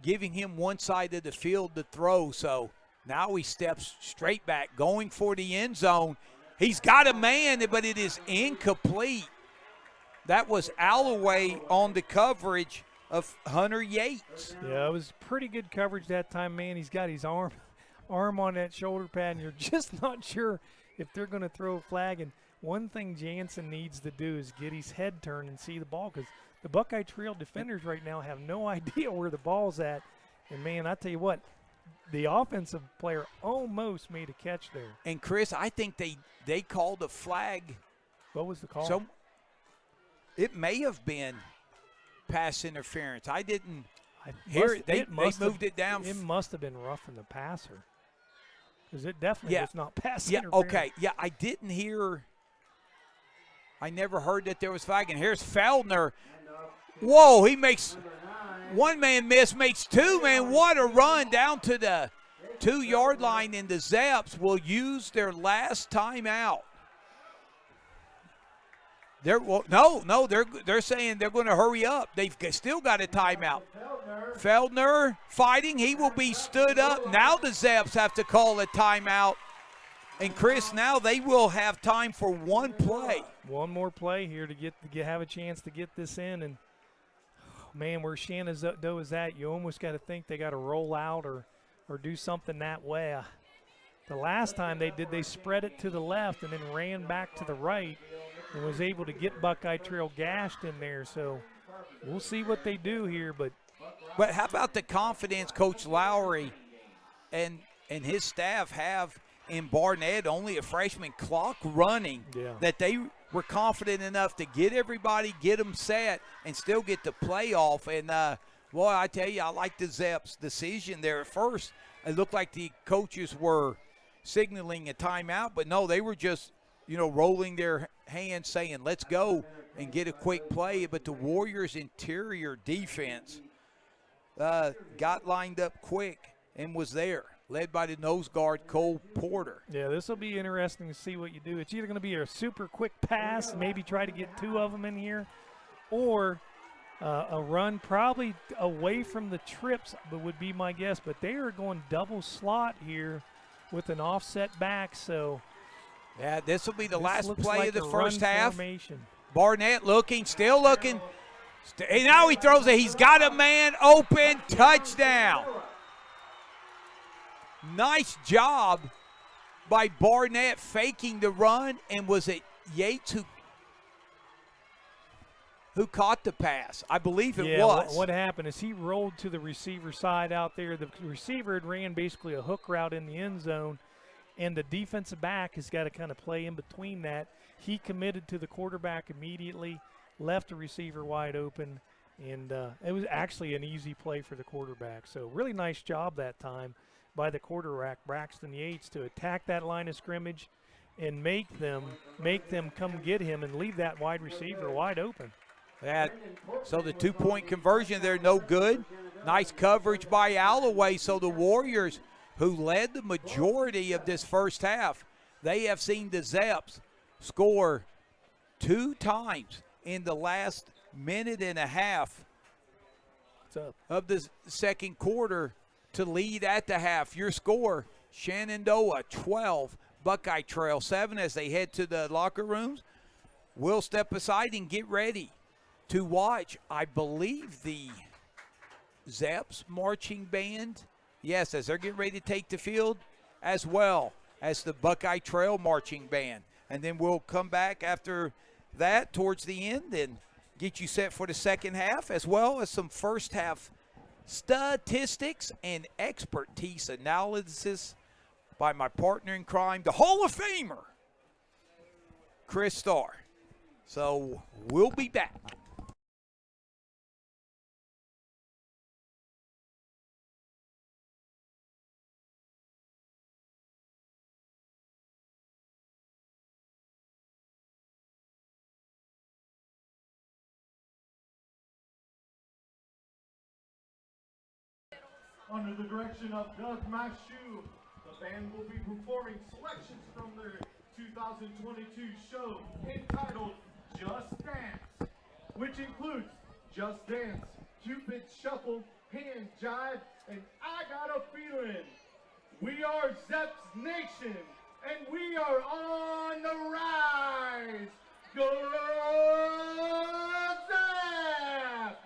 giving him one side of the field to throw. So now he steps straight back, going for the end zone. He's got a man, but it is incomplete. That was Alloway on the coverage of Hunter Yates. Yeah, it was pretty good coverage that time, man. He's got his arm on that shoulder pad, and you're just not sure if they're going to throw a flag. And one thing Jansen needs to do is get his head turned and see the ball, because the Buckeye Trail defenders right now have no idea where the ball's at. And, man, I tell you what, the offensive player almost made a catch there. And, Chris, I think they called a flag. What was the call? So it may have been pass interference. I didn't hear it. They moved it down. It must have been roughing the passer, because it definitely was not pass interference. Okay. Yeah, I didn't hear. I never heard that there was flag. And here's Feldner. Whoa, he makes one man miss, makes two, man. What a run down to the 2-yard line, and the Zeps will use their last timeout. They're saying they're going to hurry up. They've still got a timeout. Feldner fighting. He will be stood up. Now the Zeps have to call a timeout. And, Chris, now they will have time for one play. One more play here to have a chance to get this in. And, man, where Shenandoah is at, you almost got to think they got to roll out or do something that way. The last time they spread it to the left and then ran back to the right and was able to get Buckeye Trail gashed in there. So we'll see what they do here. But how about the confidence Coach Lowry and his staff have in Barnett, only a freshman, clock running, that they were confident enough to get everybody, get them set, and still get the playoff. And Well, I tell you, I like the Zeps' decision there at first. It looked like the coaches were signaling a timeout, but no, they were just, rolling their hands saying, let's go and get a quick play. But the Warriors' interior defense got lined up quick and was there, led by the nose guard, Cole Porter. Yeah, this will be interesting to see what you do. It's either going to be a super quick pass, maybe try to get 2 of them in here, or a run probably away from the trips, but would be my guess. But they are going double slot here with an offset back. So yeah, this will be the last play like of the a first run half. Formation. Barnett still looking. And now he throws it. He's got a man open. Touchdown. Nice job by Barnett faking the run. And was it Yates who caught the pass? I believe it was. What happened is he rolled to the receiver side out there. The receiver had ran basically a hook route in the end zone, and the defensive back has got to kind of play in between that. He committed to the quarterback immediately, left the receiver wide open, and it was actually an easy play for the quarterback. So really nice job that time by the quarterback, Braxton Yates, to attack that line of scrimmage and make them come get him and leave that wide receiver wide open. So the 2-point conversion there, no good. Nice coverage by Alloway. So the Warriors, who led the majority of this first half, they have seen the Zeps score 2 times in the last minute and a half of the second quarter to lead at the half. Your score, Shenandoah 12, Buckeye Trail 7 as they head to the locker rooms. We'll step aside and get ready to watch, I believe, the Zeps marching band. Yes, as they're getting ready to take the field, as well as the Buckeye Trail marching band. And then we'll come back after that towards the end and get you set for the second half, as well as some first half statistics and expertise analysis by my partner in crime, the Hall of Famer, Chris Starr. So we'll be back. Under the direction of Doug Mashu, the band will be performing selections from their 2022 show entitled Just Dance, which includes Just Dance, Cupid Shuffle, Hand Jive, and I Got a Feeling. We are Zeps Nation, and we are on the rise. Go Zeps!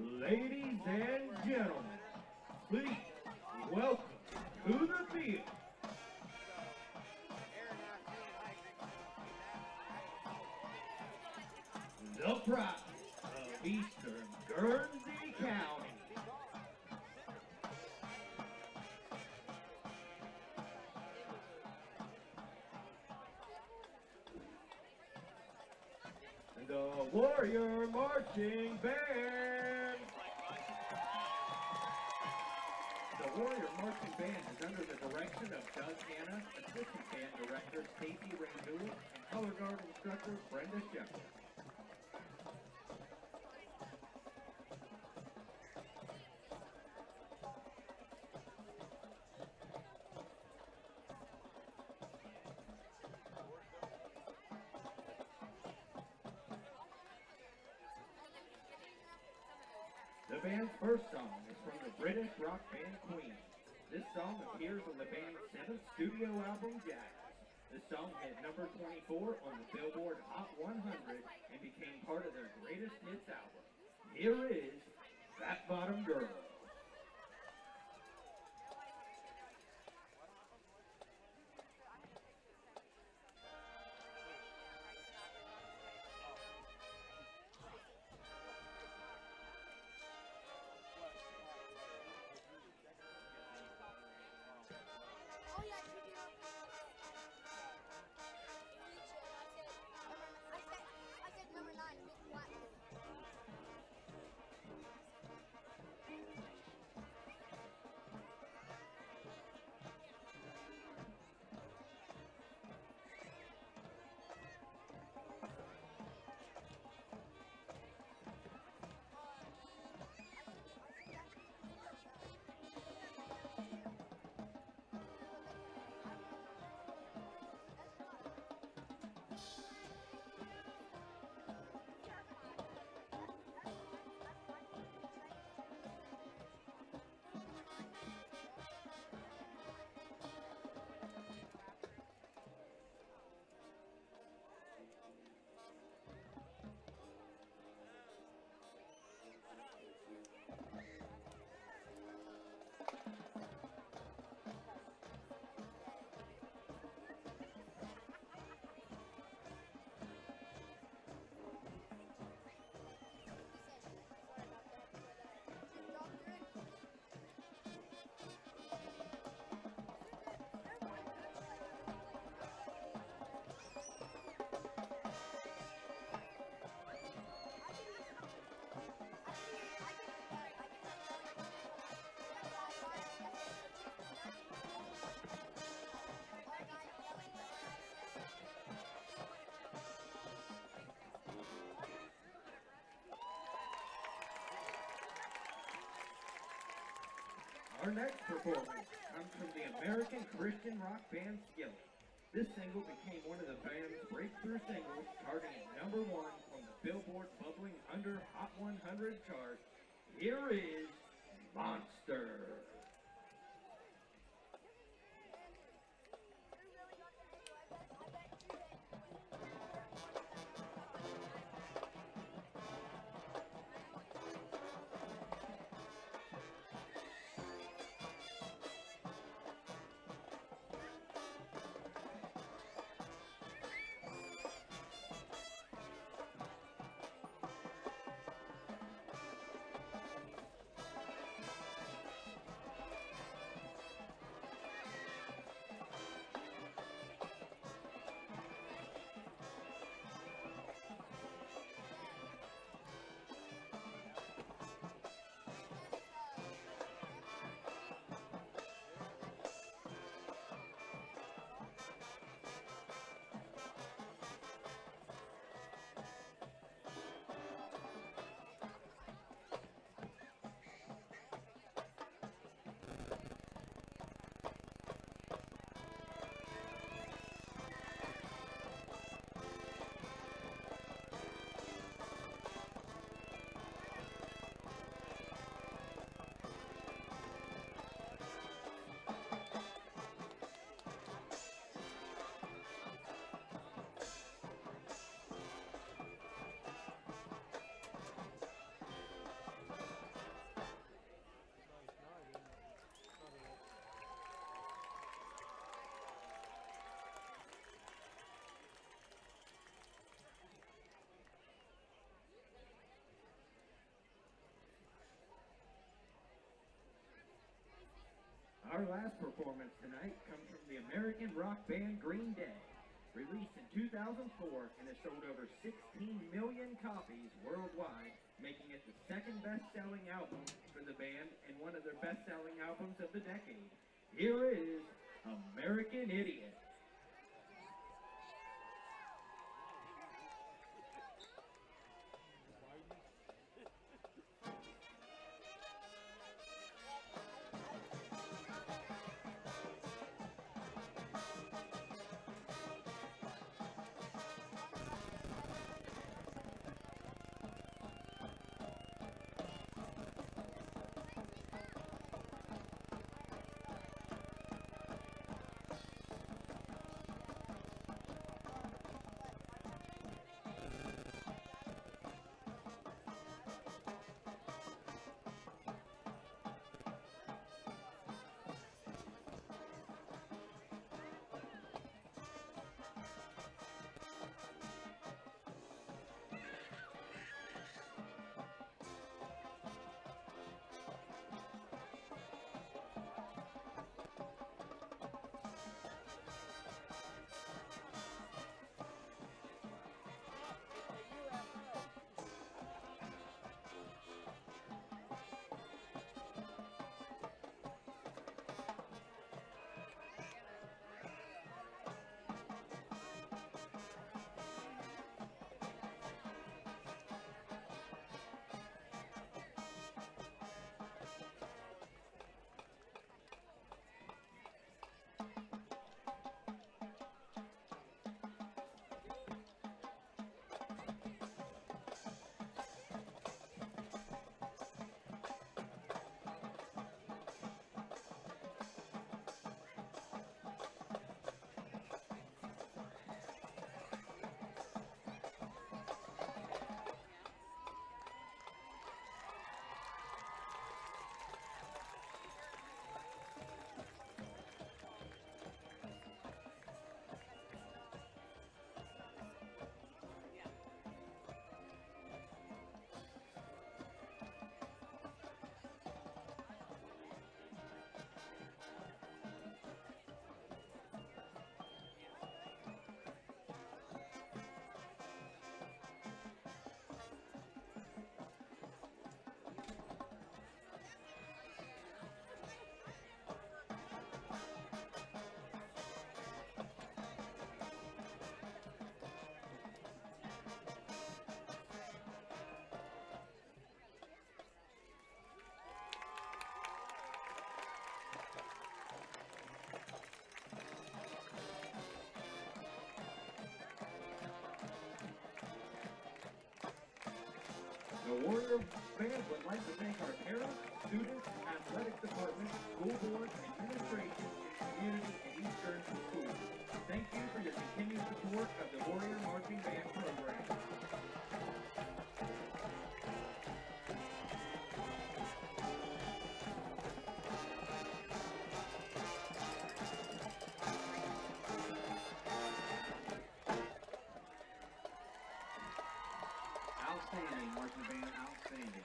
Ladies and gentlemen, please welcome to the field the pride of Eastern Guernsey County. The Warrior Marching Band. The Warrior Marching Band is under the direction of Doug Hanna, Assistant Band Director Stacey Randul, and Color Guard Instructor Brenda Shepard. The band's first song is from the British rock band Queen. This song appears on the band's 7th studio album, Jazz. The song hit number 24 on the Billboard Hot 100 and became part of their greatest hits album. Here is Fat Bottom Girl. Our next performance comes from the American Christian rock band Skillet. This single became one of the band's breakthrough singles, charting at #1 on the Billboard Bubbling Under Hot 100 chart. Here is Monster. Our last performance tonight comes from the American rock band Green Day. Released in 2004 and has sold over 16 million copies worldwide, making it the second best-selling album for the band and one of their best-selling albums of the decade. Here is American Idiot. The Warrior fans would like to thank our parents, students, athletic department, school board, administration, and community at Eastern School. Thank you for your continued support of the Warrior Marching Band program. Outstanding, marching band, outstanding.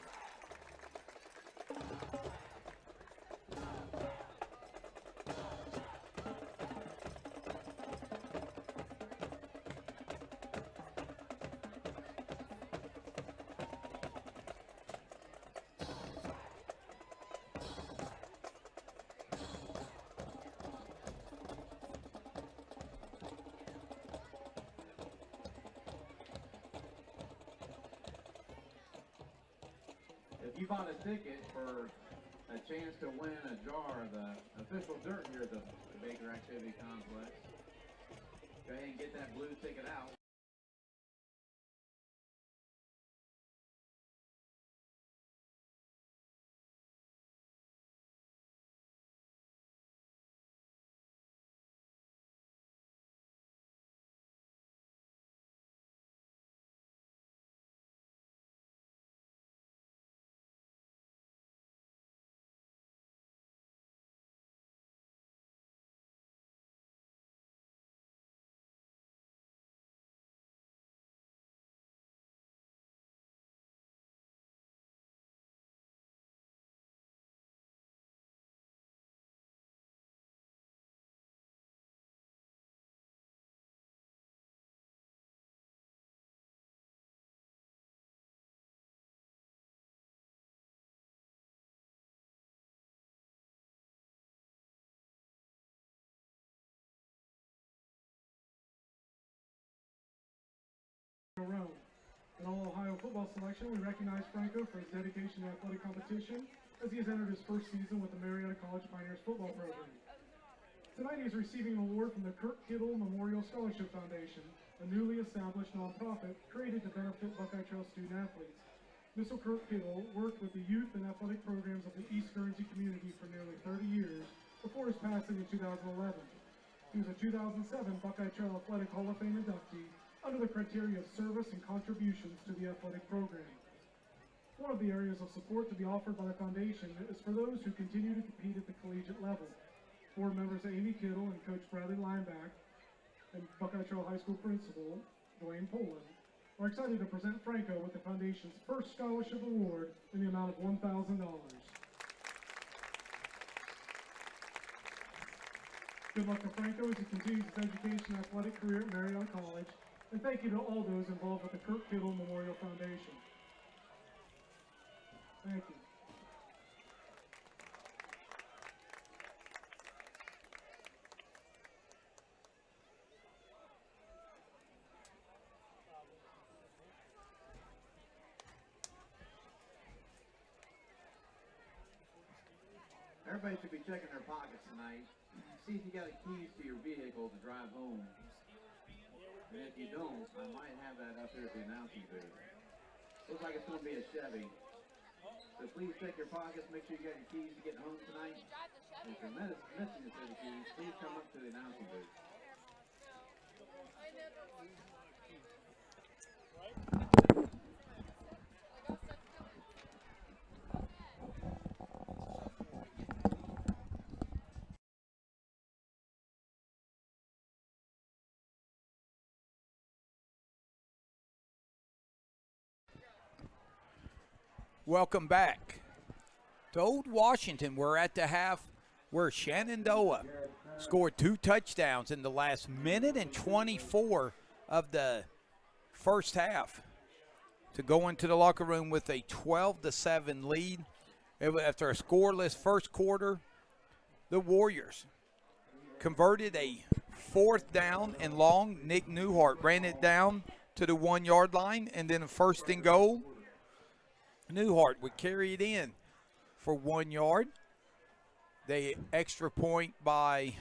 If you bought a ticket for a chance to win a jar of the official dirt here at the Baker Activity Complex, go ahead and get that blue ticket out. realm. In All-Ohio football selection, we recognize Franco for his dedication to athletic competition as he has entered his first season with the Marietta College Pioneers football program. Tonight he is receiving an award from the Kurt Kittle Memorial Scholarship Foundation, a newly established nonprofit created to benefit Buckeye Trail student athletes. Mr. Kurt Kittle worked with the youth and athletic programs of the East Guernsey community for nearly 30 years before his passing in 2011. He was a 2007 Buckeye Trail Athletic Hall of Fame inductee under the criteria of service and contributions to the athletic program. One of the areas of support to be offered by the foundation is for those who continue to compete at the collegiate level. Board members Amy Kittle and Coach Bradley Lineback and Buckeye Trail High School Principal Dwayne Poland are excited to present Franco with the foundation's first scholarship award in the amount of $1,000. Good luck to Franco as he continues his education and athletic career at Marietta College, and thank you to all those involved with the Kurt Kittle Memorial Foundation. Thank you. Everybody should be checking their pockets tonight. See if you got the keys to your vehicle to drive home. And if you don't, I might have that up here at the announcing booth. Looks like it's going to be a Chevy. So please check your pockets, make sure you got your keys to get home tonight. And if you're missing the set of keys, please come up to the announcing booth. Welcome back to Old Washington. We're at the half where Shenandoah scored 2 touchdowns in the last minute and 24 of the first half to go into the locker room with a 12-7 lead. After a scoreless first quarter, the Warriors converted a 4th down and long. Nick Newhart ran it down to the 1-yard line, and then a 1st and goal. Newhart would carry it in for 1 yard. The extra point by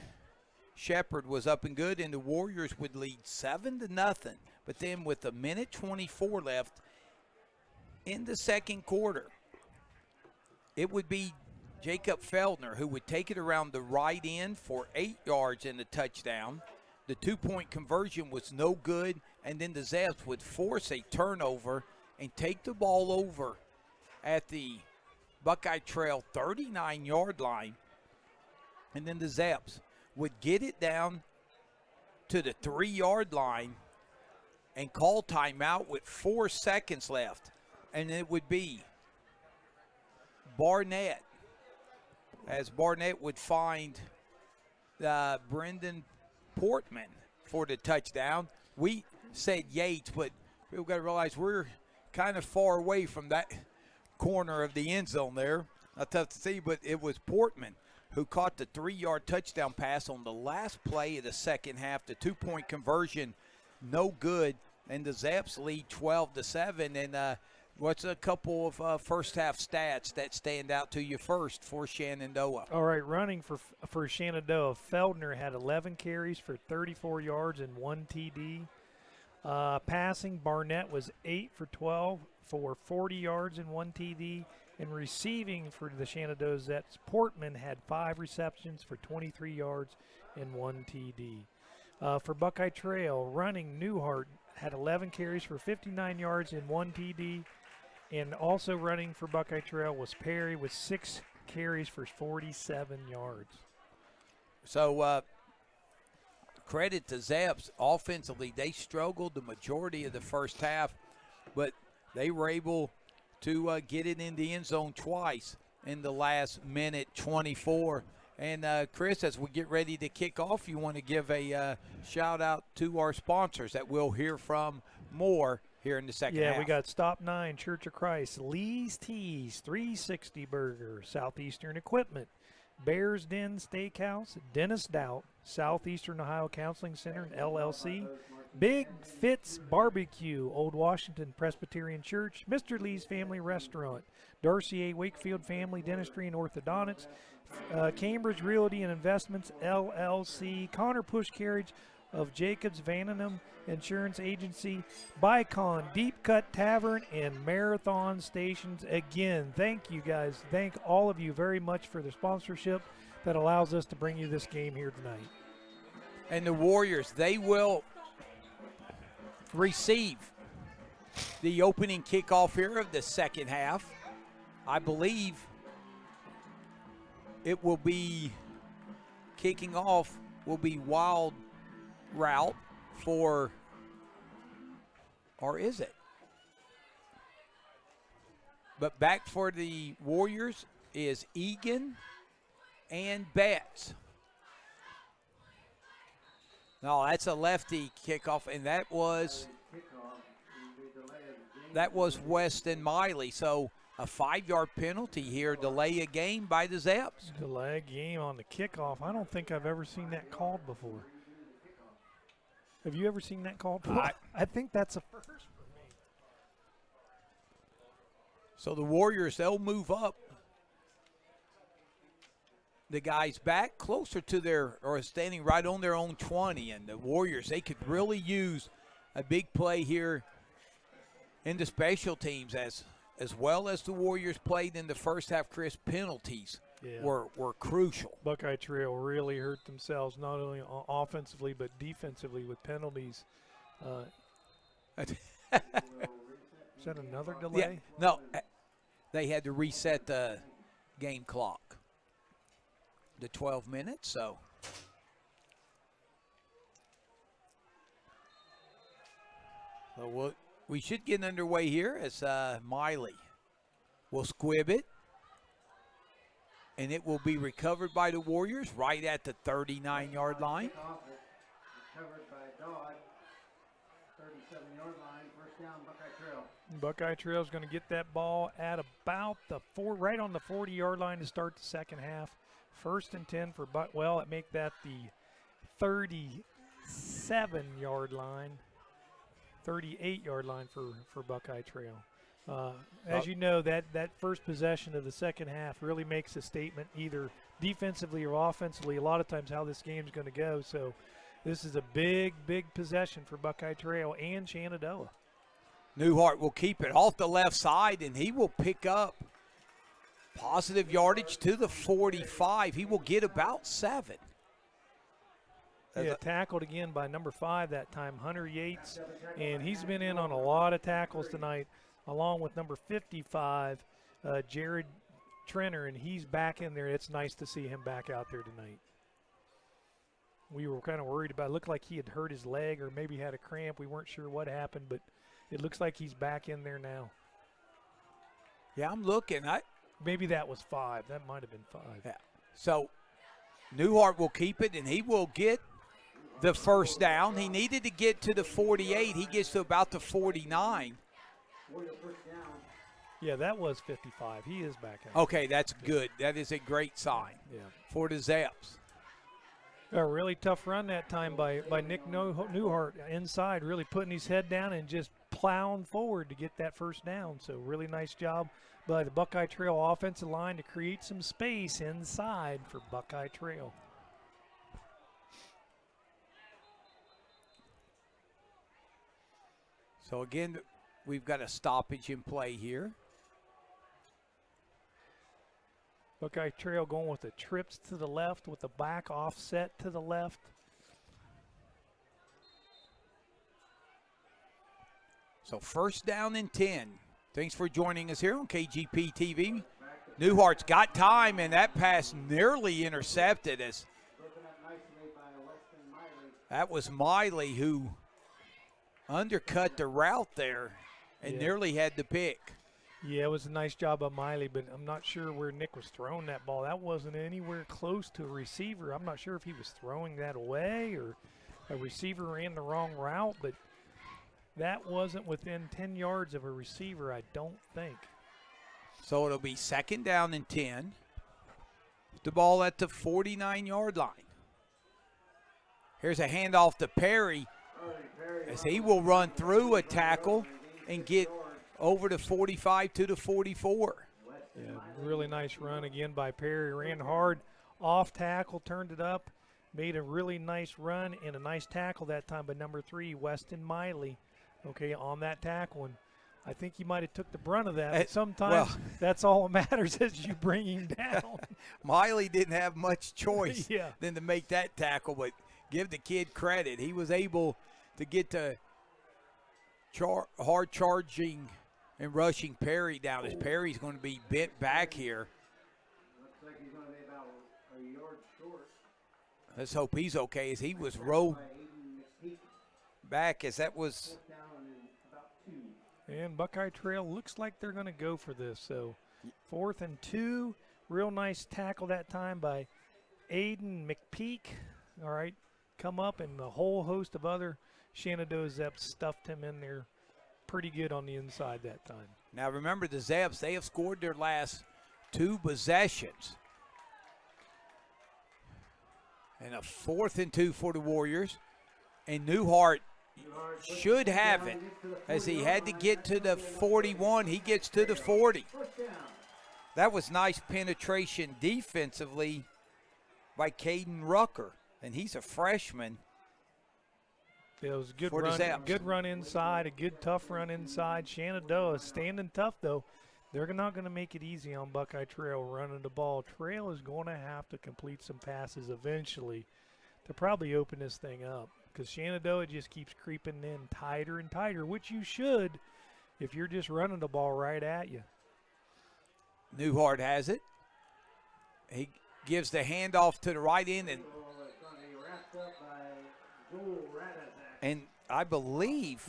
Shepard was up and good, and the Warriors would lead 7-0. But then with a minute 24 left in the second quarter, it would be Jacob Feldner who would take it around the right end for 8 yards in the touchdown. The 2-point conversion was no good, and then the Zaps would force a turnover and take the ball over at the Buckeye Trail 39-yard line, and then the Zaps would get it down to the 3-yard line and call timeout with 4 seconds left, and it would be Barnett, as Barnett would find Brendan Portman for the touchdown. We said Yates, but we've got to realize we're kind of far away from that corner of the end zone there. Not tough to see, but it was Portman who caught the 3-yard touchdown pass on the last play of the second half. The 2-point conversion, no good, and the Zaps lead 12-7. And what's a couple of first half stats that stand out to you first for Shenandoah? All right, running for Shenandoah, Feldner had 11 carries for 34 yards and 1 TD. Passing, Barnett was 8 for 12 for 40 yards and 1 TD. And receiving for the Shenandoah Zets, Portman had 5 receptions for 23 yards and 1 TD. For Buckeye Trail, running, Newhart had 11 carries for 59 yards and 1 TD. And also running for Buckeye Trail was Perry with 6 carries for 47 yards. So credit to Zaps. Offensively, they struggled the majority of the first half, but they were able to get it in the end zone twice in the last minute 24. And Chris, as we get ready to kick off, you want to give a shout out to our sponsors that we'll hear from more here in the second half. Yeah, we got Stop 9, Church of Christ, Lee's Teas, 360 Burger, Southeastern Equipment, Bears Den Steakhouse, Dennis Doubt, Southeastern Ohio Counseling Center, LLC, Big Fitz Barbecue, Old Washington Presbyterian Church, Mr. Lee's Family Restaurant, Darcy A. Wakefield Family Dentistry and Orthodontics, Cambridge Realty and Investments, LLC, Connor Push Carriage of Jacobs Vandenham Insurance Agency, Bicon, Deep Cut Tavern, and Marathon Stations. Again, thank you guys. Thank all of you very much for the sponsorship that allows us to bring you this game here tonight. And the Warriors, they will receive the opening kickoff here of the second half. I believe it will be kicking off, will be Wild Route for, or is it? But back for the Warriors is Egan and Betts. No, that's a lefty kickoff, and that was Weston Miley. So a 5-yard penalty here, delay a game by the Zeps. Delay a game on the kickoff. I don't think I've ever seen that called before. Have you ever seen that called? I think that's a first for me. So the Warriors, they'll move up. The guys back closer to their, or standing right on their own 20, and the Warriors, they could really use a big play here in the special teams as well as the Warriors played in the first half. Chris, penalties were crucial. Buckeye Trail really hurt themselves, not only offensively but defensively with penalties. Is that another delay? Yeah, no, they had to reset the game clock. The 12 minutes, so. We should get underway here as Miley will squib it. And it will be recovered by the Warriors right at the 39-yard line. Covered by Dodd, 37-yard line, first down, Buckeye Trail. Buckeye Trail is going to get that ball at about right on the 40-yard line to start the second half. 1st and 10 for Well, it make that the 37-yard line, 38-yard line for Buckeye Trail. As you know, that first possession of the second half really makes a statement either defensively or offensively, a lot of times how this game's going to go. So this is a big, big possession for Buckeye Trail and Shenandoah. Newhart will keep it off the left side, and he will pick up positive yardage to the 45. He will get about 7. Yeah, tackled again by number 5 that time, Hunter Yates. And he's been in on a lot of tackles tonight, along with number 55, Jared Trenner, and he's back in there. It's nice to see him back out there tonight. We were kind of worried about it. Looked like he had hurt his leg or maybe had a cramp. We weren't sure what happened, but it looks like he's back in there now. Yeah, I'm looking. Maybe that was 5. That might have been 5. Yeah. So Newhart will keep it, and he will get the first down. He needed to get to the 48. He gets to about the 49. Yeah, that was 55. He is back in. Okay, that's good. That is a great sign for the Zeps. A really tough run that time by Nick Newhart inside, really putting his head down and just plowing forward to get that first down. So really nice job by the Buckeye Trail offensive line to create some space inside for Buckeye Trail. So again, we've got a stoppage in play here. Buckeye Trail going with the trips to the left with the back offset to the left. So first down and 10. Thanks for joining us here on KGP TV. Newhart's got time, and that pass nearly intercepted. As that was Miley who undercut the route there and nearly had the pick. Yeah, it was a nice job by Miley, but I'm not sure where Nick was throwing that ball. That wasn't anywhere close to a receiver. I'm not sure if he was throwing that away or a receiver ran the wrong route, but that wasn't within 10 yards of a receiver, I don't think. So it'll be second down and 10. The ball at the 49-yard line. Here's a handoff to Perry. as he will run through a tackle and get over the 45 to the 44. Yeah, really nice run again by Perry. Ran hard off tackle, turned it up, made a really nice run and a nice tackle that time by number 3, Weston Miley, okay, on that tackle. And I think he might have took the brunt of that, but sometimes that's all that matters is you bring him down. Miley didn't have much choice Yeah. than to make that tackle, but give the kid credit. He was able to get to hard charging and rushing Perry down, as Perry's going to be bent back here. Looks like he's going to be about a yard short. Let's hope he's okay, as he was rolled By Aiden McPeak. back as that was. Down in about 2. And Buckeye Trail looks like they're going to go for this. So 4th and 2, real nice tackle that time by Aiden McPeak. All right, come up, and a whole host of other Shenandoah Zeps stuffed him in there pretty good on the inside that time. Now remember, the Zeps, they have scored their last 2 possessions. And a 4th and 2 for the Warriors. And Newhart should have it, as he had to get to the 41. He gets to the 40. That was nice penetration defensively by Caden Rucker, and he's a freshman. It was a good For the run, Zaps. good run inside, a good tough run inside. Shenandoah standing tough though. They're not going to make it easy on Buckeye Trail running the ball. Trail is going to have to complete some passes eventually to probably open this thing up, because Shenandoah just keeps creeping in tighter and tighter, which you should if you're just running the ball right at you. Newhart has it. He gives the handoff to the right end, and I believe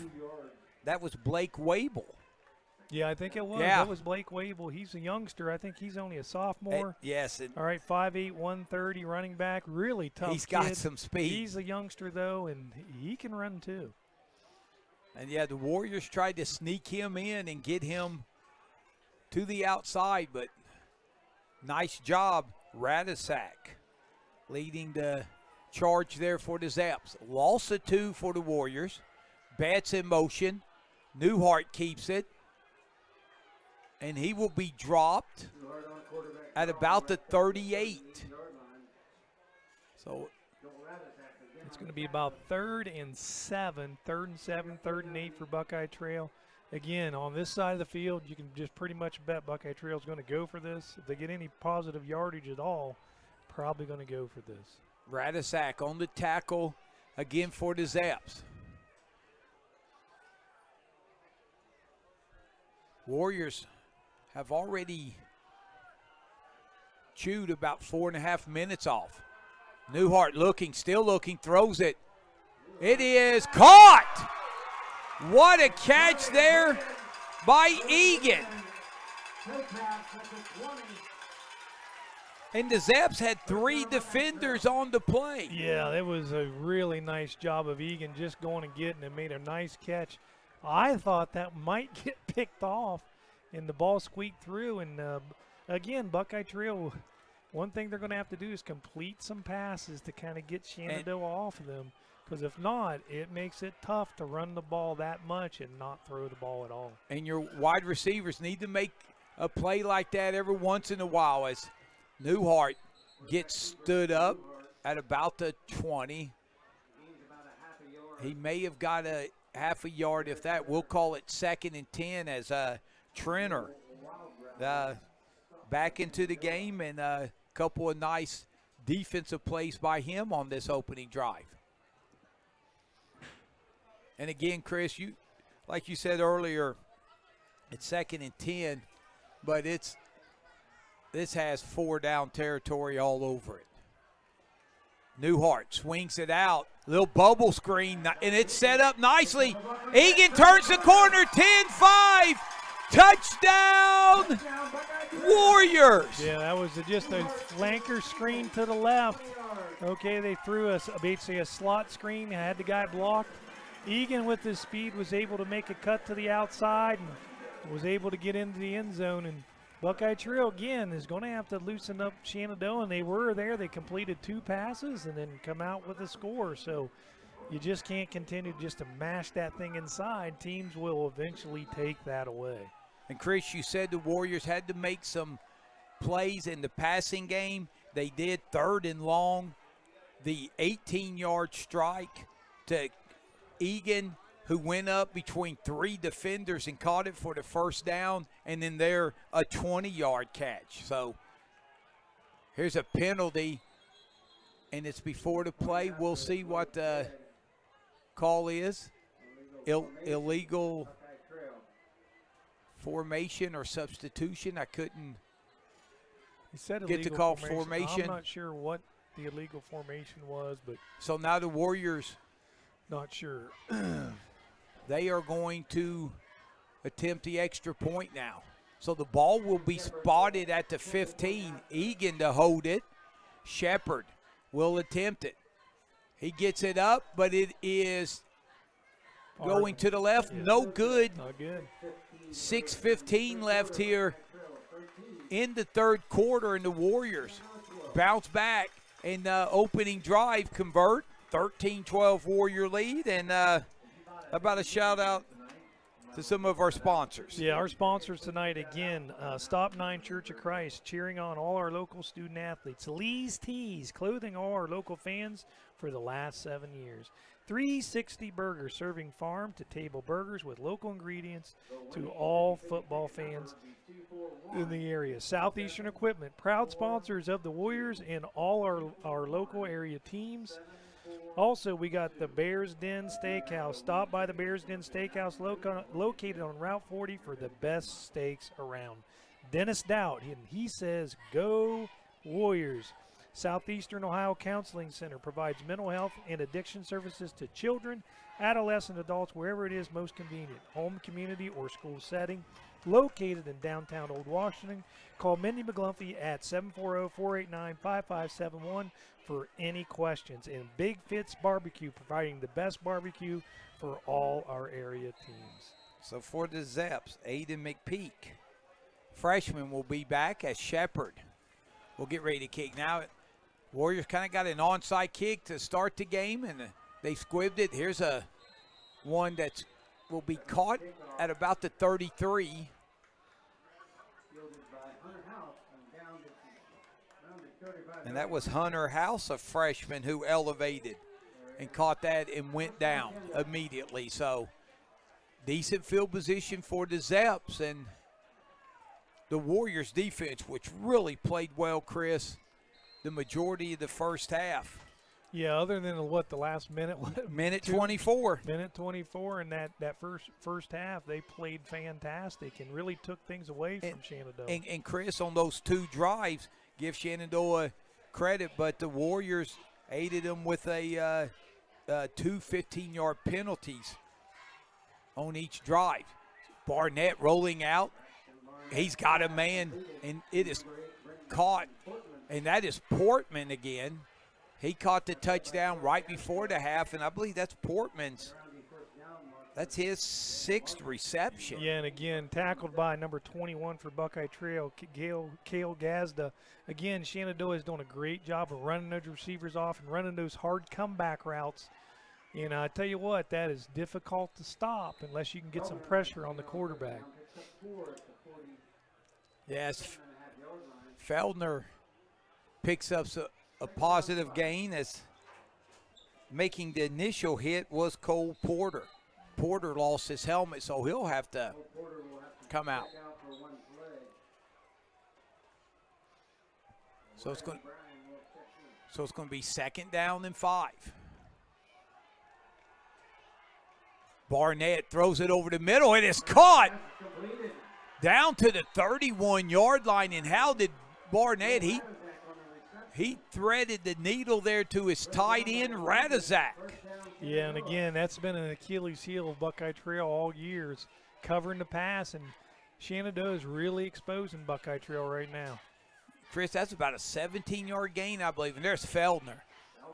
that was Blake Wable. Yeah, I think it was. Yeah. That was Blake Wable. He's a youngster. I think he's only a sophomore. Yes. All right, 5'8", 130, running back. Really tough He's got kid. some speed. He's a youngster, though, and he can run, too. And, yeah, the Warriors tried to sneak him in and get him to the outside, but nice job, Radasak, leading the charge there for the Zaps. Loss of 2 for the Warriors. Bats in motion. Newhart keeps it. And he will be dropped at about the 38. So it's going to be about 3rd and 7, 3rd and 8 for Buckeye Trail. Again, on this side of the field, you can just pretty much bet Buckeye Trail is going to go for this. If they get any positive yardage at all, probably going to go for this. Radasak on the tackle again for the Zaps. Warriors have already chewed about 4.5 minutes off. Newhart looking, still looking, throws it. It is caught! What a catch there by Egan. And the Zaps had 3 defenders on the play. Yeah, that was a really nice job of Egan just going and getting it, made a nice catch. I thought that might get picked off, and the ball squeaked through. And again, Buckeye Trail, one thing they're going to have to do is complete some passes to kind of get Shenandoah off of them, because if not, it makes it tough to run the ball that much and not throw the ball at all. And your wide receivers need to make a play like that every once in a while, as Newhart gets stood up at about the 20. He may have got a half a yard, if that. We'll call it 2nd and 10 as Trenner back into the game, and a couple of nice defensive plays by him on this opening drive. And again, Chris, you like you said earlier, it's 2nd and 10, but this has 4 down territory all over it. Newhart swings it out. Little bubble screen, and it's set up nicely. Egan turns the corner, 10-5. Touchdown, Warriors. Yeah, that was just a flanker screen to the left. Okay, they threw basically a slot screen, had the guy blocked. Egan, with his speed, was able to make a cut to the outside and was able to get into the end zone. And Buckeye Trail, again, is going to have to loosen up Shenandoah, and they were there. They completed 2 passes and then come out with a score. So you just can't continue just to mash that thing inside. Teams will eventually take that away. And Chris, you said the Warriors had to make some plays in the passing game. They did. 3rd and long, the 18-yard strike to Egan, who went up between 3 defenders and caught it for the first down, and then there a 20-yard catch. So here's a penalty, and it's before the play. We'll see what the call is. Illegal formation or substitution. I couldn't He said get to call formation. I'm not sure what the illegal formation was, but So now the Warriors, not sure. they are going to attempt the extra point now. So the ball will be spotted at the 15. Egan to hold it. Shepard will attempt it. He gets it up, but it is going to the left. No good. Not good. 6:15 left here in the 3rd quarter, and the Warriors bounce back and opening drive convert. 13-12 Warrior lead, and about a shout out to some of our sponsors. Yeah, our sponsors tonight again, Stop 9 Church of Christ, cheering on all our local student athletes. Lee's Tees, clothing all our local fans for the last 7 years. 360 Burgers, serving farm to table burgers with local ingredients to all football fans in the area. Southeastern Equipment, proud sponsors of the Warriors and all our local area teams. Also, we got the Bears Den Steakhouse. Stop by the Bears Den Steakhouse located on Route 40 for the best steaks around. Dennis Dowd, he says, go Warriors. Southeastern Ohio Counseling Center provides mental health and addiction services to children, adolescent adults, wherever it is most convenient, home, community, or school setting. Located in downtown Old Washington. Call Mindy McGlumphy at 740-489-5571 for any questions. And Big Fitz Barbecue, providing the best barbecue for all our area teams. So for the Zeps, Aiden McPeak, freshman, will be back as Shepard. We'll get ready to kick. Now, Warriors kind of got an onside kick to start the game, and they squibbed it. Here's a one that will be caught at about the 33. And that was Hunter House, a freshman, who elevated and caught that and went down immediately. So decent field position for the Zeps, and the Warriors defense, which really played well, Chris, the majority of the first half. Yeah, other than the last minute. Minute 24. Minute 24, and that first half, they played fantastic and really took things away from Shenandoah. And Chris, on those 2 drives, give Shenandoah credit, but the Warriors aided them with 2 15-yard penalties on each drive. Barnett rolling out. He's got a man, and it is caught, and that is Portman again. He caught the touchdown right before the half, and I believe that's Portman's. That's his 6th reception. Yeah, and again, tackled by number 21 for Buckeye Trail, Cale Gazda. Again, Shenandoah is doing a great job of running those receivers off and running those hard comeback routes. And I tell you what, that is difficult to stop unless you can get some pressure on the quarterback. Yes, Feldner picks up a positive gain, as making the initial hit was Cole Porter. Porter lost his helmet, so he'll have to come out. So it's going to be 2nd down and 5. Barnett throws it over the middle. It is caught down to the 31-yard line. And how did Barnett, he threaded the needle there to his tight end, Radazak. Yeah, and again, that's been an Achilles heel of Buckeye Trail all years, covering the pass, and Shenandoah is really exposing Buckeye Trail right now. Chris, that's about a 17-yard gain, I believe. And there's Feldner.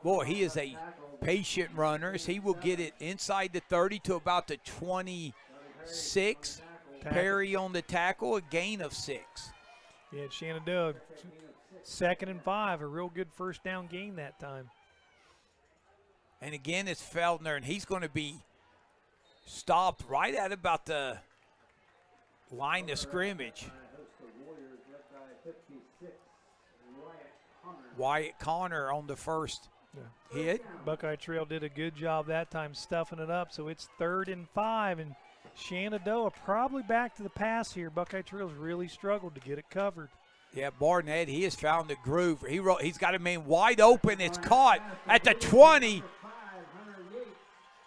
Boy, he is a patient runner. He will get it inside the 30 to about the 26. Perry on the tackle, a gain of 6. Yeah, Shenandoah, 2nd and 5, a real good first down gain that time. And again, it's Feldner, and he's going to be stopped right at about the line of scrimmage. Wyatt Connor on the first hit. Buckeye Trail did a good job that time stuffing it up, so it's 3rd and 5, and Shenandoah probably back to the pass here. Buckeye Trail's really struggled to get it covered. Yeah, Barnett, he has found the groove. He's got a man wide open. It's caught at the 20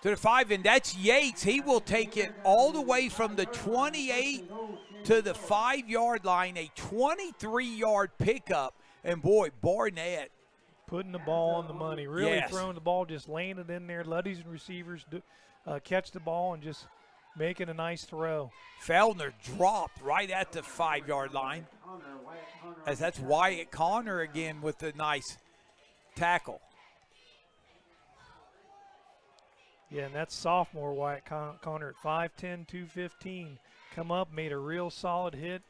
to the 5, and that's Yates. He will take it all the way from the 28 to the 5-yard line, a 23-yard pickup. And, boy, Barnett. Putting the ball on the money, really Yes. throwing the ball, just laying it in there. Letties and receivers catch the ball and just making a nice throw. Feldner dropped right at the 5-yard line, as that's Wyatt Connor again with a nice tackle. Yeah, and that's sophomore Wyatt Connor at 5'10", 215. Come up, made a real solid hit.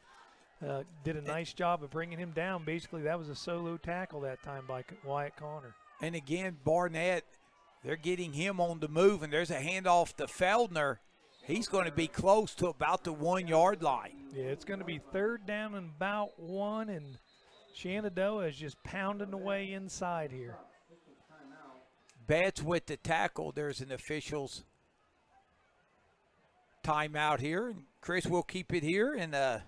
Did a nice job of bringing him down. Basically, that was a solo tackle that time by Wyatt Connor. And again, Barnett, they're getting him on the move, and there's a handoff to Feldner. He's going to be close to about the 1-yard line. Yeah, it's going to be 3rd down and about 1, and Shenandoah is just pounding away inside here. Betts with the tackle. There's an official's timeout here. And Chris, we'll keep it here and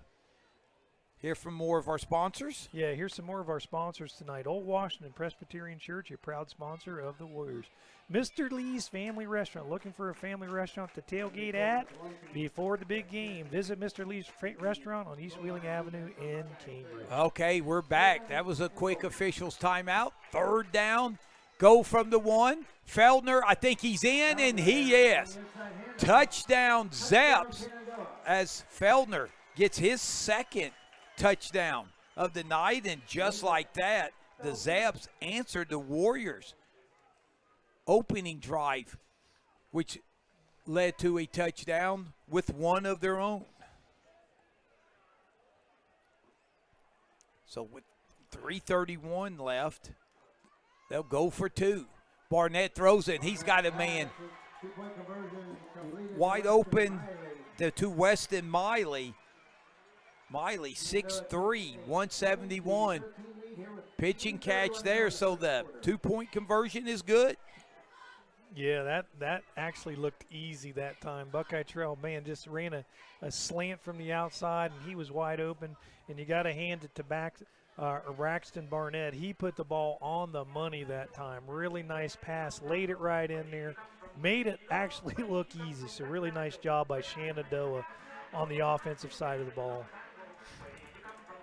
hear from more of our sponsors. Yeah, here's some more of our sponsors tonight. Old Washington Presbyterian Church, a proud sponsor of the Warriors. Mr. Lee's Family Restaurant. Looking for a family restaurant to tailgate at before the big game? Visit Mr. Lee's Restaurant on East Wheeling Avenue in Cambridge. Okay, we're back. That was a quick official's timeout. 3rd down. Go from the 1. Feldner, I think he's in, and he is. Touchdown, Zeps, as Feldner gets his 2nd touchdown of the night, and just like that, the Zeps answered the Warriors' opening drive, which led to a touchdown with one of their own. So with 3:31 left, they'll go for 2. Barnett throws it, and he's got a man wide open to Weston Miley. Miley, 6'3", 171. Pitch and catch there, so the 2-point conversion is good. Yeah, that actually looked easy that time. Buckeye Trail, man, just ran a slant from the outside, and he was wide open. And you got to hand it to Braxton Barnett. He put the ball on the money that time. Really nice pass, laid it right in there, made it actually look easy. So really nice job by Shenandoah on the offensive side of the ball.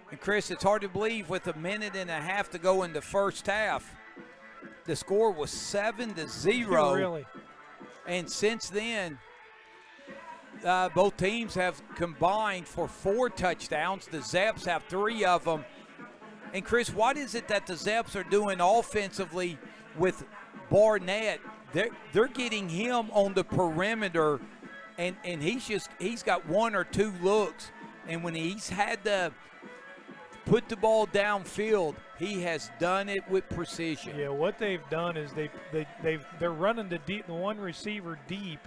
And Chris, it's hard to believe with 1.5 minutes to go in the first half, the score was 7-0. Really? And since then, both teams have combined for 4 touchdowns. The Zeps have 3 of them. And Chris, what is it that the Zeps are doing offensively with Barnett? They're getting him on the perimeter, and he's got 1 or 2 looks. And when he's had to put the ball downfield, he has done it with precision. Yeah, what they've done is they're running the one receiver deep,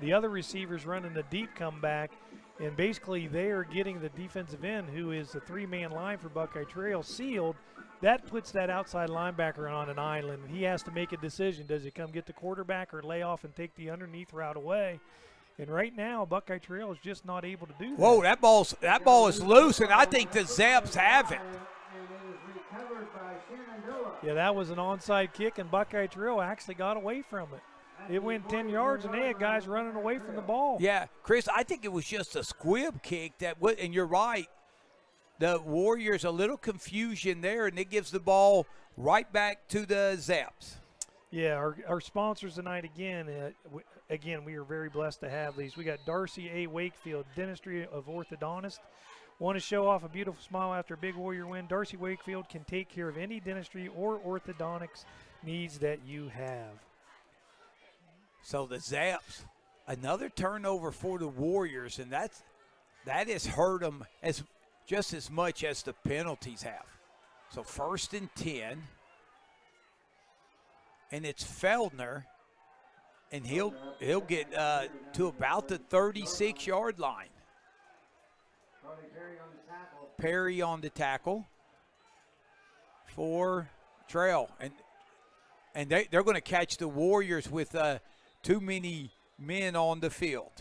the other receivers running the deep comeback, and basically they are getting the defensive end, who is the 3-man line for Buckeye Trail, sealed. That puts that outside linebacker on an island. He has to make a decision. Does he come get the quarterback or lay off and take the underneath route away? And right now, Buckeye Trail is just not able to do that. Whoa, that ball is loose, and I think the Zeps have it. Yeah, that was an onside kick, and Buckeye Trail actually got away from it. It went 10 yards, and they had guys running away from the ball. Yeah, Chris, I think it was just a squib kick and you're right. The Warriors, a little confusion there, and it gives the ball right back to the Zeps. Yeah, our sponsors tonight again, we are very blessed to have these. We got Darcy A. Wakefield, Dentistry of Orthodontist. Want to show off a beautiful smile after a big Warrior win? Darcy Wakefield can take care of any dentistry or orthodontics needs that you have. So the Zeps, another turnover for the Warriors, and that has hurt them just as much as the penalties have. So 1st and 10, and it's Feldner and he'll get to about the 36-yard line. Perry on the tackle for Trail, and they're going to catch the Warriors with too many men on the field.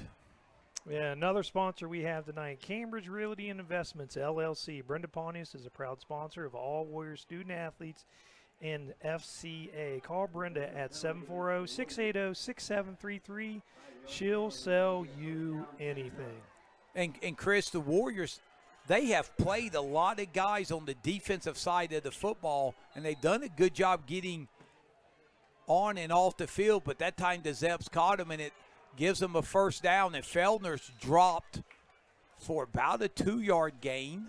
Yeah, another sponsor we have tonight, Cambridge Realty and Investments, LLC. Brenda Pontius is a proud sponsor of all Warriors student-athletes and FCA. Call Brenda at 740-680-6733. She'll sell you anything. And Chris, the Warriors, they have played a lot of guys on the defensive side of the football, and they've done a good job getting on and off the field, but that time the Zeps caught him, and it gives them a first down, and Feldner's dropped for about a 2-yard gain.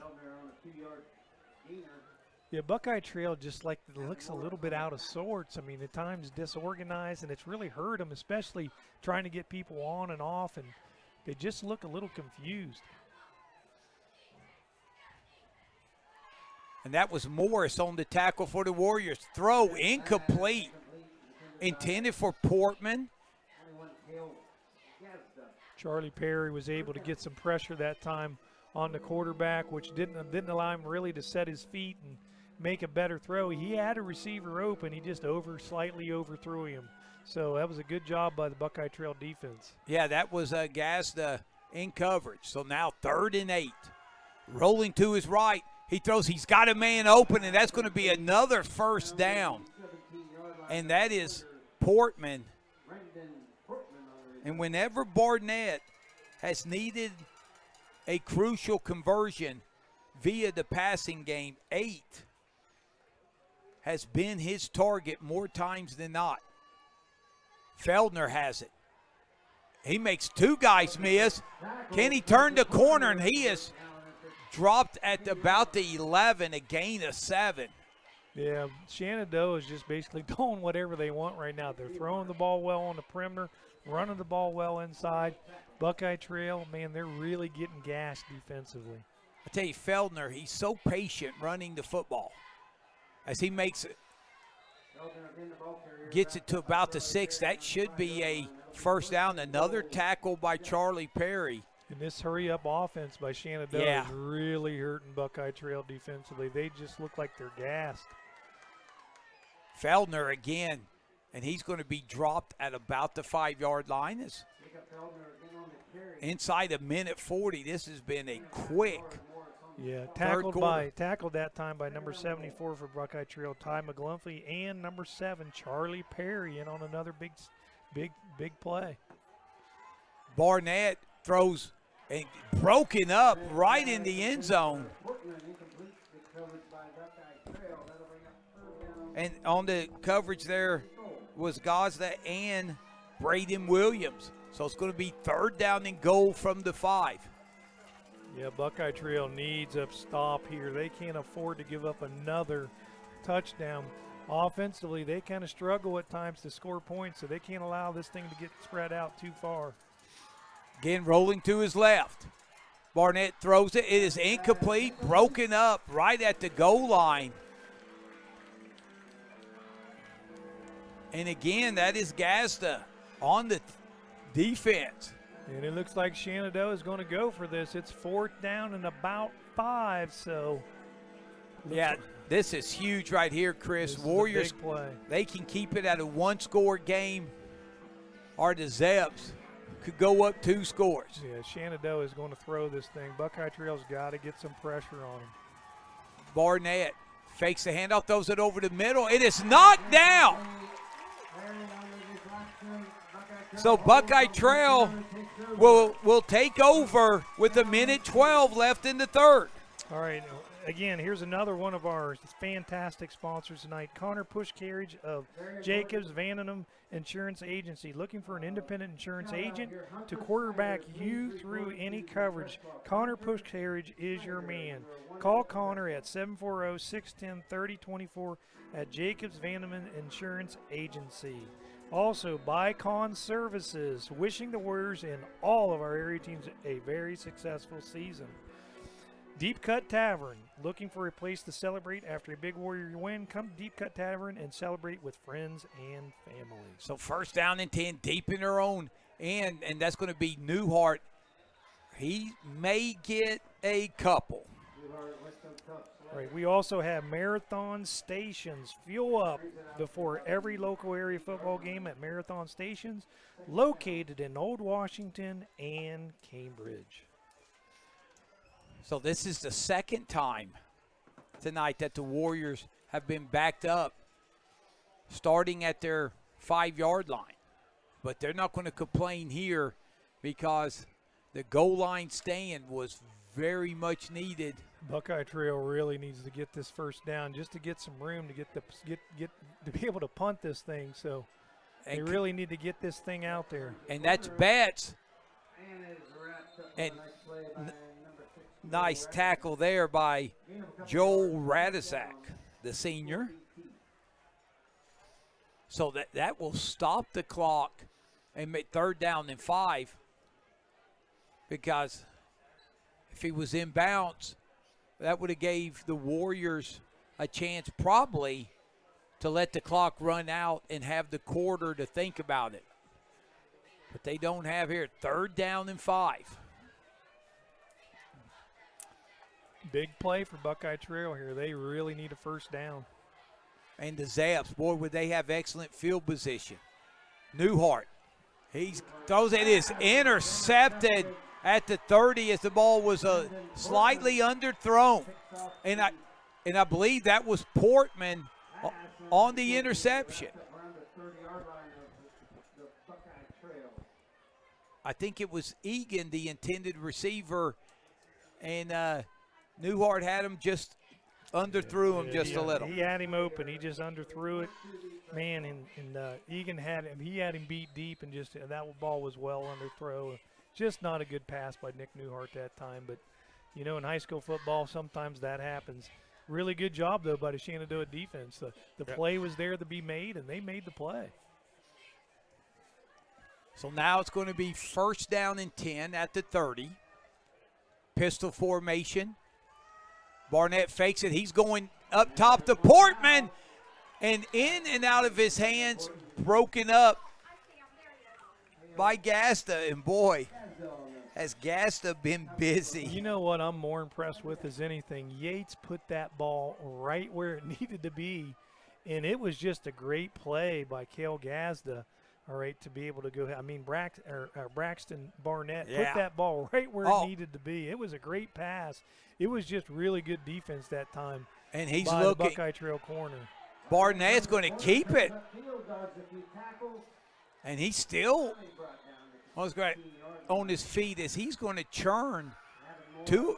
Yeah, Buckeye Trail just looks a little bit out of sorts. I mean, at times disorganized, and it's really hurt them, especially trying to get people on and off, and they just look a little confused. And that was Morris on the tackle for the Warriors. Throw incomplete. Intended for Portman. Charlie Perry was able to get some pressure that time on the quarterback, which didn't allow him really to set his feet and make a better throw. He had a receiver open. He just slightly overthrew him. So that was a good job by the Buckeye Trail defense. Yeah, that was Gazda in coverage. So now 3rd and 8. Rolling to his right. He throws. He's got a man open, and that's going to be another first down. And that is Portman. And whenever Barnett has needed a crucial conversion via the passing game, 8 has been his target more times than not. Feldner has it. He makes 2 guys miss. Can he turn the corner? And he is dropped at about the 11, a gain of 7. Yeah, Shenandoah is just basically doing whatever they want right now. They're throwing the ball well on the perimeter, running the ball well inside. Buckeye Trail, man, they're really getting gassed defensively. I tell you, Feldner, he's so patient running the football. As he makes it, gets it to about the 6, that should be a first down. Another tackle by Charlie Perry. And this hurry-up offense by Shenandoah is really hurting Buckeye Trail defensively. They just look like they're gassed. Feldner again, and he's going to be dropped at about the 5-yard line. Inside a minute 40, this has been a quick tackled that time by number 74 for Buckeye Trail, Ty McGlumphy, and number 7, Charlie Perry, in on another big play. Barnett throws and broken up right in the end zone. And on the coverage there was Gazda and Braden Williams. So it's going to be 3rd down and goal from the 5. Yeah, Buckeye Trail needs a stop here. They can't afford to give up another touchdown. Offensively, they kind of struggle at times to score points, so they can't allow this thing to get spread out too far. Again, rolling to his left. Barnett throws it. It is incomplete, broken up right at the goal line. And again, that is Gazda on the defense. And it looks like Shenandoah is going to go for this. It's 4th down and about 5, so. Yeah, this is huge right here, Chris. Warriors, big play. They can keep it at a 1-score game, or the Zeps could go up 2 scores. Yeah, Shenandoah is going to throw this thing. Buckeye Trail's got to get some pressure on him. Barnett fakes the handoff, throws it over the middle. It is knocked down. So Buckeye Trail will take over with a minute 12 left in the 3rd. All right, again, here's another one of our fantastic sponsors tonight, Connor Push Carriage of Jacobs Vandenham Insurance Agency. Looking for an independent insurance agent to quarterback you through any coverage. Connor Push Carriage is your man. Call Connor at 740-610-3024 at Jacobs Vandenham Insurance Agency. Also, Bicon Services, wishing the Warriors and all of our area teams a very successful season. Deep Cut Tavern, looking for a place to celebrate after a big Warrior win? Come to Deep Cut Tavern and celebrate with friends and family. So first down and 10, deep in their own end, and that's going to be Newhart. He may get a couple. All right, we also have Marathon Stations. Fuel up before every local area football game at Marathon Stations, located in Old Washington and Cambridge. So this is the second time tonight that the Warriors have been backed up, starting at their 5-yard line. But they're not going to complain here because the goal line stand was very much needed. Buckeye Trail really needs to get this first down just to get some room to get to be able to punt this thing. So they really need to get this thing out there. And that's Betts. And nice tackle there by Joel Radizak, the senior. So that will stop the clock and make 3rd down and 5, because if he was in bounds, that would have gave the Warriors a chance probably to let the clock run out and have the quarter to think about it. But they don't have here. 3rd down and 5. Big play for Buckeye Trail here. They really need a first down. And the Zaps, boy, would they have excellent field position. Newhart, he throws it, is intercepted at the 30 as the ball was slightly underthrown. And I believe that was Portman on the interception. I think it was Egan, the intended receiver, and Newhart had him just underthrew him just a little. He had him open. He just underthrew it. Man, and Egan had him. He had him beat deep, and just that ball was well underthrow. Just not a good pass by Nick Newhart that time. But, you know, in high school football, sometimes that happens. Really good job, though, by the Shenandoah defense. The play was there to be made, and they made the play. So now it's going to be 1st down and 10 at the 30. Pistol formation. Barnett fakes it. He's going up top to Portman. And in and out of his hands, broken up by Gasta. And boy, has Gasta been busy. You know what I'm more impressed with is anything. Yates put that ball right where it needed to be. And it was just a great play by Cale Gazda. All right, to be able to go. I mean, Braxton Barnett put that ball right where it needed to be. It was a great pass. It was just really good defense that time. And he's by looking. The Buckeye Trail corner. Barnett's going to keep it. And he's still on his feet as he's going to churn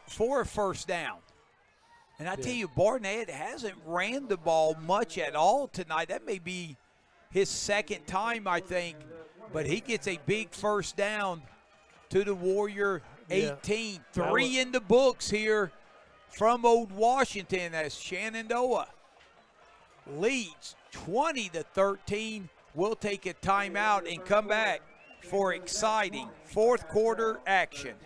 for a 1st down. And I tell you, Barnett hasn't ran the ball much at all tonight. That may be his 2nd time, I think, but he gets a big 1st down to the Warrior 18. 3 in the books here from Old Washington as Shenandoah leads 20-13. We'll take a timeout and come back for exciting 4th quarter action.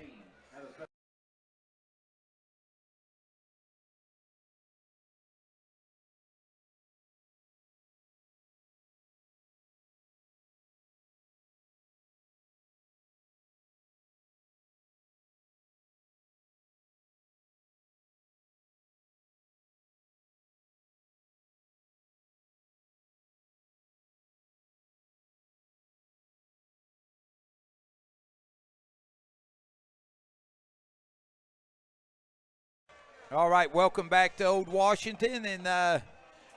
All right, welcome back to Old Washington. And,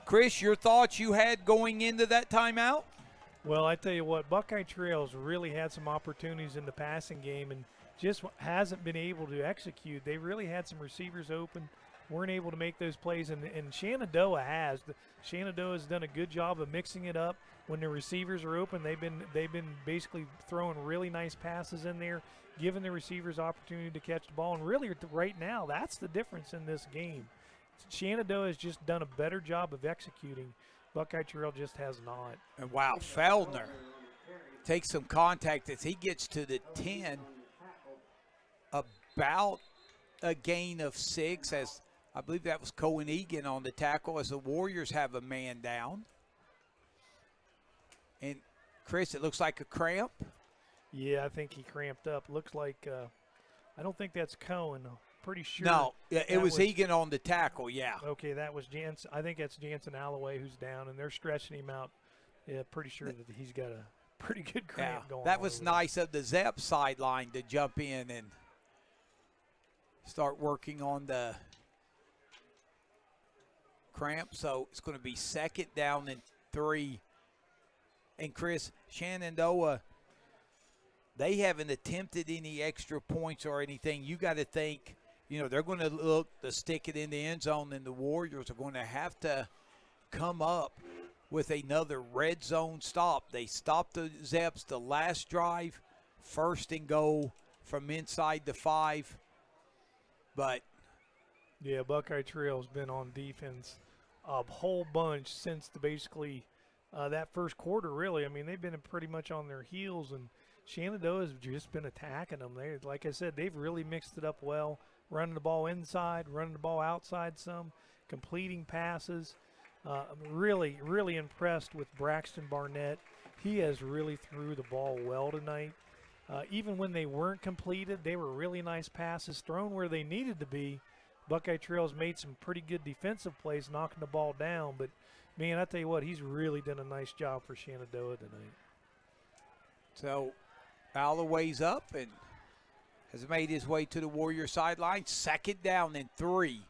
Chris, your thoughts you had going into that timeout? Well, I tell you what, Buckeye Trails really had some opportunities in the passing game and just hasn't been able to execute. They really had some receivers open, weren't able to make those plays, and Shenandoah has. Shenandoah has done a good job of mixing it up. When the receivers are open, they've been basically throwing really nice passes in there, giving the receivers opportunity to catch the ball. And really, right now, that's the difference in this game. Shenandoah has just done a better job of executing. Buckeye Trail just has not. And wow, Feldner takes some contact as he gets to the 10, about a gain of 6, as I believe that was Cohen Egan on the tackle, as the Warriors have a man down. And, Chris, it looks like a cramp. Yeah, I think he cramped up. Looks like I don't think that's Cohen. Pretty sure. No, it was Egan on the tackle, yeah. Okay, that was Jansen. I think that's Jansen Alloway who's down, and they're stretching him out. Yeah, pretty sure that he's got a pretty good cramp going on. That was nice of the Zep sideline to jump in and start working on the cramp. So it's going to be 2nd down and 3. And, Chris, Shenandoah, they haven't attempted any extra points or anything. You got to think, they're going to look to stick it in the end zone, and the Warriors are going to have to come up with another red zone stop. They stopped the Zeps the last drive, 1st and goal from inside the 5. But yeah, Buckeye Trail's been on defense a whole bunch since basically that first quarter, really. I mean, they've been pretty much on their heels, and Shenandoah has just been attacking them. Like I said, they've really mixed it up well, running the ball inside, running the ball outside some, completing passes. I'm really, really impressed with Braxton Barnett. He has really threw the ball well tonight. Even when they weren't completed, they were really nice passes thrown where they needed to be. Buckeye Trail's made some pretty good defensive plays knocking the ball down, but, man, I tell you what, he's really done a nice job for Shenandoah tonight. So Alloway's up and has made his way to the Warrior sideline. 2nd down and 3.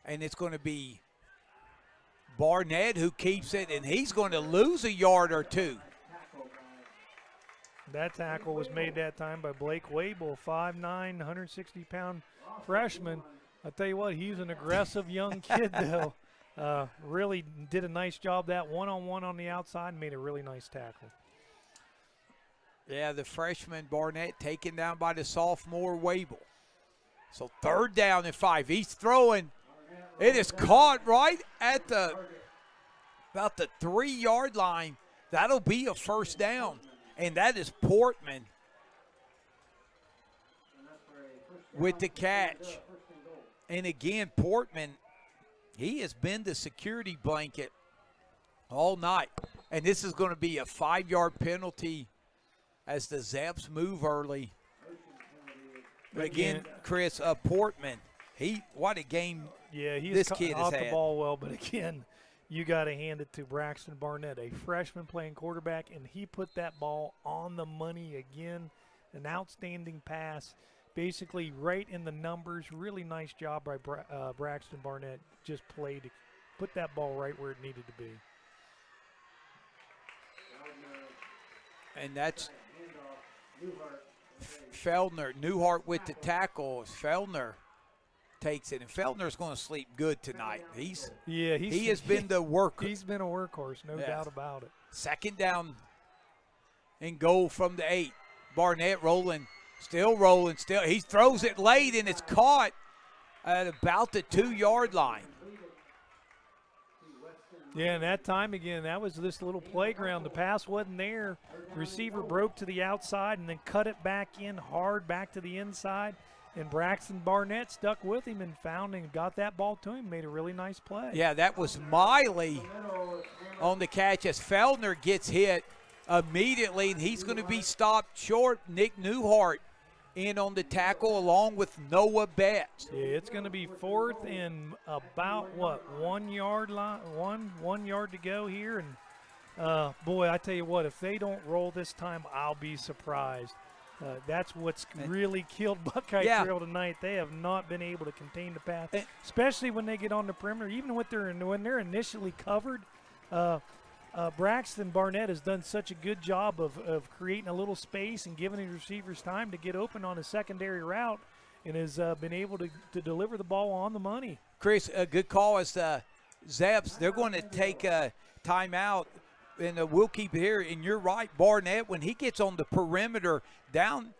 And it's going to be Barnett who keeps it, and he's going to lose a yard or 2. That tackle was made that time by Blake Wable, 5'9", 160-pound freshman. I tell you what, he's an aggressive young kid, though. Really did a nice job that one-on-one on the outside and made a really nice tackle. Yeah, the freshman Barnett taken down by the sophomore Wable. So 3rd down and 5. He's throwing. It is caught right at about the 3-yard line. That'll be a 1st down. And that is Portman with the catch. And again, Portman, he has been the security blanket all night. And this is going to be a 5-yard penalty as the Zaps move early. But again, Chris, Portman, what a game this kid has had. The ball well, but again, you got to hand it to Braxton Barnett, a freshman playing quarterback, and he put that ball on the money again. An outstanding pass, basically right in the numbers. Really nice job by Braxton Barnett. Just played to put that ball right where it needed to be. And that's Feldner. Newhart with the tackle. Feldner takes it, and Feldner's going to sleep good tonight. He has been the workhorse. He's been a workhorse, no doubt about it. 2nd down and goal from the 8. Barnett rolling, still. He throws it late, and it's caught at about the 2-yard line. Yeah, and that time again, that was this little playground. The pass wasn't there. Receiver broke to the outside and then cut it back in hard, back to the inside. And Braxton Barnett stuck with him and found and got that ball to him, made a really nice play. Yeah, that was Miley on the catch as Feldner gets hit immediately, and he's going to be stopped short. Nick Newhart in on the tackle along with Noah Betts. Yeah, it's going to be 4th and about, 1 yard line, one yard to go here. And, boy, I tell you what, if they don't roll this time, I'll be surprised. That's what's really killed Buckeye Trail tonight. They have not been able to contain the pass, especially when they get on the perimeter. Even when they're initially covered, Braxton Barnett has done such a good job of creating a little space and giving the receivers time to get open on a secondary route, and has been able to deliver the ball on the money. Chris, a good call as the Zaps. They're going to take a timeout. And we'll keep it here. And you're right, Barnett, when he gets on the perimeter down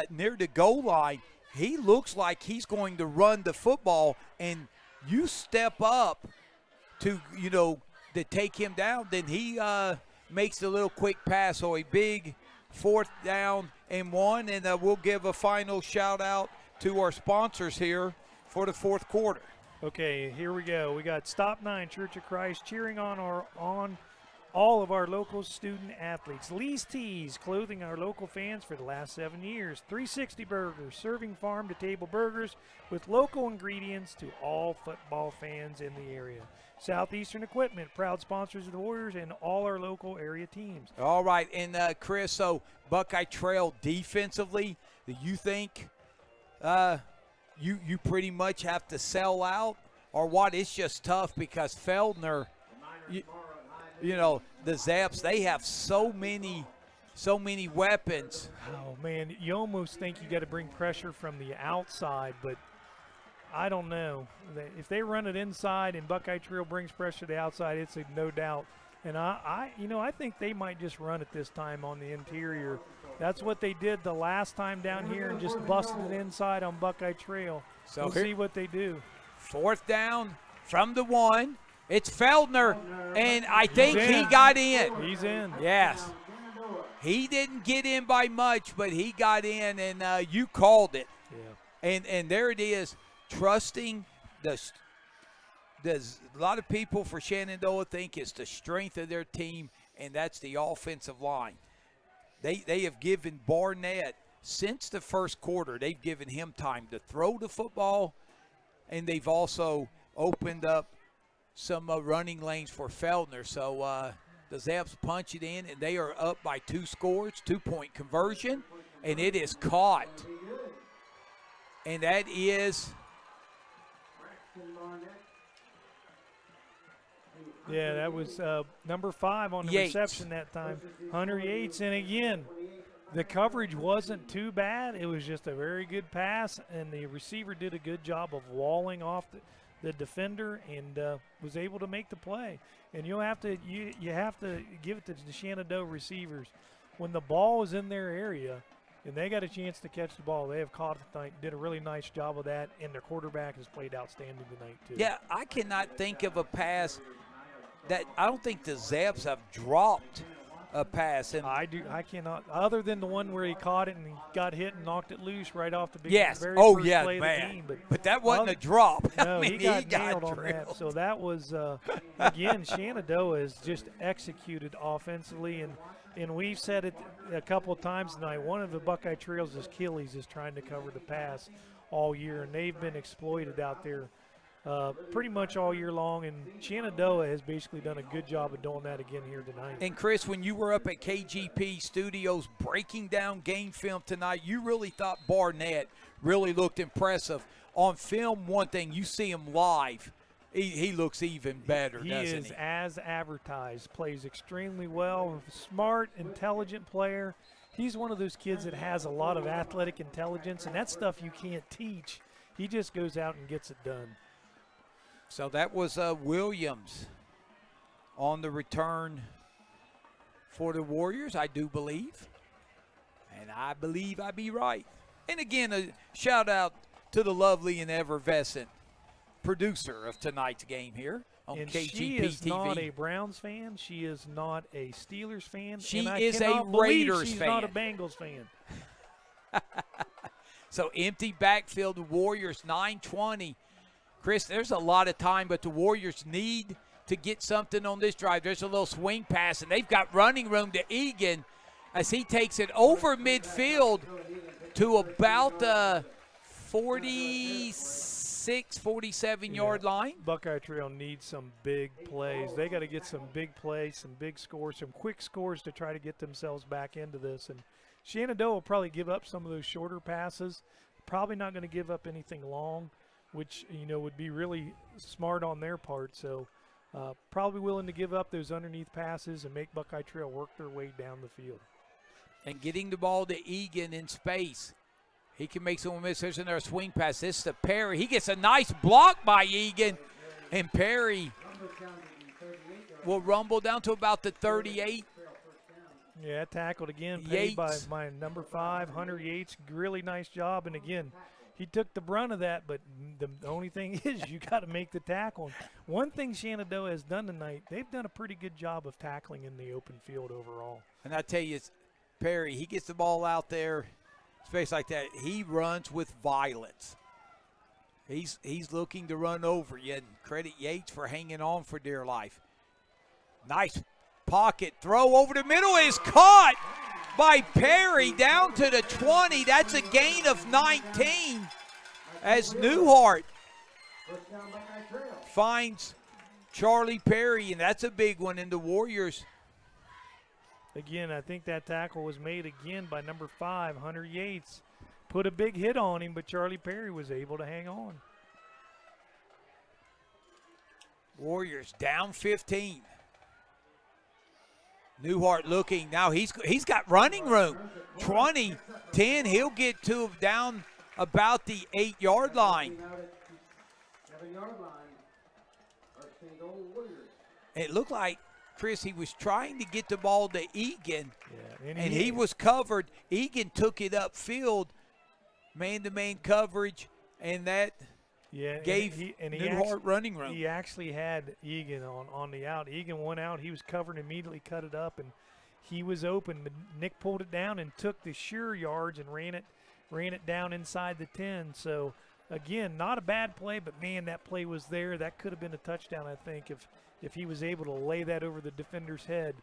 near the goal line, he looks like he's going to run the football. And you step up to take him down, then he makes the little quick pass. So a big 4th down 1, and we'll give a final shout out to our sponsors here for the fourth quarter. Okay, here we go. We got Stop 9 Church of Christ cheering on all of our local student athletes. Lee's Tees, clothing our local fans for the last 7 years. 360 Burgers, serving farm-to-table burgers with local ingredients to all football fans in the area. Southeastern Equipment, proud sponsors of the Warriors and all our local area teams. All right, and Chris, so Buckeye Trail defensively, do you think you pretty much have to sell out, or what? It's just tough because Feldner, you know, the Zaps, they have so many weapons. Oh, man, you almost think you got to bring pressure from the outside, but I don't know. If they run it inside and Buckeye Trail brings pressure to the outside, it's a no doubt. And I think they might just run it this time on the interior. That's what they did the last time down here and just busted it inside on Buckeye Trail. So we'll see what they do. 4th down from the 1. It's Feldner, and I think he got in. He's in. Yes. He didn't get in by much, but he got in, and you called it. Yeah. And there it is, trusting a lot of people for Shenandoah think it's the strength of their team, and that's the offensive line. They have given Barnett, since the first quarter, they've given him time to throw the football, and they've also opened up some running lanes for Feldner. So the Zaps punch it in, and they are up by 2 scores, 2-point conversion, and it is caught. And that is yeah, that was number 5 on the Yates. reception that time, Hunter Yates. And again, the coverage wasn't too bad. It was just a very good pass, and the receiver did a good job of walling off the defender and was able to make the play. And you have to give it to the Shenandoah receivers. When the ball is in their area and they got a chance to catch the ball, they have caught it tonight, did a really nice job of that, and their quarterback has played outstanding tonight too. Yeah, I cannot think of a pass that I don't think the Zaps have dropped a pass. And I cannot, other than the one where he caught it and he got hit and knocked it loose right off the very first play of the game. But that wasn't a drop. No, I mean, he got nailed on that. So that was, again, Shenandoah has just executed offensively. And we've said it a couple of times tonight, one of the Buckeye Trail's Achilles is trying to cover the pass all year, and they've been exploited out there pretty much all year long, and Shenandoah has basically done a good job of doing that again here tonight. And Chris, when you were up at KGP Studios breaking down game film tonight, you really thought Barnett really looked impressive. On film, one thing, you see him live, he looks even better, doesn't he? He is as advertised, plays extremely well, smart, intelligent player. He's one of those kids that has a lot of athletic intelligence, and that stuff you can't teach. He just goes out and gets it done. So that was Williams on the return for the Warriors, I do believe. And I believe I be right. And again, a shout out to the lovely and effervescent producer of tonight's game here on and KGP she is TV. Not a Browns fan. She is not a Steelers fan. She and I is a cannot believe Raiders she's fan. Not a Bengals fan. So empty backfield, the Warriors 9:20. Chris, there's a lot of time, but the Warriors need to get something on this drive. There's a little swing pass, and they've got running room to Egan as he takes it over midfield to about 46, 47-yard line. Buckeye Trail needs some big plays. They got to get some big plays, some big scores, some quick scores to try to get themselves back into this. And Shenandoah will probably give up some of those shorter passes, probably not going to give up anything long, which, would be really smart on their part. So probably willing to give up those underneath passes and make Buckeye Trail work their way down the field. And getting the ball to Egan in space. He can make someone miss. There's another swing pass. This is to Perry. He gets a nice block by Egan. And Perry will rumble down to about the 38. Yeah, tackled again, paid by my number 5, Hunter Yates. Really nice job. And again, he took the brunt of that, but the only thing is you got to make the tackle. One thing Shenandoah has done tonight, they've done a pretty good job of tackling in the open field overall. And I tell you, Perry, he gets the ball out there, space like that, he runs with violence. He's looking to run over you, and credit Yates for hanging on for dear life. Nice pocket throw over the middle is caught by Perry down to the 20. That's a gain of 19 as Newhart finds Charlie Perry, and that's a big one in the Warriors. Again, I think that tackle was made again by number 5, Hunter Yates. Put a big hit on him, but Charlie Perry was able to hang on. Warriors down 15. Newhart looking. Now he's got running room. 20, 10. He'll get to down about the 8-yard line. It looked like, Chris, he was trying to get the ball to Egan, and he was covered. Egan took it upfield, man-to-man coverage, and that gave Newhart running room. He actually had Egan on the out. Egan went out. He was covered, immediately cut it up, and he was open. But Nick pulled it down and took the sure yards and ran it down inside the 10. So, again, not a bad play, but, man, that play was there. That could have been a touchdown, I think, if he was able to lay that over the defender's head.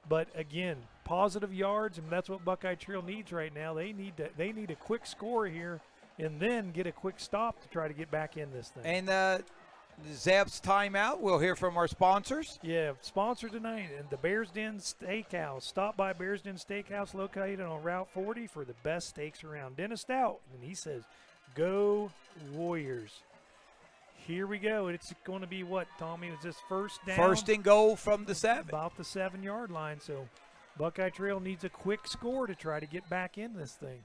But, again, positive yards, and that's what Buckeye Trail needs right now. They need a quick score here, and then get a quick stop to try to get back in this thing. And Zeb's timeout. We'll hear from our sponsors. Yeah, sponsor tonight, and the Bears Den Steakhouse. Stop by Bears Den Steakhouse, located on Route 40 for the best steaks around. Dennis Stout, and he says, go Warriors. Here we go. It's going to be what, Tommy? Is this first down? First and goal from the 7. About the 7-yard line. So Buckeye Trail needs a quick score to try to get back in this thing.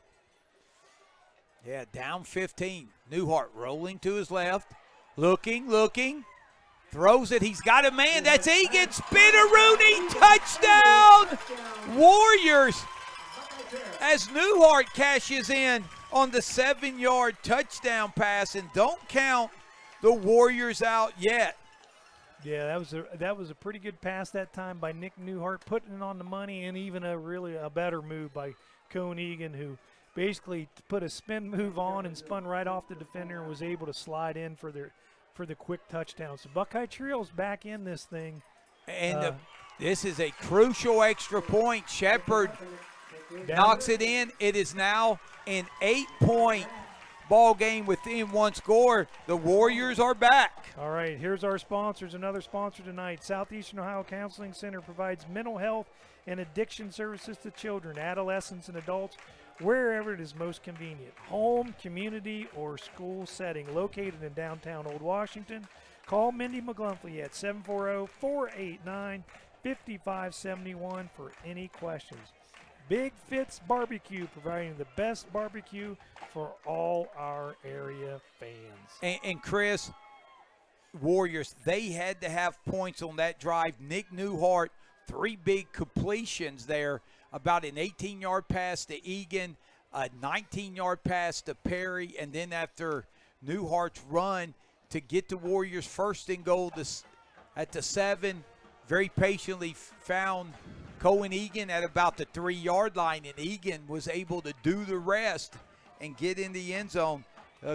Yeah, down 15. Newhart rolling to his left. Looking. Throws it. He's got a man. That's Egan. Spinner-Rooney. Touchdown. Warriors. As Newhart cashes in on the 7-yard touchdown pass. And don't count the Warriors out yet. Yeah, that was a pretty good pass that time by Nick Newhart, putting it on the money, and even a better move by Cone Egan, who basically put a spin move on and spun right off the defender and was able to slide in for the quick touchdown. So Buckeye Trail's back in this thing. And this is a crucial extra point. Shepard knocks it in. It is now an 8-point ball game within one score. The Warriors are back. All right, here's our sponsors. Another sponsor tonight. Southeastern Ohio Counseling Center provides mental health and addiction services to children, adolescents, and adults wherever it is most convenient. Home, community, or school setting. Located in downtown Old Washington. Call Mindy McGlumphy at 740-489-5571 for any questions. Big Fitz Barbecue, providing the best barbecue for all our area fans. And Chris, Warriors, they had to have points on that drive. Nick Newhart, 3 big completions there, about an 18-yard pass to Egan, a 19-yard pass to Perry, and then after Newhart's run to get the Warriors first and goal at the 7, very patiently found Cohen Egan at about the 3-yard line, and Egan was able to do the rest and get in the end zone.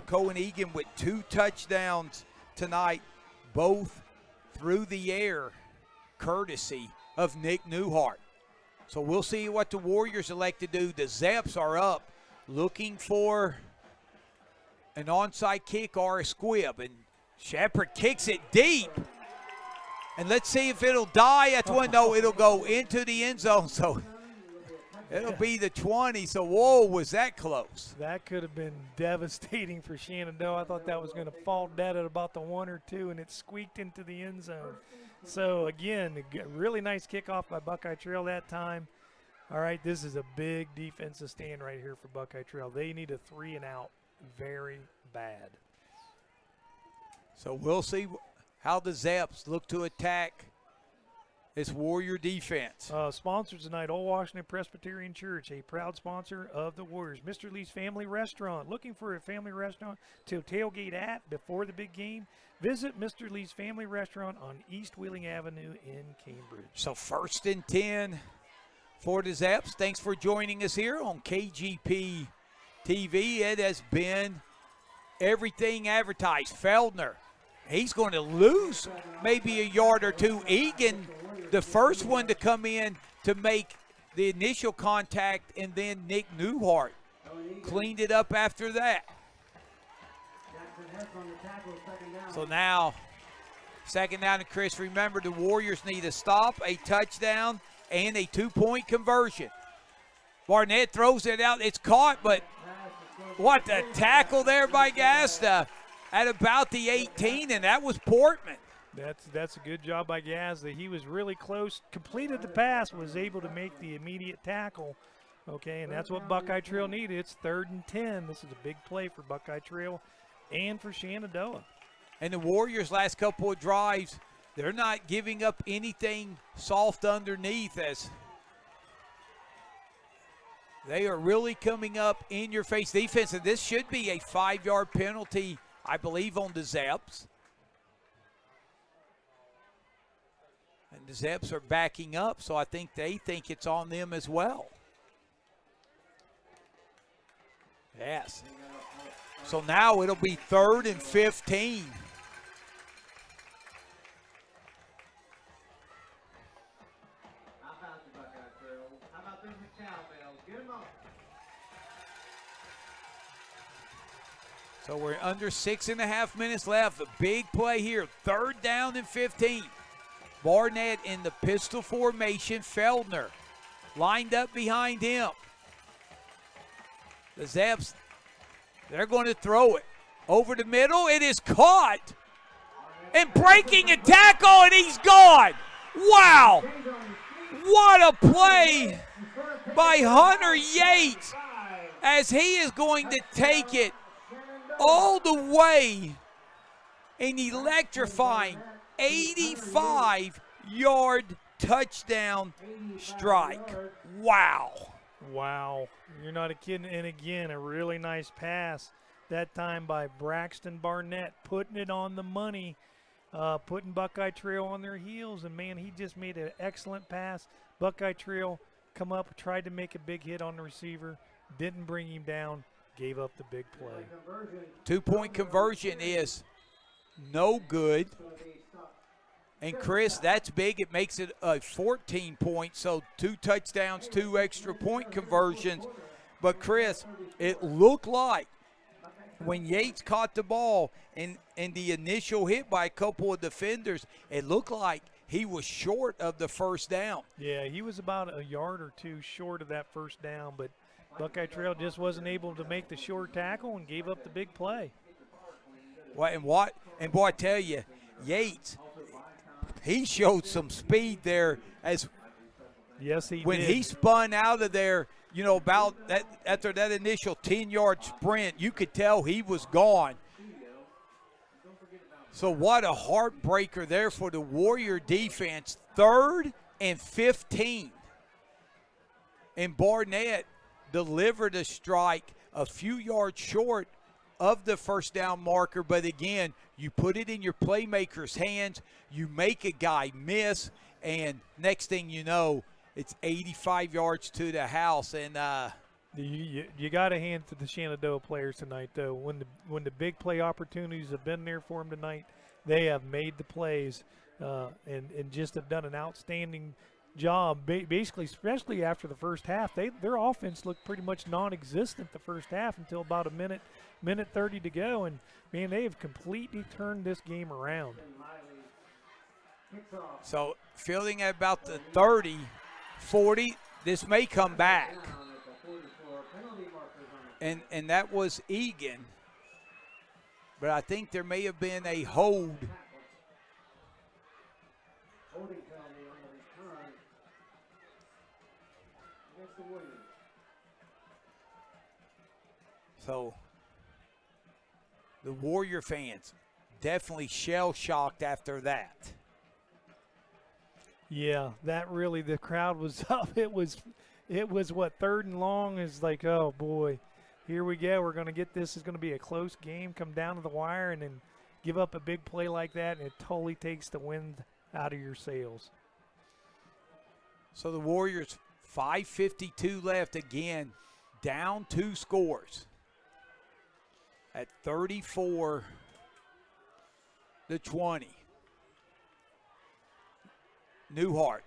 Cohen Egan with 2 touchdowns tonight, both through the air, courtesy of Nick Newhart. So we'll see what the Warriors elect to do. The Zeps are up looking for an onside kick or a squib, and Shepard kicks it deep. And let's see if it'll die at the one. No, it'll go into the end zone. So it'll be the 20. So, whoa, was that close? That could have been devastating for Shenandoah. I thought that was going to fall dead at about the 1 or 2, and it squeaked into the end zone. So, again, a really nice kickoff by Buckeye Trail that time. All right, this is a big defensive stand right here for Buckeye Trail. They need a 3 and out very bad. So we'll see how the Zeps look to attack this Warrior defense. Sponsors tonight, Old Washington Presbyterian Church, a proud sponsor of the Warriors. Mr. Lee's Family Restaurant. Looking for a family restaurant to tailgate at before the big game? Visit Mr. Lee's Family Restaurant on East Wheeling Avenue in Cambridge. So 1st and 10 for the Zaps. Thanks for joining us here on KGP TV. It has been everything advertised. Feldner, he's going to lose maybe a yard or two. Egan, the first one to come in to make the initial contact, and then Nick Newhart cleaned it up after that. So now, second down to Chris. Remember, the Warriors need a stop, a touchdown, and a 2-point conversion. Barnett throws it out. It's caught, but what the tackle there by Gasta at about the 18, and that was Portman. That's a good job by Gazda. He was really close, completed the pass, was able to make the immediate tackle. Okay, and that's what Buckeye Trail needed. It's 3rd and 10. This is a big play for Buckeye Trail and for Shenandoah. And the Warriors' last couple of drives, they're not giving up anything soft underneath, as they are really coming up in your face defense. And this should be a 5-yard penalty, I believe, on the Zaps. And the Zaps are backing up, so I think they think it's on them as well. Yes. So now it'll be 3rd and 15. How about the Buckeye Trail? How about them cowbells? Get them up. So we're under 6.5 minutes left. A big play here. 3rd down and 15. Barnett in the pistol formation. Feldner lined up behind him. The Zaps, they're going to throw it over the middle. It is caught and breaking a tackle, and he's gone. Wow. What a play by Hunter Yates, as he is going to take it all the way, an electrifying 85-yard touchdown strike. Wow. Wow, you're not a kid. And again, a really nice pass, that time by Braxton Barnett, putting it on the money, putting Buckeye Trail on their heels. And, man, he just made an excellent pass. Buckeye Trail come up, tried to make a big hit on the receiver, didn't bring him down, gave up the big play. 2-point conversion is no good. And, Chris, that's big. It makes it a 14 points, so 2 touchdowns, 2 extra point conversions. But, Chris, it looked like when Yates caught the ball and the initial hit by a couple of defenders, it looked like he was short of the first down. Yeah, he was about a yard or two short of that first down, but Buckeye Trail just wasn't able to make the short tackle and gave up the big play. And boy, I tell you, Yates, he showed some speed there, as yes, he when did. he spun out of there, you know, about that after that initial 10-yard sprint, you could tell he was gone. So what a heartbreaker there for the Warrior defense. 3rd and 15. And Barnett delivered a strike a few yards short of the first down marker, but again, you put it in your playmaker's hands, you make a guy miss, and next thing you know, it's 85 yards to the house. And you got to hand to the Shenandoah players tonight, though. When the big play opportunities have been there for them tonight, they have made the plays and just have done an outstanding job. Basically, especially after the first half, their offense looked pretty much non-existent the first half until about a minute 30 to go, and man, they have completely turned this game around. So fielding at about the 30, 40, this may come back. And that was Egan. But I think there may have been a hold. So the Warrior fans definitely shell-shocked after that. Yeah, that really, the crowd was up. It was what, 3rd and long is like, oh boy, here we go. We're going to get this. It's going to be a close game, come down to the wire, and then give up a big play like that, and it totally takes the wind out of your sails. So the Warriors 5:52 left again, down 2 scores at 34-20. Newhart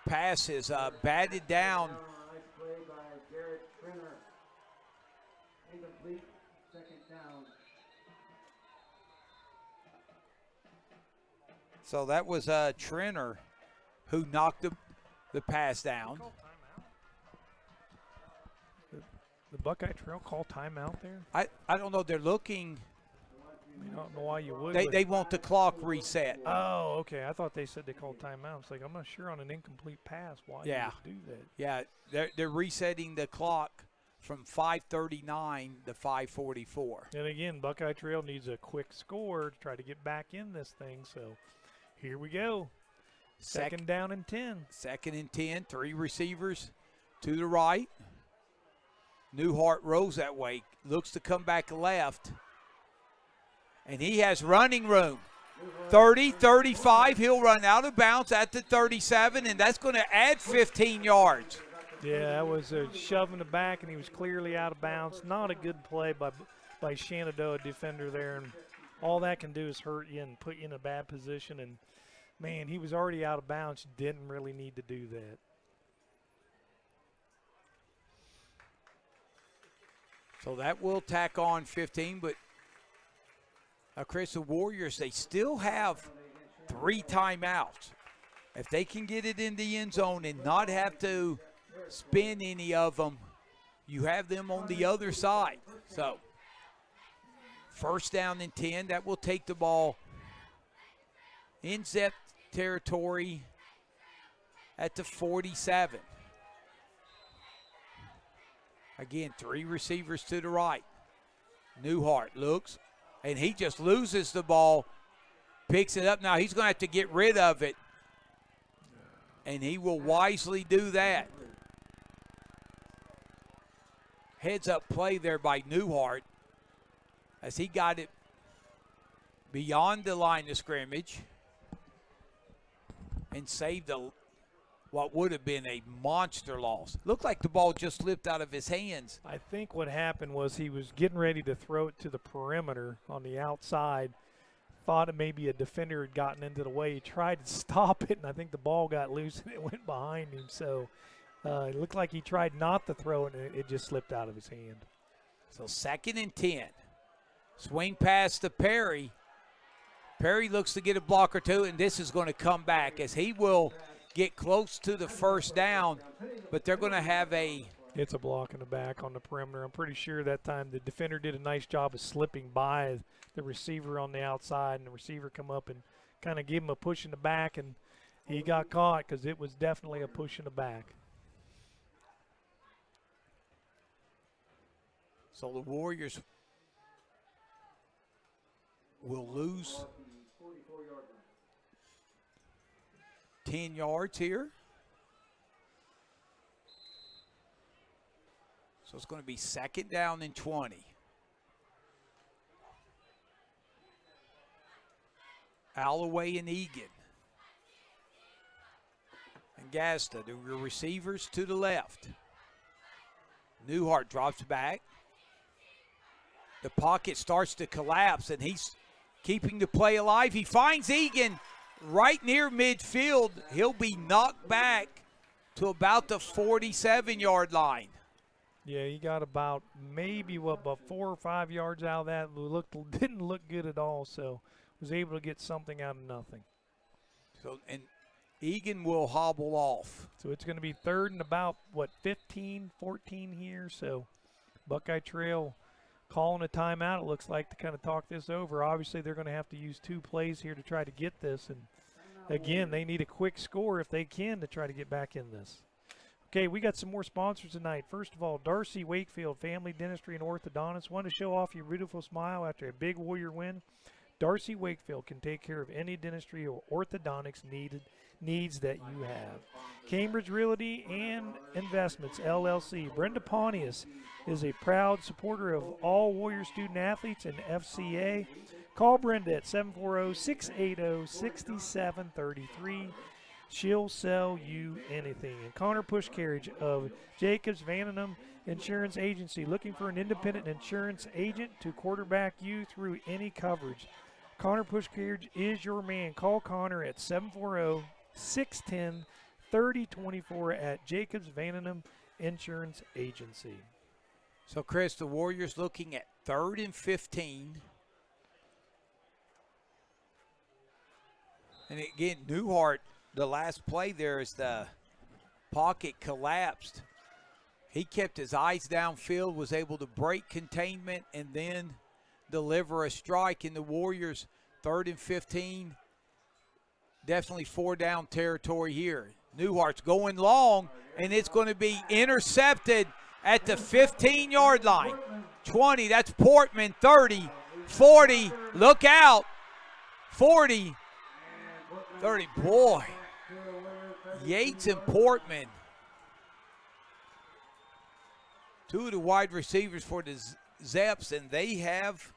pass is batted down. Nice play by Garrett Trenner. Incomplete, second down. So that was Trenner who knocked the pass down. The Buckeye Trail call timeout there? I don't know. They're looking. I don't know why you would. They want the clock reset. Oh, okay. I thought they said they called timeout. It's like, I'm not sure on an incomplete pass why you would do that. Yeah, they're resetting the clock from 5:39 to 5:44. And again, Buckeye Trail needs a quick score to try to get back in this thing. So here we go. Second down and 10. Second and 10, 3 receivers to the right. Newhart rolls that way, looks to come back left. And he has running room. 30, 35, he'll run out of bounds at the 37, and that's going to add 15 yards. Yeah, that was a shove in the back, and he was clearly out of bounds. Not a good play by Shenandoah defender there, and all that can do is hurt you and put you in a bad position. And, man, he was already out of bounds. Didn't really need to do that. So that will tack on 15, but Chris, the Warriors, they still have 3 timeouts. If they can get it in the end zone and not have to spin any of them, you have them on the other side. So first down and 10, that will take the ball in Zep territory at the 47. Again, 3 receivers to the right. Newhart looks, and he just loses the ball, picks it up. Now he's going to have to get rid of it, and he will wisely do that. Heads up play there by Newhart as he got it beyond the line of scrimmage and saved what would have been a monster loss. Looked like the ball just slipped out of his hands. I think what happened was he was getting ready to throw it to the perimeter on the outside. Thought it maybe a defender had gotten into the way. He tried to stop it, and I think the ball got loose and it went behind him. So it looked like he tried not to throw it, and it just slipped out of his hand. So second and 10. Swing pass to Perry. Perry looks to get a block or two, and this is going to come back as he will get close to the first down, but they're going to have It's a block in the back on the perimeter. I'm pretty sure that time the defender did a nice job of slipping by the receiver on the outside, and the receiver come up and kind of give him a push in the back, and he got caught because it was definitely a push in the back. So the Warriors will lose 10 yards here. So it's going to be second down and 20. Alloway and Egan. And Gasta, the receivers to the left. Newhart drops back. The pocket starts to collapse, and he's keeping the play alive. He finds Egan right near midfield. He'll be knocked back to about the 47-yard line. Yeah, he got about about 4 or 5 yards out of that. Didn't look good at all, so was able to get something out of nothing. So, and Egan will hobble off. So it's going to be third and about, 15, 14 here. So Buckeye Trail calling a timeout, it looks like, to kind of talk this over. Obviously, they're going to have to use 2 plays here to try to get this. And, again, they need a quick score if they can to try to get back in this. Okay, we got some more sponsors tonight. First of all, Darcy Wakefield Family Dentistry and Orthodontist. Want to show off your beautiful smile after a big Warrior win? Darcy Wakefield can take care of any dentistry or orthodontics needs that you have. Cambridge Realty and Investments, LLC. Brenda Pontius is a proud supporter of all Warrior student athletes and FCA. Call Brenda at 740-680-6733. she'll sell you anything. And Connor Pushcarriage of Jacobs Vandenham Insurance Agency, looking for an independent insurance agent to quarterback you through any coverage. Connor Pushcarriage is your man. Call Connor at 740-610-3024 at Jacobs Vandenham Insurance Agency. So, Chris, the Warriors looking at 3rd and 15. And again, Newhart, the last play there as the pocket collapsed, he kept his eyes downfield, was able to break containment, and then deliver a strike in the Warriors. 3rd and 15. Definitely 4-down territory here. Newhart's going long, and it's going to be intercepted at the 15-yard line. 20, that's Portman. 30, 40, look out. 40, 30, boy. Yates and Portman. Two of the wide receivers for the Zeps, and they have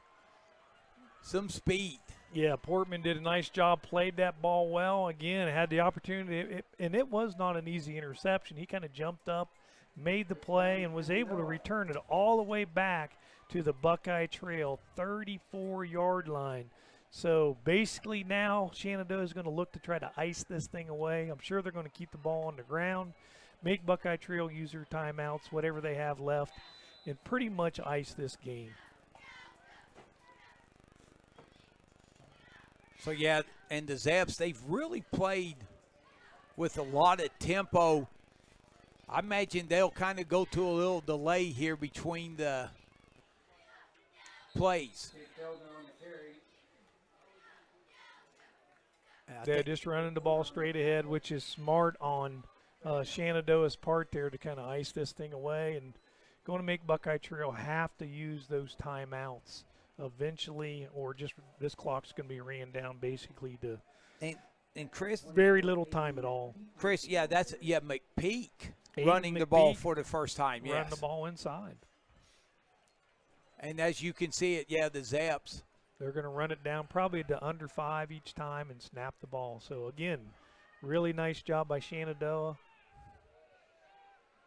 some speed. Yeah, Portman did a nice job, played that ball well. Again, had the opportunity, and it was not an easy interception. He kind of jumped up, made the play, and was able to return it all the way back to the Buckeye Trail 34-yard line. So basically now Shenandoah is going to look to try to ice this thing away. I'm sure they're going to keep the ball on the ground, make Buckeye Trail use their timeouts, whatever they have left, and pretty much ice this game. So, yeah, and the Zeps, they've really played with a lot of tempo. I imagine they'll kind of go to a little delay here between the plays. They're just running the ball straight ahead, which is smart on Shenandoah's part there to kind of ice this thing away, and going to make Buckeye Trail have to use those timeouts eventually, or just this clock's going to be ran down basically to and Chris, very little time at all. Chris, yeah, that's McPeak Aiden running the McPeak ball for the first time. Run Yes, the ball inside. And as you can see it, yeah, the Zeps. They're going to run it down probably to under 5 each time and snap the ball. So, again, really nice job by Shenandoah.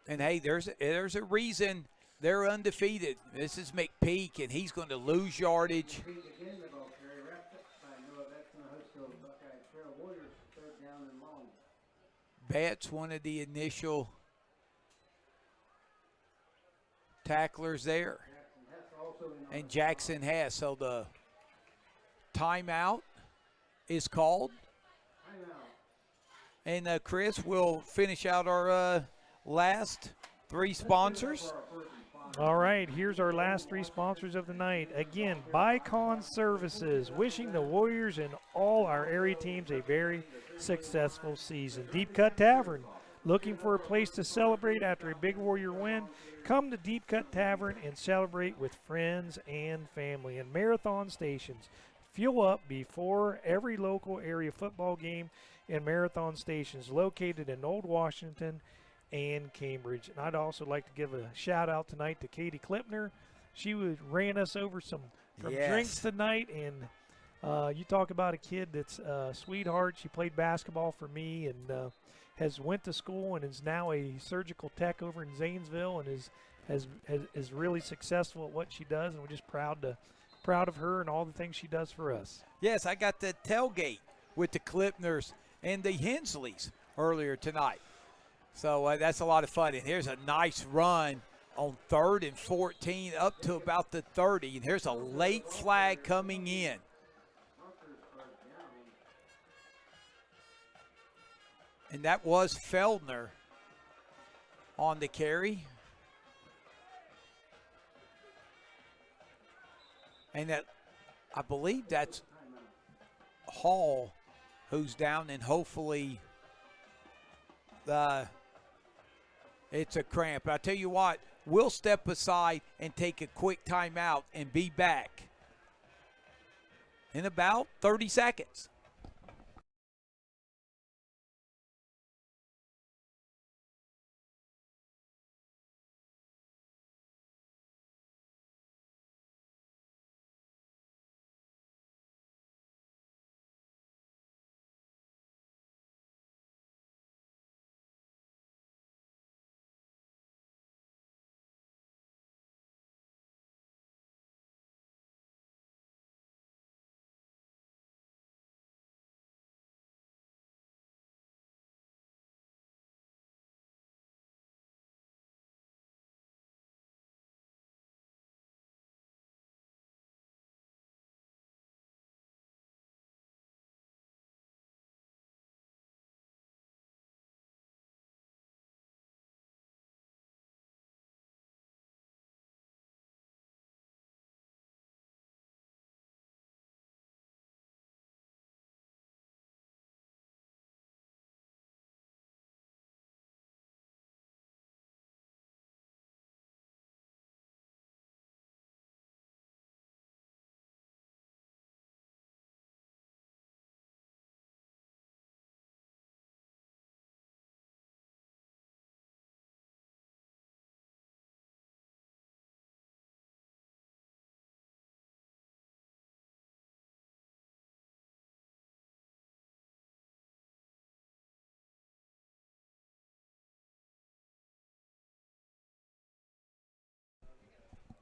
And, hey, there's a reason they're undefeated. This is McPeak, and he's going to lose yardage. Betts, one of the initial tacklers there. And Jackson Hess. So the timeout is called. And Chris will finish out our last 3 sponsors. All right, here's our last 3 sponsors of the night. Again, Bicon Services, wishing the Warriors and all our area teams a very successful season. Deep Cut Tavern, looking for a place to celebrate after a big Warrior win? Come to Deep Cut Tavern and celebrate with friends and family. And Marathon Stations, fuel up before every local area football game, and Marathon Stations located in Old Washington and Cambridge. And I'd also like to give a shout out tonight to Katie Klipner. She ran us over some drinks tonight, and you talk about a kid that's a sweetheart. She played basketball for me and has went to school and is now a surgical tech over in Zanesville, and is really successful at what she does, and we're just proud of her and all the things she does for us. Yes, I got the tailgate with the Klipners and the Hensleys earlier tonight. So that's a lot of fun. And here's a nice run on 3rd and 14 up to about the 30. And here's a late flag coming in. And that was Feldner on the carry. And that, I believe that's Hall who's down, and hopefully it's a cramp. I'll tell you what, we'll step aside and take a quick timeout and be back in about 30 seconds.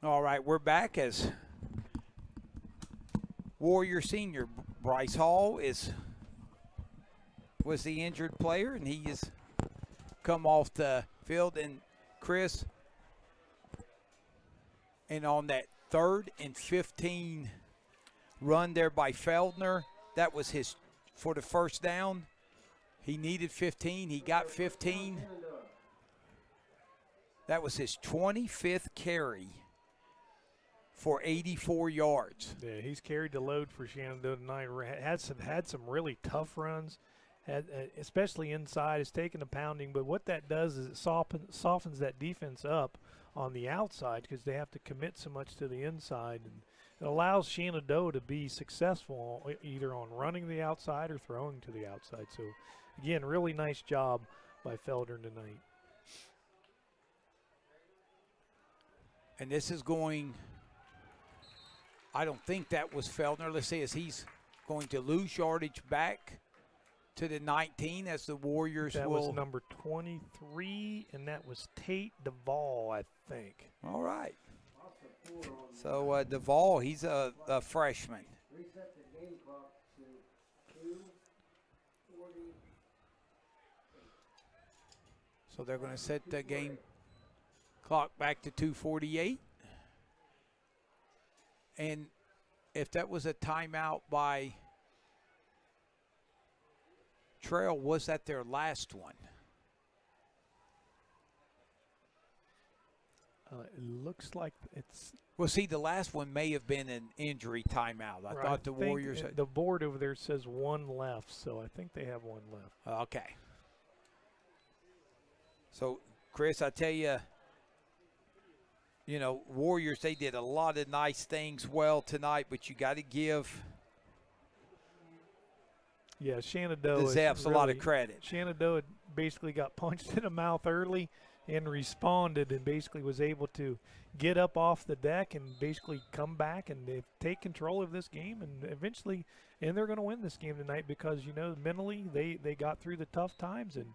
All right, we're back as Warrior senior Bryce Hall was the injured player, and he has come off the field. And Chris, and on that 3rd and 15 run there by Feldner, that was his for the first down. He needed 15. He got 15. That was his 25th carry for 84 yards. Yeah, he's carried the load for Shenandoah tonight. Had some really tough runs, especially inside. It's taken a pounding, but what that does is it softens that defense up on the outside because they have to commit so much to the inside. And it allows Shenandoah to be successful either on running the outside or throwing to the outside. So, again, really nice job by Felder tonight. And this is going, I don't think that was Feldner. Let's see, as he's going to lose yardage back to the 19 as the Warriors that will. That was number 23, and that was Tate Duvall, I think. All right. So Duvall, he's a freshman. Reset the game clock to 2:40. So they're going to set the game clock back to 2:48. And if that was a timeout by Trail, was that their last one? It looks like it's. Well, see, the last one may have been an injury timeout. I thought the Warriors. The board over there says one left, so I think they have one left. Okay. So, Chris, I tell you, Warriors, they did a lot of nice things well tonight, but you got to give the Shenandoah Zeps a lot of credit. Shenandoah basically got punched in the mouth early and responded and basically was able to get up off the deck and basically come back and they take control of this game and eventually, and they're going to win this game tonight because, mentally they got through the tough times and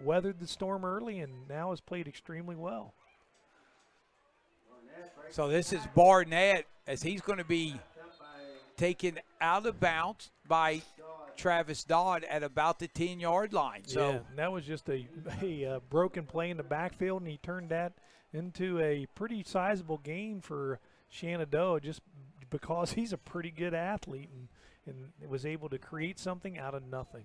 weathered the storm early and now has played extremely well. So this is Barnett as he's going to be taken out of bounds by Travis Dodd at about the 10-yard line. So yeah, that was just a broken play in the backfield, and he turned that into a pretty sizable gain for Shenandoah just because he's a pretty good athlete and was able to create something out of nothing.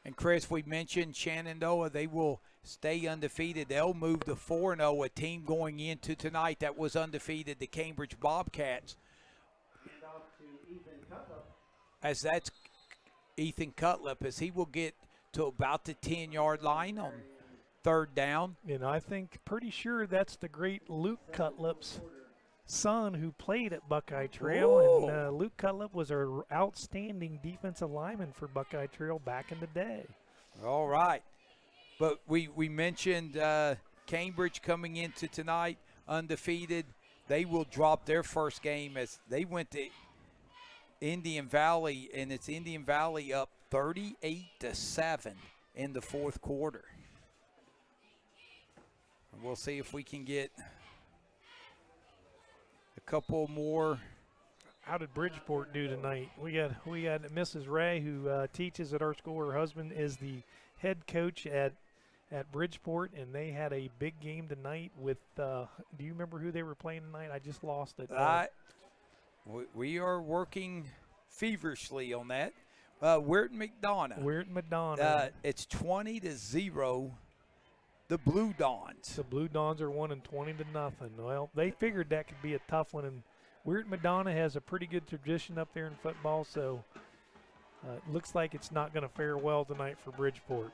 And, Chris, we mentioned Shenandoah. They will stay undefeated. They'll move to 4-0, a team going into tonight that was undefeated, the Cambridge Bobcats. As that's Ethan Cutlip, as he will get to about the 10-yard line on 3rd down. And I think pretty sure that's the great Luke Cutlip's son who played at Buckeye Trail. Ooh. And Luke Cutlip was our outstanding defensive lineman for Buckeye Trail back in the day. All right. But we mentioned Cambridge coming into tonight undefeated. They will drop their first game as they went to Indian Valley, and it's Indian Valley up 38-7 in the 4th quarter. And we'll see if we can get a couple more. How did Bridgeport do tonight? We got Mrs. Ray, who teaches at our school. Her husband is the head coach at Bridgeport, and they had a big game tonight with do you remember who they were playing tonight? I just lost it. We are working feverishly on that. Weirton McDonough. It's 20-0. The Blue Dons. The Blue Dons are winning 20-0. Well, they figured that could be a tough one, and Weirton McDonough has a pretty good tradition up there in football, so it looks like it's not going to fare well tonight for Bridgeport.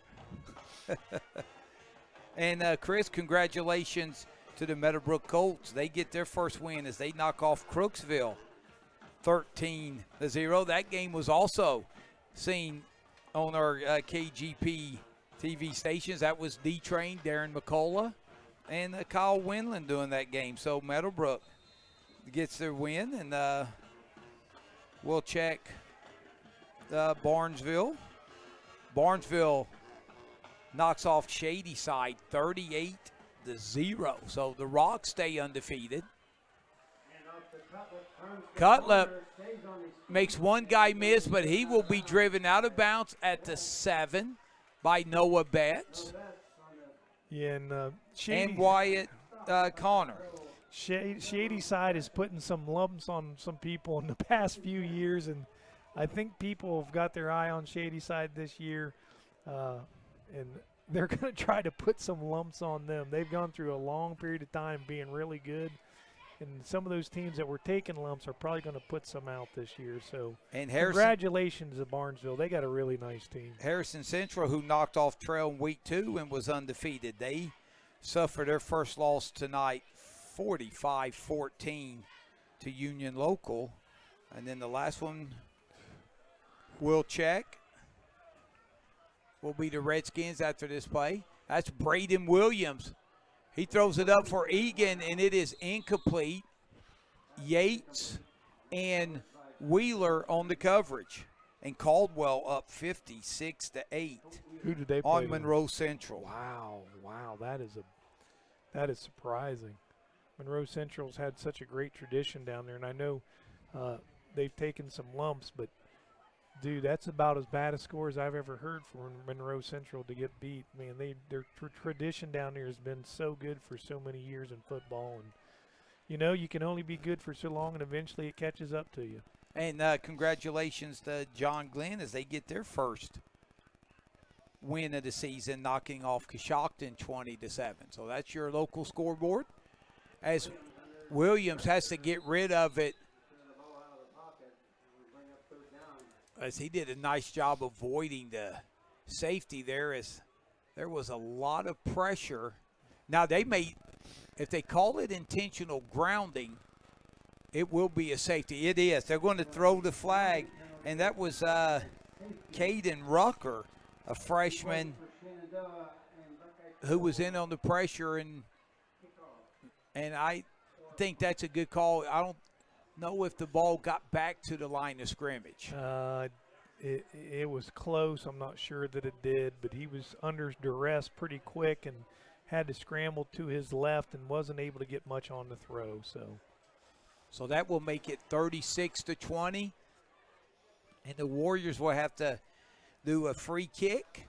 And, Chris, congratulations to the Meadowbrook Colts. They get their first win as they knock off Crooksville 13-0. That game was also seen on our KGP TV stations. That was D-Train, Darren McCullough, and Kyle Winland doing that game. So Meadowbrook gets their win, and we'll check Barnesville. Barnesville knocks off Shadyside 38-0. So the Rocks stay undefeated. Cutlip makes one guy miss, but he will be driven out of bounds at the 7 by Noah Betts Yeah, and and Wyatt Connor. Shady Side is putting some lumps on some people in the past few years, and I think people have got their eye on Shady Side this year, and they're going to try to put some lumps on them. They've gone through a long period of time being really good, and some of those teams that were taking lumps are probably going to put some out this year. So And congratulations to Barnesville. They got a really nice team. Harrison Central, who knocked off Trail in week 2 and was undefeated, they suffered their first loss tonight, 45-14 to Union Local. And then the last one we'll check will be the Redskins after this play. That's Braden Williams. He throws it up for Egan, and it is incomplete. Yates and Wheeler on the coverage. And Caldwell up 56-8 Who did they play on with? Monroe Central. Wow, that is surprising. Monroe Central's had such a great tradition down there, and I know they've taken some lumps, but dude, that's about as bad a score as I've ever heard for Monroe Central to get beat. Man, their tradition down there has been so good for so many years in football, and you know you can only be good for so long, and eventually it catches up to you. And congratulations to John Glenn as they get their first win of the season, knocking off Coshocton 20-7. So that's your local scoreboard. As Williams has to get rid of it, as he did a nice job avoiding the safety there, as there was a lot of pressure. Now they may, if they call it intentional grounding, it will be a safety. It is. They're going to throw the flag, and that was Caden Rucker, a freshman who was in on the pressure, and I think that's a good call. I don't know if the ball got back to the line of scrimmage. It was close. I'm not sure that it did, but he was under duress pretty quick and had to scramble to his left and wasn't able to get much on the throw. So that will make it 36-20, and the Warriors will have to do a free kick.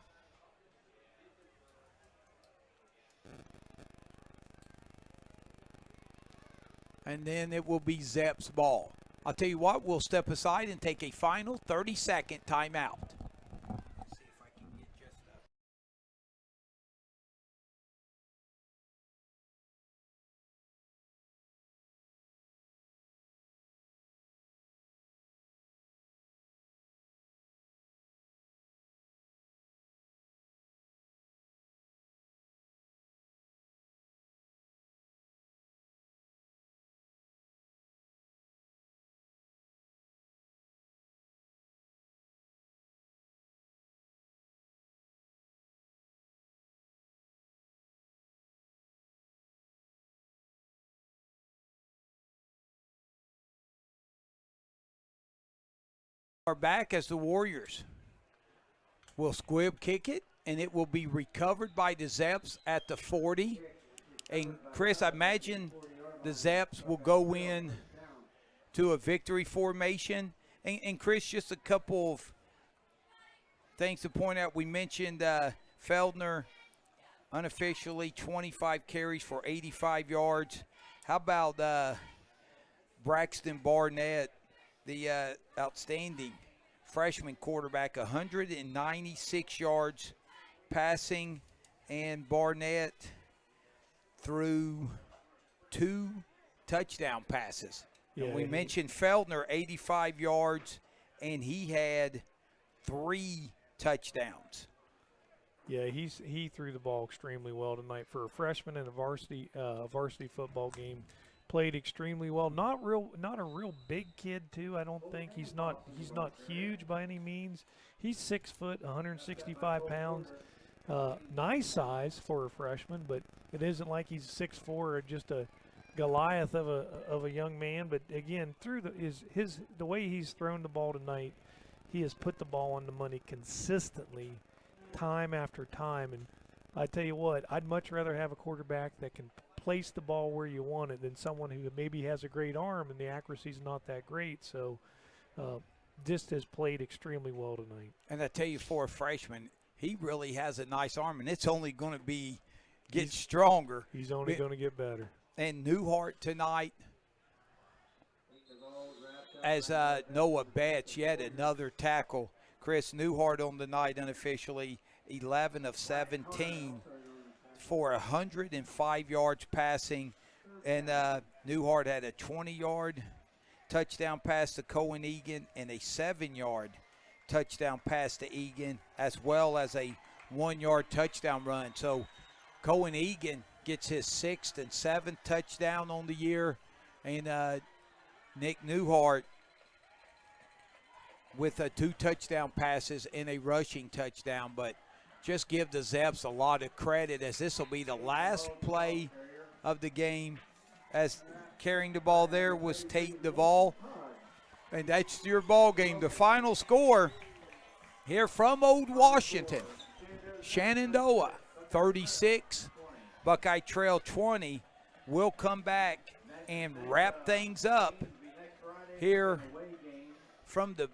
And then it will be Zepp's ball. I'll tell you what, we'll step aside and take a final 30-second timeout. Are back as the Warriors will squib kick it, and it will be recovered by the Zeps at the 40. And Chris, I imagine the Zeps will go in to a victory formation. And Chris, just a couple of things to point out. We mentioned Feldner unofficially 25 carries for 85 yards. How about Braxton Barnett, the outstanding freshman quarterback, 196 yards passing, and Barnett threw 2 touchdown passes. Yeah, and we mentioned Feldner, 85 yards, and he had 3 touchdowns. Yeah, he threw the ball extremely well tonight for a freshman in a varsity football game. Played extremely well. Not a real big kid too. I don't think he's not huge by any means. He's 6 foot, 165 pounds. Nice size for a freshman, but it isn't like he's 6'4" or just a Goliath of a young man. But again, through the way he's thrown the ball tonight, he has put the ball on the money consistently, time after time. And I tell you what, I'd much rather have a quarterback that can place the ball where you want it than someone who maybe has a great arm and the accuracy's not that great. So Dist has played extremely well tonight. And I tell you, for a freshman, he really has a nice arm, and it's only going to get stronger. He's only going to get better. And Newhart tonight, as Noah Betts, yet another tackle. Chris Newhart on the night unofficially, 11 of 17 for 105 yards passing. And Newhart had a 20-yard touchdown pass to Cohen Egan and a 7-yard touchdown pass to Egan, as well as a 1-yard touchdown run. So Cohen Egan gets his 6th and 7th touchdown on the year, and Nick Newhart with 2 touchdown passes and a rushing touchdown. But just give the Zeps a lot of credit, as this will be the last play of the game, as carrying the ball there was Tate Duvall. And that's your ball game. The final score here from Old Washington, Shenandoah 36, Buckeye Trail 20. We'll come back and wrap things up here from the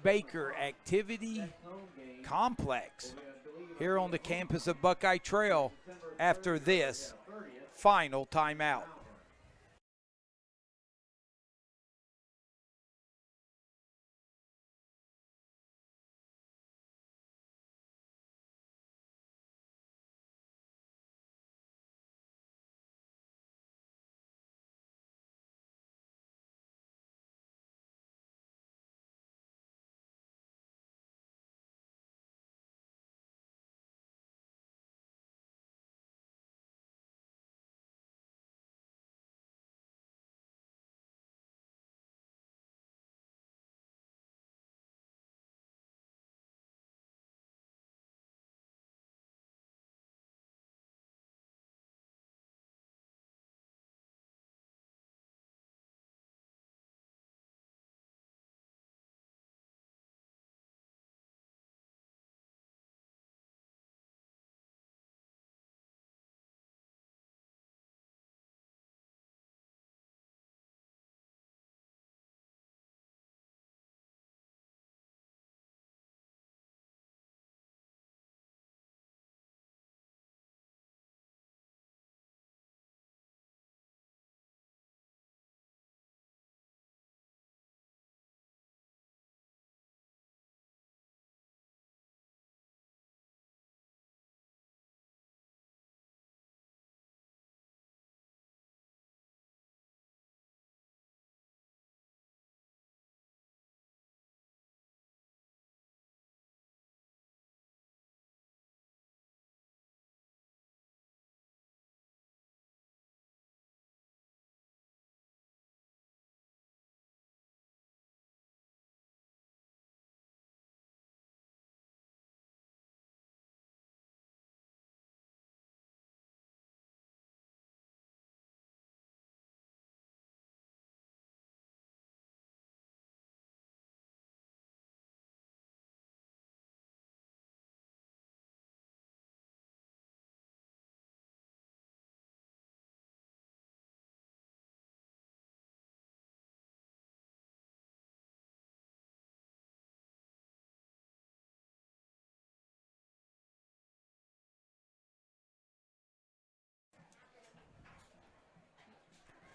Baker Activity Complex here on the campus of Buckeye Trail after this final timeout.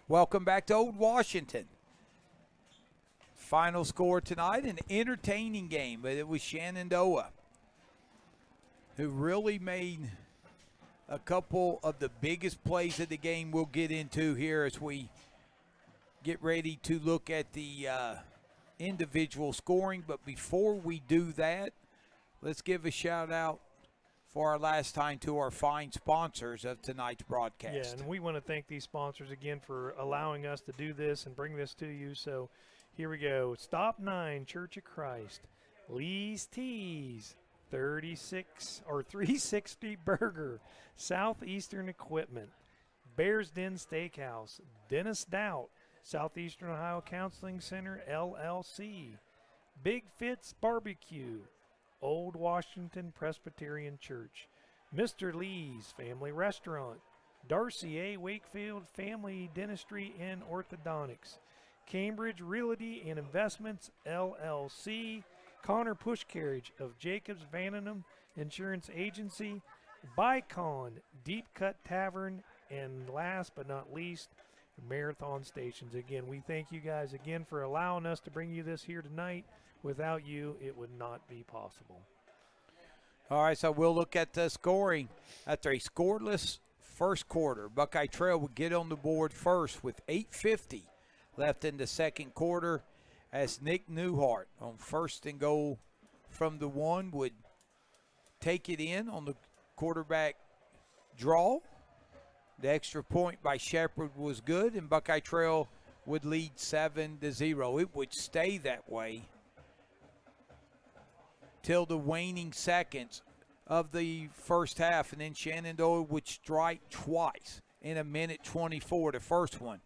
Welcome back to Old Washington. Final score tonight, an entertaining game, but it was Shenandoah who really made a couple of the biggest plays of the game we'll get into here as we get ready to look at the individual scoring. But before we do that, let's give a shout out for our last time to our fine sponsors of tonight's broadcast. Yeah, and we want to thank these sponsors again for allowing us to do this and bring this to you. So here we go. Stop 9 Church of Christ, Lee's Teas, 360 Burger, Southeastern Equipment, Bears Den Steakhouse, Dennis Doubt, Southeastern Ohio Counseling Center, LLC, Big Fitz Barbecue, Old Washington Presbyterian Church, Mr. Lee's Family Restaurant, Darcy A. Wakefield, Family Dentistry and Orthodontics. Cambridge Realty and Investments, LLC. Connor Pushcarriage of Jacobs Vandenham Insurance Agency. Bicon Deep Cut Tavern, and last but not least, Marathon Stations. Again, we thank you guys again for allowing us to bring you this here tonight. Without you, it would not be possible. All right, so we'll look at the scoring. After a scoreless first quarter, Buckeye Trail would get on the board first with 8:50 left in the second quarter, as Nick Newhart on first and goal from the 1 would take it in on the quarterback draw. The extra point by Shepard was good, and Buckeye Trail would lead 7-0. It would stay that way till the waning seconds of the first half, and then Shenandoah would strike twice in a minute 24. The first one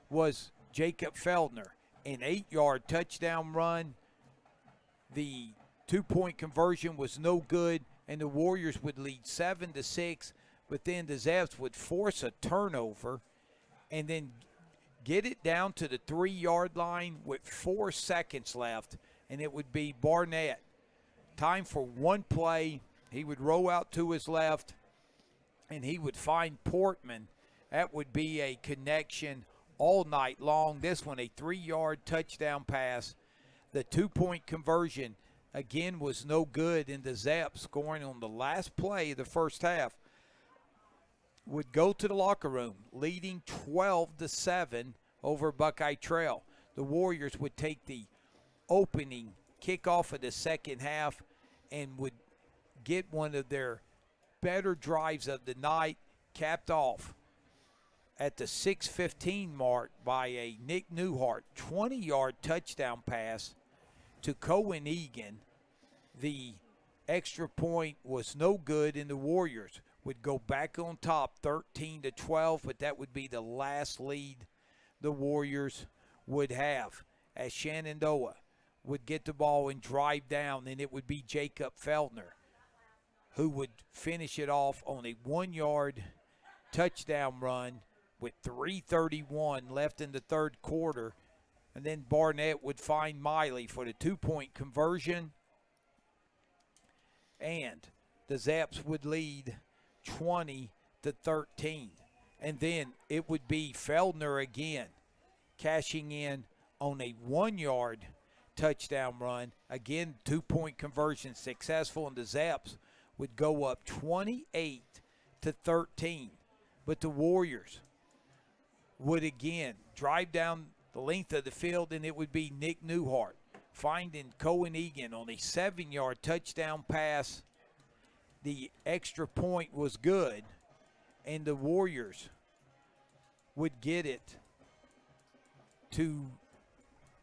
was Jacob Feldner, an 8-yard touchdown run. The 2-point conversion was no good, and the Warriors would lead 7-6, but then the Zeps would force a turnover and then get it down to the 3-yard line with 4 seconds left, and it would be Barnett. Time for one play. He would roll out to his left, and he would find Portman. That would be a connection all night long. This one, a 3-yard touchdown pass. The 2-point conversion, again, was no good, and the Zaps, scoring on the last play of the first half, would go to the locker room, leading 12-7 over Buckeye Trail. The Warriors would take the opening kickoff of the second half and would get one of their better drives of the night, capped off at the 6:15 mark by a Nick Newhart 20-yard touchdown pass to Cohen Egan. The extra point was no good, and the Warriors would go back on top 13-12, but that would be the last lead the Warriors would have, as Shenandoah would get the ball and drive down, and it would be Jacob Feldner who would finish it off on a 1-yard touchdown run with 3:31 left in the third quarter. And then Barnett would find Miley for the 2-point conversion, and the Zaps would lead 20-13. And then it would be Feldner again, cashing in on a 1-yard touchdown run. Again, 2-point conversion successful, and the Zaps would go up 28-13. But the Warriors would again drive down the length of the field, and it would be Nick Newhart finding Cohen Egan on a 7-yard touchdown pass. The extra point was good, and the Warriors would get it to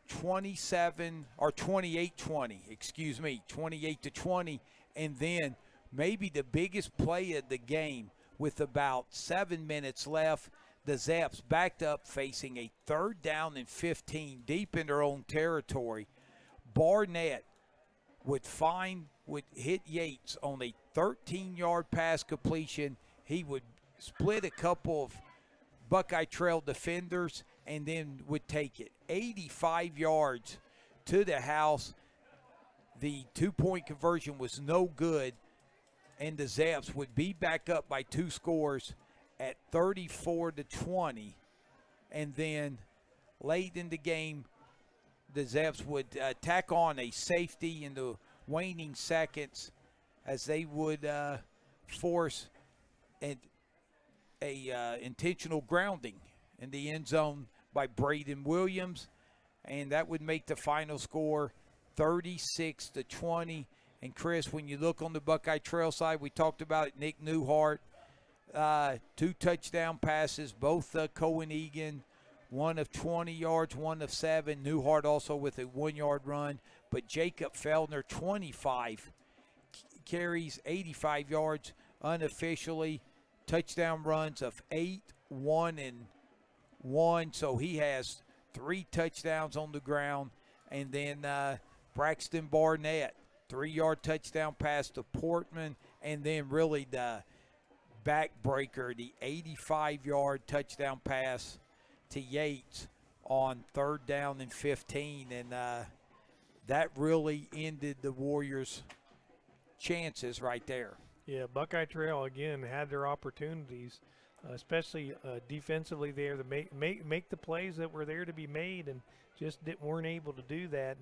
28-20, and then maybe the biggest play of the game with about 7 minutes left. The Zaps backed up facing a 3rd down and 15 deep in their own territory. Barnett would hit Yates on a 13-yard pass completion. He would split a couple of Buckeye Trail defenders and then would take it 85 yards to the house. The 2-point conversion was no good, and the Zaps would be back up by 2 scores at 34-20. And then late in the game, the Zaps would tack on a safety in the waning seconds as they would force a intentional grounding in the end zone by Braden Williams, and that would make the final score 36-20. And Chris, when you look on the Buckeye Trail side, we talked about it, Nick Newhart, 2 touchdown passes, both Cohen Egan, one of 20 yards, one of 7. Newhart also with a 1-yard run, but Jacob Feldner, 25 carries, 85 yards unofficially, touchdown runs of 8, 1, and 1. So he has 3 touchdowns on the ground. And then Braxton Barnett, 3-yard touchdown pass to Portman. And then really the backbreaker, the 85-yard touchdown pass to Yates on 3rd down and 15, and that really ended the Warriors' chances right there. Yeah, Buckeye Trail, again, had their opportunities, especially defensively there to make the plays that were there to be made, and just weren't able to do that.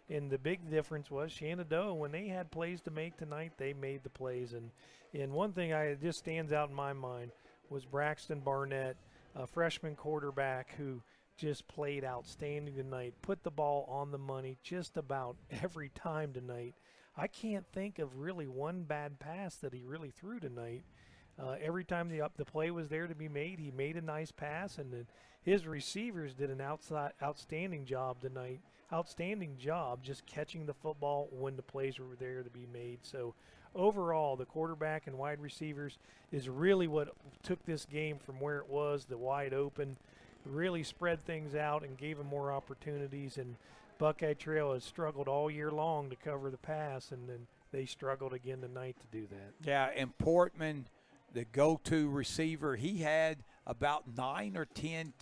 And the big difference was Shenandoah, when they had plays to make tonight, they made the plays. And one thing just stands out in my mind was Braxton Barnett, a freshman quarterback who just played outstanding tonight, put the ball on the money just about every time tonight. I can't think of really one bad pass that he really threw tonight. Every time the play was there to be made, he made a nice pass, and then his receivers did an outstanding job tonight. Outstanding job just catching the football when the plays were there to be made. So overall, the quarterback and wide receivers is really what took this game from where it was, the wide open, really spread things out and gave them more opportunities. And Buckeye Trail has struggled all year long to cover the pass, and then they struggled again tonight to do that. Yeah, and Portman, the go-to receiver, he had about 9 or 10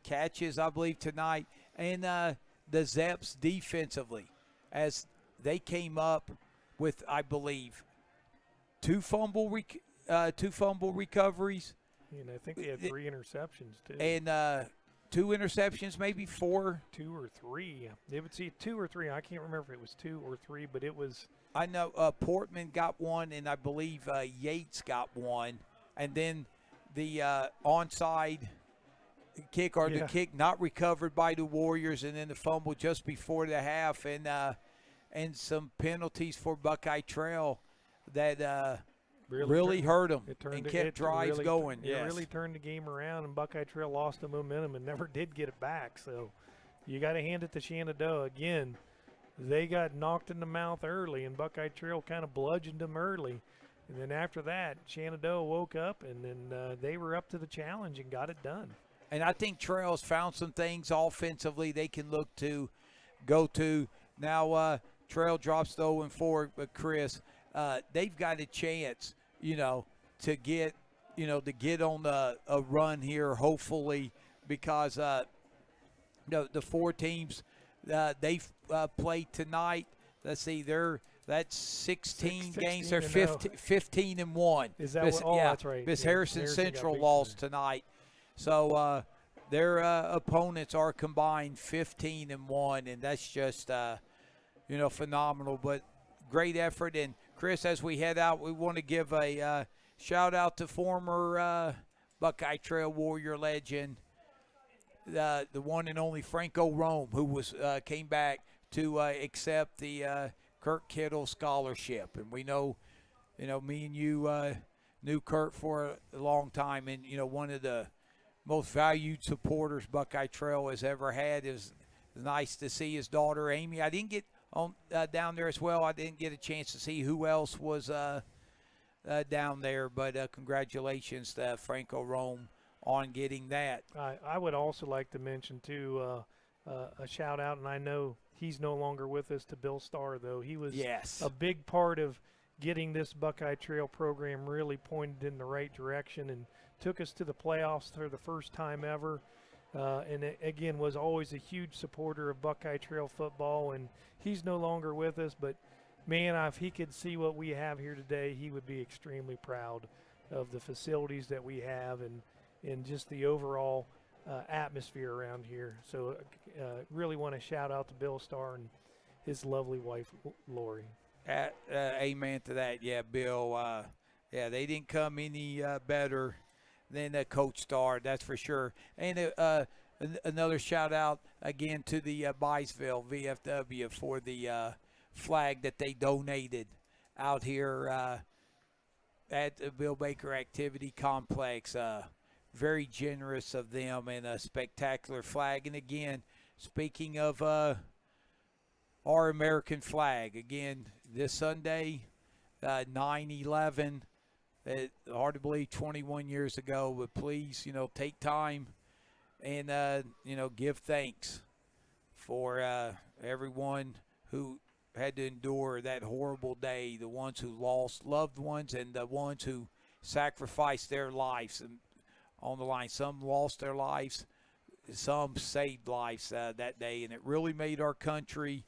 catches, I believe, tonight. And the Zeps defensively, as they came up with, I believe, two fumble recoveries. And I think they had 3 interceptions, too. And 2 interceptions, maybe 4. 2 or 3. They would see 2 or 3. I can't remember if it was 2 or 3, but it was. I know Portman got 1, and I believe Yates got 1. And then the onside kick, or the kick not recovered by the Warriors, and then the fumble just before the half, and some penalties for Buckeye Trail that really hurt them and kept drives going. It really turned the game around, and Buckeye Trail lost the momentum and never did get it back. So you got to hand it to Shenandoah. Again, they got knocked in the mouth early, and Buckeye Trail kind of bludgeoned them early. And then after that, Shenandoah woke up, and then they were up to the challenge and got it done. And I think Trail's found some things offensively they can look to go to. Now Trail drops the 0-4, but Chris, they've got a chance, to get on a run here, hopefully, because the 4 teams they've played tonight. Let's see, that's 16 games. They're 15-1. Is that what? Oh, yeah, that's right. Miss Harrison Central lost tonight. So their opponents are combined 15-1, and that's just phenomenal. But great effort. And Chris, as we head out, we want to give a shout out to former Buckeye Trail Warrior legend, the one and only Franco Rome, who came back to accept the Kurt Kittle scholarship. And we know, me and you knew Kurt for a long time, and one of the most valued supporters Buckeye Trail has ever had. It was nice to see his daughter Amy. I didn't get on down there as well. I didn't get a chance to see who else was down there, but congratulations to Franco Rome on getting that. I would also like to mention too a shout out, and I know he's no longer with us, to Bill Starr, though. He was a big part of getting this Buckeye Trail program really pointed in the right direction and took us to the playoffs for the first time ever. And again, was always a huge supporter of Buckeye Trail football, and he's no longer with us. But, man, if he could see what we have here today, he would be extremely proud of the facilities that we have and just the overall atmosphere around here. So really want to shout out to Bill Starr and his lovely wife, Lori. Amen to that. Yeah, Bill. They didn't come any better than Coach Starr, that's for sure. And another shout out again to the Byesville VFW for the flag that they donated out here at the Bill Baker Activity Complex. Very generous of them, and a spectacular flag. And again, speaking of our American flag, again, this Sunday, 9/11. Hard to believe 21 years ago, but please, take time and, give thanks for everyone who had to endure that horrible day, the ones who lost loved ones and the ones who sacrificed their lives on the line. Some lost their lives, some saved lives that day, and it really made our country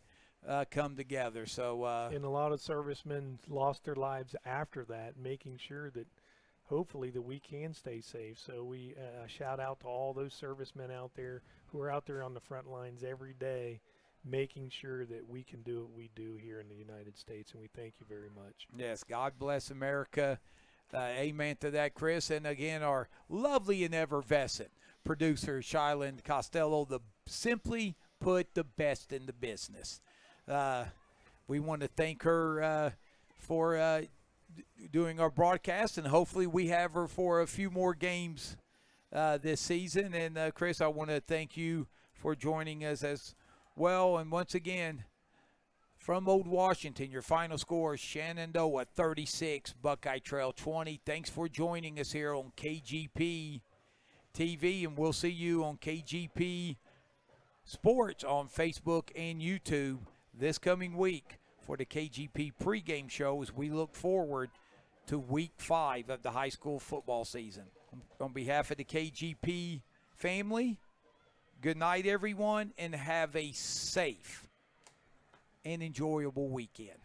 come together. So, and a lot of servicemen lost their lives after that, making sure that hopefully that we can stay safe. So we shout out to all those servicemen out there who are out there on the front lines every day, making sure that we can do what we do here in the United States, and we thank you very much. yes, God bless America. Amen to that, Chris. And again, our lovely and effervescent producer, Shyland Costello, simply put, the best in the business. We want to thank her for doing our broadcast, and hopefully we have her for a few more games this season. And Chris, I want to thank you for joining us as well. And once again, from Old Washington, your final score is Shenandoah 36, Buckeye Trail 20. Thanks for joining us here on KGP TV, and we'll see you on KGP Sports on Facebook and YouTube this coming week for the KGP pregame show as we look forward to week 5 of the high school football season. On behalf of the KGP family, good night, everyone, and have a safe and enjoyable weekend.